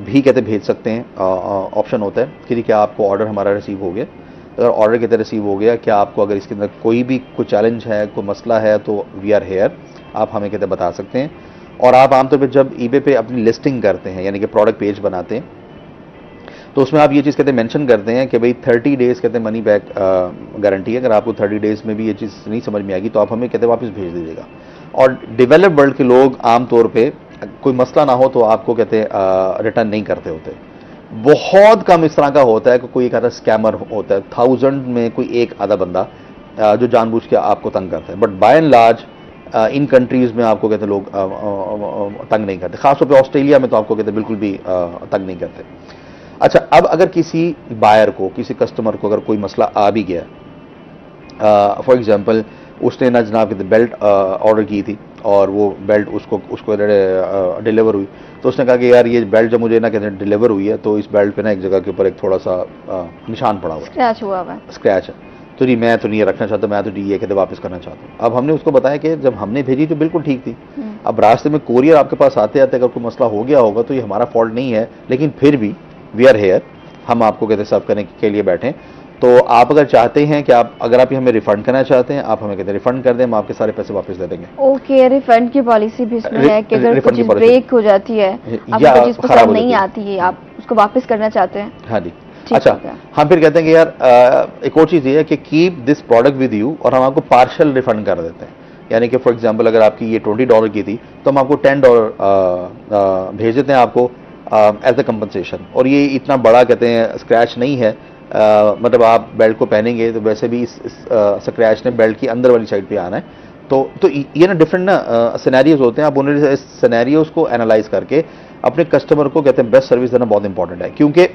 भी कहते भेज सकते हैं। ऑप्शन होता है कि क्या आपको ऑर्डर हमारा रिसीव हो गया। अगर ऑर्डर कहते रिसीव हो गया, क्या आपको अगर इसके अंदर कोई चैलेंज है, कोई मसला है, तो वी आर हेयर, आप हमें कहते बता सकते हैं। और आप आमतौर पर जब ईबे पे अपनी लिस्टिंग करते हैं, यानी कि प्रोडक्ट पेज बनाते हैं, तो उसमें आप ये चीज़ कहते मेंशन करते हैं कि भाई 30 डेज़ कहते मनी बैक गारंटी है। अगर आपको 30 डेज़ में भी ये चीज़ नहीं समझ में आएगी तो आप हमें कहते वापस भेज दीजिएगा। और डेवलप वर्ल्ड के लोग आमतौर पे कोई मसला ना हो तो आपको कहते रिटर्न नहीं करते होते। बहुत कम इस तरह का होता है कि कोई एक आधा स्कैमर होता है, 1000 में कोई एक आधा बंदा जो जानबूझ के आपको तंग करता है। But by and large in countries में आपको कहते लोग तंग नहीं करते। खासतौर पर ऑस्ट्रेलिया में तो आपको कहते बिल्कुल भी तंग नहीं करते। अच्छा, अब अगर किसी बायर को, किसी कस्टमर को अगर कोई मसला आ भी गया, फॉर एग्जांपल उसने ना जनाब कहते बेल्ट ऑर्डर की थी और वो बेल्ट उसको डिलीवर हुई, तो उसने कहा कि यार ये बेल्ट जब मुझे ना कहते डिलीवर हुई है तो इस बेल्ट पे ना एक जगह के ऊपर एक थोड़ा सा निशान पड़ा हुआ है, स्क्रैच हुआ है, स्क्रैच है, तो जी मैं तो नहीं रखना चाहता, मैं तो जी ये कहते वापस करना चाहता हूँ। अब हमने उसको बताया कि जब हमने भेजी तो बिल्कुल ठीक थी। अब रास्ते में कोरियर आपके पास आते आते अगर कोई मसला हो गया होगा तो ये हमारा फॉल्ट नहीं है, लेकिन फिर भी वी आर हेयर, हम आपको कहते सर्व करने के लिए बैठे। तो आप अगर चाहते हैं कि अगर आप हमें रिफंड करना चाहते हैं, आप हमें कहते हैं रिफंड कर दें, हम आपके सारे पैसे वापस दे देंगे। ओके, रिफंड की पॉलिसी भी इसमें है कि अगर कुछ ब्रेक हो जाती है, या आपको चीज पसंद नहीं आती है, आप उसको वापस करना चाहते हैं। हाँ जी। अच्छा, हम फिर कहते हैं कि यार एक और चीज़ ये है कि keep this product with you, और हम आपको पार्शियल रिफंड कर देते हैं। यानी कि फॉर एग्जांपल अगर आपकी ये $20 की थी तो हम आपको $10 भेज देते हैं आपको एज अ कंपनसेशन। और ये इतना बड़ा कहते हैं स्क्रैच नहीं है, मतलब आप बेल्ट को पहनेंगे तो वैसे भी इस स्क्रैच ने बेल्ट की अंदर वाली साइड पे आना है। तो ये ना डिफरेंट ना सिनेरियोज होते हैं। आप उन्हें इस सिनेरियोज को एनालाइज करके अपने कस्टमर को कहते हैं बेस्ट सर्विस देना बहुत इंपॉर्टेंट है, क्योंकि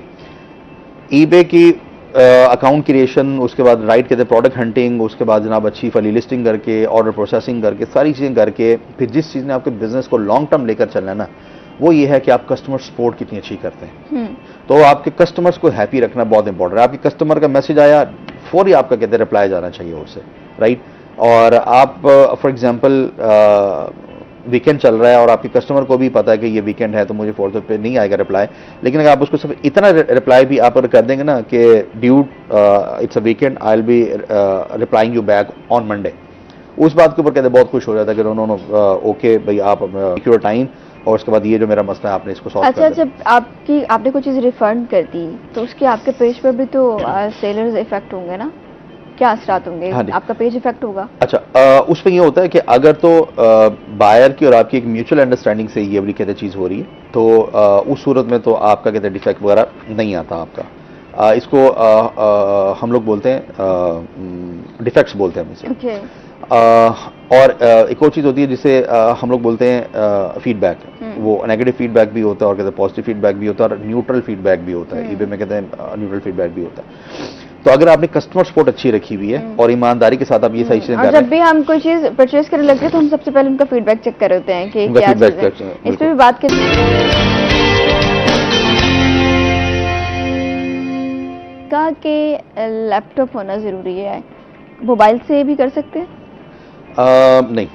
ईबे की अकाउंट क्रिएशन, उसके बाद राइट कहते हैं प्रोडक्ट हंटिंग, उसके बाद जनाब अच्छी फली लिस्टिंग करके, ऑर्डर प्रोसेसिंग करके, सारी चीज़ें करके फिर जिस चीज़ ने आपके बिजनेस को लॉन्ग टर्म लेकर चलना है ना, वो ये है कि आप कस्टमर सपोर्ट कितनी अच्छी करते हैं। तो आपके कस्टमर्स को हैप्पी रखना बहुत इंपॉर्टेंट है। आपके कस्टमर का मैसेज आया, फौरी आपका कहते हैं रिप्लाई जाना चाहिए उससे, राइट। और आप फॉर एग्जांपल वीकेंड चल रहा है और आपके कस्टमर को भी पता है कि ये वीकेंड है तो मुझे फोर्थ पे नहीं आएगा रिप्लाई, लेकिन अगर आप उसको सिर्फ इतना रिप्लाई भी आप अगर कर देंगे ना कि dude it's a weekend, I will be replying you back on Monday, उस बात के ऊपर कहते बहुत खुश हो जाता है कि नो ओके भाई, आप योर टाइम, और उसके बाद ये जो मेरा मसला है आपने इसको सॉल्व कर दिया। अच्छा, जब आपने कोई चीज़ रिफंड कर दी तो उसके आपके पेज पर भी तो सेलर्स इफेक्ट होंगे ना, क्या असरात होंगे? हाँ, आपका पेज इफेक्ट होगा? अच्छा, उसमें ये होता है कि अगर तो बायर की और आपकी एक म्यूचुअल अंडरस्टैंडिंग से ये वाली कहते चीज़ हो रही है तो उस सूरत में तो आपका कहते डिफेक्ट वगैरह नहीं आता आपका। इसको हम लोग बोलते हैं डिफेक्ट्स बोलते हैं हम इसे। ओके। और एक और चीज़ होती है जिसे हम लोग बोलते हैं फीडबैक। वो नेगेटिव फीडबैक भी होता है और कहते हैं पॉजिटिव फीडबैक भी होता है और न्यूट्रल फीडबैक भी होता है। ईबे में कहते हैं न्यूट्रल फीडबैक भी होता है। तो अगर आपने कस्टमर सपोर्ट अच्छी रखी हुई है और ईमानदारी के साथ आप ये सही चीजें कर रहे हैं, जब भी हम कोई चीज परचेज करने लगते हैं तो हम सबसे पहले उनका फीडबैक चेक कर होते हैं कि क्या चीज़ है। इस पे भी बात करें का कि लैपटॉप होना जरूरी है, मोबाइल से भी कर सकते हैं? नहीं,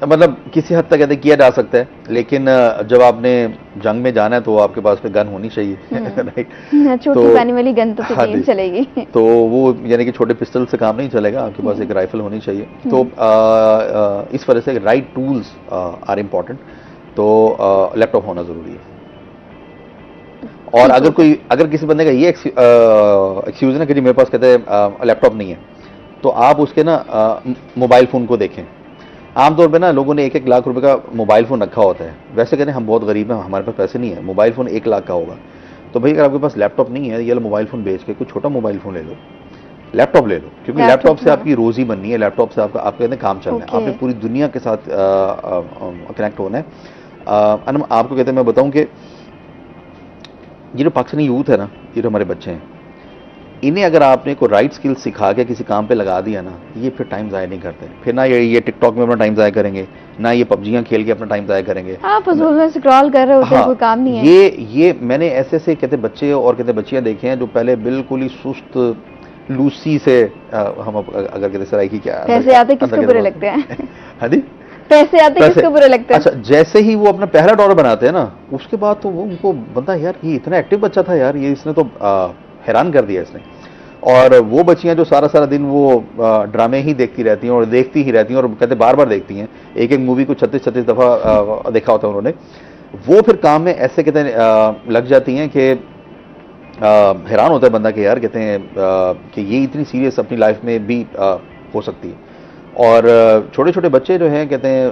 मतलब किसी हद तक कहते किया जा सकता है, लेकिन जब आपने जंग में जाना है तो आपके पास पे गन होनी चाहिए, राइट। छोटी पानी वाली गन तो फिर नहीं चलेगी। तो वो यानी कि छोटे पिस्टल से काम नहीं चलेगा, आपके पास एक राइफल होनी चाहिए। तो इस वजह से राइट टूल्स आर इम्पॉर्टेंट, तो लैपटॉप होना जरूरी है। और अगर किसी बंदे का ये एक्सक्यूज है ना कि जी मेरे पास कहते हैं लैपटॉप नहीं है, तो आप उसके ना मोबाइल फ़ोन को देखें। आमतौर पे ना लोगों ने 1-1 लाख रुपए का मोबाइल फ़ोन रखा होता है। वैसे कहते हैं हम बहुत गरीब हैं, हमारे पास पैसे नहीं है, मोबाइल फ़ोन 1 लाख का होगा। तो भाई अगर आपके पास लैपटॉप नहीं है, ये मोबाइल फ़ोन बेच के कुछ छोटा मोबाइल फ़ोन ले लो। लैपटॉप ले लो, क्योंकि लैपटॉप से आपकी रोजी बननी है, लैपटॉप से आपका आपके कहते हैं काम चलना है, आपने पूरी दुनिया के साथ कनेक्ट होना है। आपको कहते हैं, मैं बताऊं कि ये जो पाकिस्तानी यूथ है ना, ये जो हमारे बच्चे हैं, इन्हें अगर आपने को राइट स्किल सिखा के किसी काम पे लगा दिया ना, ये फिर टाइम ज़ाया नहीं करते। फिर ना ये टिकटॉक में अपना टाइम ज़ाया करेंगे, ना ये पबजियाँ खेल के अपना टाइम ज़ाया करेंगे। आप फजूल में स्क्रॉल कर रहे होते हैं, कोई काम नहीं है। ये मैंने ऐसे ऐसे कहते बच्चे और कहते बच्चियाँ देखे हैं जो पहले बिल्कुल ही सुस्त लूसी से हम अगर कहते सराइकी क्या पैसे आते किसको बुरे लगते हैं? हाँ जी, पैसे आते किसको बुरे लगते हैं? अच्छा, जैसे ही वो अपना पहला डॉलर बनाते हैं ना, उसके बाद तो वो उनको बनता है यार ये इतना एक्टिव बच्चा था यार, ये इसने तो हैरान कर दिया इसने। और वो बच्चियां जो सारा सारा दिन वो ड्रामे ही देखती रहती हैं और देखती ही रहती हैं और कहते बार बार देखती हैं, एक एक मूवी को 36 दफ़ा देखा होता है उन्होंने, वो फिर काम में ऐसे कहते हैं लग जाती हैं कि हैरान होता है बंदा कि यार कहते हैं कि ये इतनी सीरियस अपनी लाइफ में भी हो सकती है। और छोटे छोटे बच्चे जो हैं कहते हैं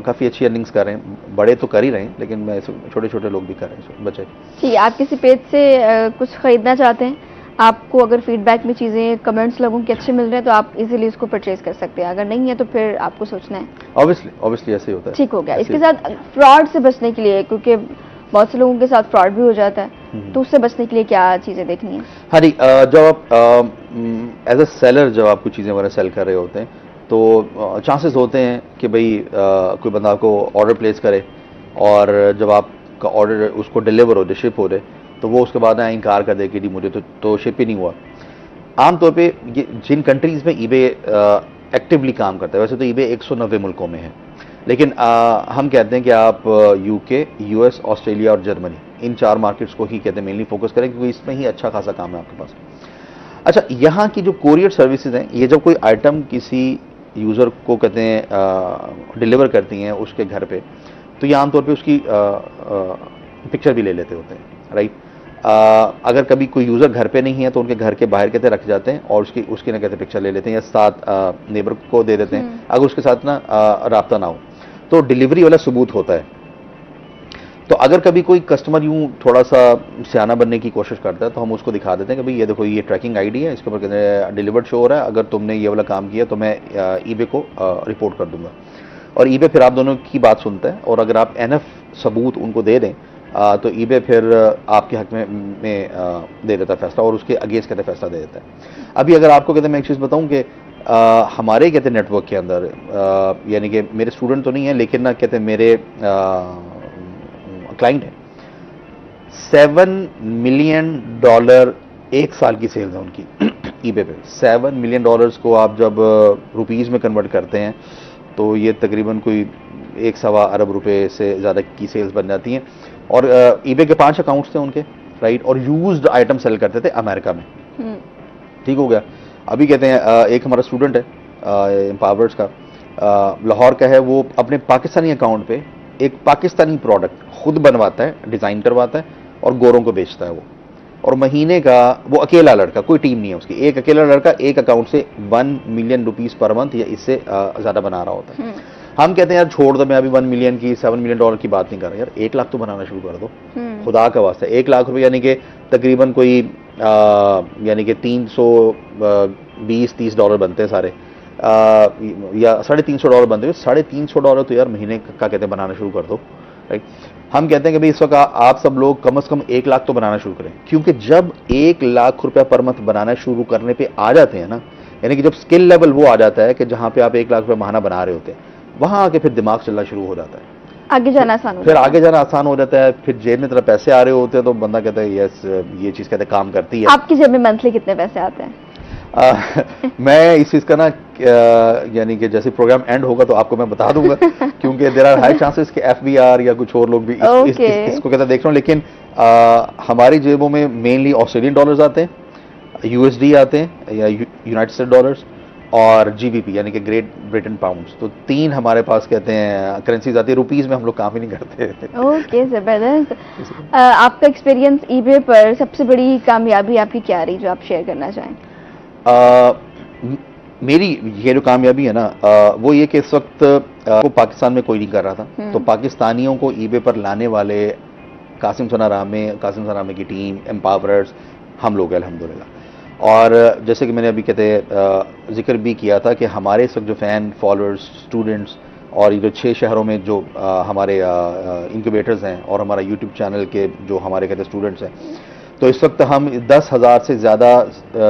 काफ़ी अच्छी अर्निंग्स कर रहे हैं, बड़े तो कर ही रहे हैं, लेकिन मैं छोटे छोटे लोग भी कर रहे हैं बच्चे। ठीक है, आप किसी पेज से कुछ खरीदना चाहते हैं, आपको अगर फीडबैक में चीज़ें कमेंट्स लोगों के अच्छे मिल रहे हैं तो आप इजीली उसको परचेज कर सकते हैं, अगर नहीं है तो फिर आपको सोचना है। ऑब्वियसली ऐसे ही होता है। ठीक हो गया। इसके साथ फ्रॉड से बचने के लिए, क्योंकि बहुत से लोगों के साथ फ्रॉड भी हो जाता है, तो उससे बचने के लिए क्या चीज़ें देखनी है? हाँ जी, जब आप एज अ सेलर जब आप कुछ चीज़ें वगैरह सेल कर रहे होते हैं तो चांसेस होते हैं कि भाई कोई बंदा आपको ऑर्डर प्लेस करे और जब आपका ऑर्डर उसको डिलीवर हो जाए, शिप हो जाए, तो वो उसके बाद इनकार कर दे कि जी मुझे तो शिप ही नहीं हुआ। आमतौर पे जिन कंट्रीज़ में ईबे एक्टिवली काम करता है, वैसे तो ईबे 190 मुल्कों में है, लेकिन हम कहते हैं कि आप यूके, यूएस, ऑस्ट्रेलिया और जर्मनी, इन 4 मार्केट्स को ही कहते हैं मेनली फोकस करें, क्योंकि इसमें ही अच्छा खासा काम है आपके पास। अच्छा, यहाँ की जो कोरियर सर्विसेज हैं, ये जब कोई आइटम किसी यूज़र को कहते हैं डिलीवर करती हैं उसके घर पे, तो ये आमतौर पे उसकी पिक्चर भी ले लेते होते हैं, राइट। अगर कभी कोई यूज़र घर पे नहीं है तो उनके घर के बाहर कहते रख जाते हैं और उसकी ना कहते पिक्चर ले लेते हैं या साथ नेबर को दे देते हैं, अगर उसके साथ ना राब्ता ना हो तो डिलीवरी वाला सबूत होता है। तो अगर कभी कोई कस्टमर यूं थोड़ा सा सियाना बनने की कोशिश करता है तो हम उसको दिखा देते हैं कि भाई ये देखो ये ट्रैकिंग आईडी है, इसके ऊपर कहते हैं डिलीवर्ड शो हो रहा है, अगर तुमने ये वाला काम किया तो मैं ईबे को रिपोर्ट कर दूंगा। और ईबे फिर आप दोनों की बात सुनता है, और अगर आप एनएफ सबूत उनको दे दें तो ईबे फिर आपके हक में दे देता है फैसला, और उसके अगेंस्ट कहते फैसला दे देता है। अभी अगर आपको कहते मैं एक चीज़ बताऊं कि हमारे कहते नेटवर्क के अंदर यानी कि मेरे स्टूडेंट तो नहीं है, लेकिन ना कहते मेरे क्लाइंट है, $7 मिलियन एक साल की सेल्स है उनकी ईबे पे। $7 मिलियन को आप जब रुपीज़ में कन्वर्ट करते हैं तो ये तकरीबन कोई 1.25 अरब रुपए से ज़्यादा की सेल्स बन जाती हैं। और ईबे के 5 अकाउंट्स थे उनके, राइट, और यूज्ड आइटम सेल करते थे अमेरिका में। ठीक हो गया। अभी कहते हैं एक हमारा स्टूडेंट है एम्पावर्स का, लाहौर का है, वो अपने पाकिस्तानी अकाउंट पे एक पाकिस्तानी प्रोडक्ट खुद बनवाता है, डिज़ाइन करवाता है और गोरों को बेचता है वो। और महीने का, वो अकेला लड़का, कोई टीम नहीं है उसकी, एक अकेला लड़का एक अकाउंट से $1 मिलियन पर मंथ या इससे ज़्यादा बना रहा होता है। हम कहते हैं यार छोड़ दो, मैं अभी 1 मिलियन की, $7 मिलियन की बात नहीं कर रहा यार, 1 लाख तो बनाना शुरू कर दो, खुदा का वास्ता। 1 लाख रुपए यानी कि तकरीबन कोई यानी कि $320-30 बनते हैं सारे, या $350 बनते हैं। $350 तो यार महीने का कहते हैं बनाना शुरू कर दो, राइट। हम कहते हैं कि भाई इस वक्त आप सब लोग कम से कम 1 लाख तो बनाना शुरू करें, क्योंकि जब 1 लाख रुपया पर मंथ बनाना शुरू करने पे आ जाते हैं ना, यानी कि जब स्किल लेवल वो आ जाता है कि जहां पे आप 1 लाख रुपया महीना बना रहे होते हैं, वहां आके फिर दिमाग चलना शुरू हो जाता है, आगे जाना आसान हो फिर आगे जाना आसान हो जाता है। फिर जेब में तरह पैसे आ रहे होते हैं तो बंदा कहता है यस ये चीज़ कहते हैं काम करती है। आपकी जेब में मंथली कितने पैसे आते हैं? मैं इस चीज़ का ना यानी कि जैसे प्रोग्राम एंड होगा तो आपको मैं बता दूंगा, क्योंकि देयर आर हाई चांसेस कि FBR या कुछ और लोग भी इसको कहते देख रहे हो। लेकिन हमारी जेबों में मेनली ऑस्ट्रेलियन डॉलर्स आते हैं, USD आते हैं या यूनाइटेड स्टेट डॉलर्स, और GBP यानी कि ग्रेट ब्रिटेन पाउंड्स। तो 3 हमारे पास कहते हैं करेंसीज आती है। रुपीज़ में हम लोग काम ही नहीं करते। ओके, जबरदस्त। आपका एक्सपीरियंस ईबे पर सबसे बड़ी कामयाबी आपकी क्या रही जो आप शेयर करना चाहें? मेरी ये जो कामयाबी है ना, वो ये कि इस वक्त वो पाकिस्तान में कोई नहीं कर रहा था, तो पाकिस्तानियों को ईबे पर लाने वाले कासिम सना रामे की टीम, एम्पावरर्स, हम लोग हैं अल्हम्दुलिल्लाह। और जैसे कि मैंने अभी जिक्र भी किया था कि हमारे इस वक्त जो फ़ैन फॉलोअर्स स्टूडेंट्स और ये जो 6 शहरों में जो हमारे इंक्यूबेटर्स हैं और हमारा यूट्यूब चैनल के जो हमारे स्टूडेंट्स हैं, तो इस वक्त हम 10,000 से ज़्यादा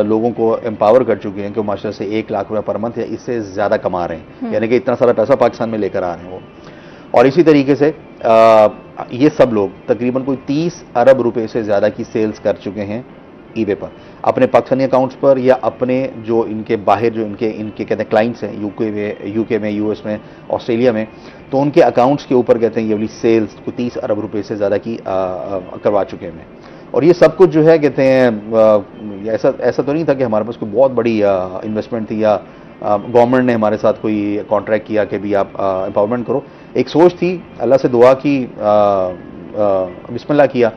लोगों को एम्पावर कर चुके हैं कि माशाल्लाह से 1 लाख रुपये पर मंथ या इससे ज़्यादा कमा रहे हैं, यानी कि इतना सारा पैसा पाकिस्तान में लेकर आ रहे हैं वो। और इसी तरीके से ये सब लोग तकरीबन कोई 30 अरब रुपए से ज़्यादा की सेल्स कर चुके हैं ईबे पर, अपने पाकिस्तानी अकाउंट्स पर या अपने जो इनके बाहर जो इनके कहते हैं क्लाइंट्स हैं यूके में, यूएस में, ऑस्ट्रेलिया में, तो उनके अकाउंट्स के ऊपर कहते हैं ये वाली सेल्स को 30 अरब रुपए से ज़्यादा की करवा चुके हैं। और ये सब कुछ जो है कहते हैं ऐसा तो नहीं था कि हमारे पास कोई बहुत बड़ी इन्वेस्टमेंट थी या गवर्नमेंट ने हमारे साथ कोई कॉन्ट्रैक्ट किया कि भी आप एम्पावरमेंट करो। एक सोच थी, अल्लाह से दुआ की, बिस्मिल्लाह किया,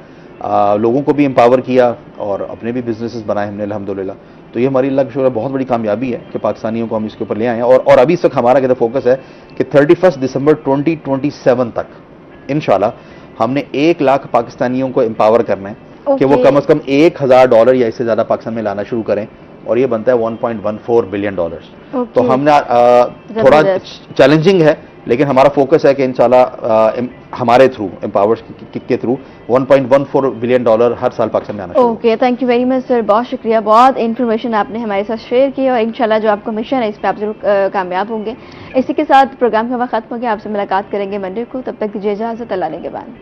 लोगों को भी एम्पावर किया और अपने भी बिजनेसेस बनाए हमने अल्हम्दुलिल्लाह। तो ये हमारी अल्लाह का शुक्र है बहुत बड़ी कामयाबी है कि पाकिस्तानियों को हम इसके ऊपर ले आए हैं। और अभी तक हमारा कहते फोकस है कि 31 दिसंबर 2027 तक इंशाल्लाह हमने 1 लाख पाकिस्तानियों को एम्पावर करना है कि वो कम से कम $1,000 या इससे ज़्यादा पाकिस्तान में लाना शुरू करें, और ये बनता है $1.14 बिलियन। तो हमने थोड़ा चैलेंजिंग है, लेकिन हमारा फोकस है कि इंशाल्लाह हमारे थ्रू एम्पावर्स के थ्रू $1.14 बिलियन हर साल पाकिस्तान में आना चाहिए। Okay, thank you very much sir, बहुत शुक्रिया, बहुत इन्फॉर्मेशन आपने हमारे साथ शेयर की और इंशाल्लाह जो आपका मिशन है इस पर आप जरूर कामयाब होंगे। इसी के साथ प्रोग्राम का वक्त खत्म हो गया, आपसे मुलाकात करेंगे मंडे को, तब तक दीजिए इजाज़त, अल्लाह ने के बाद।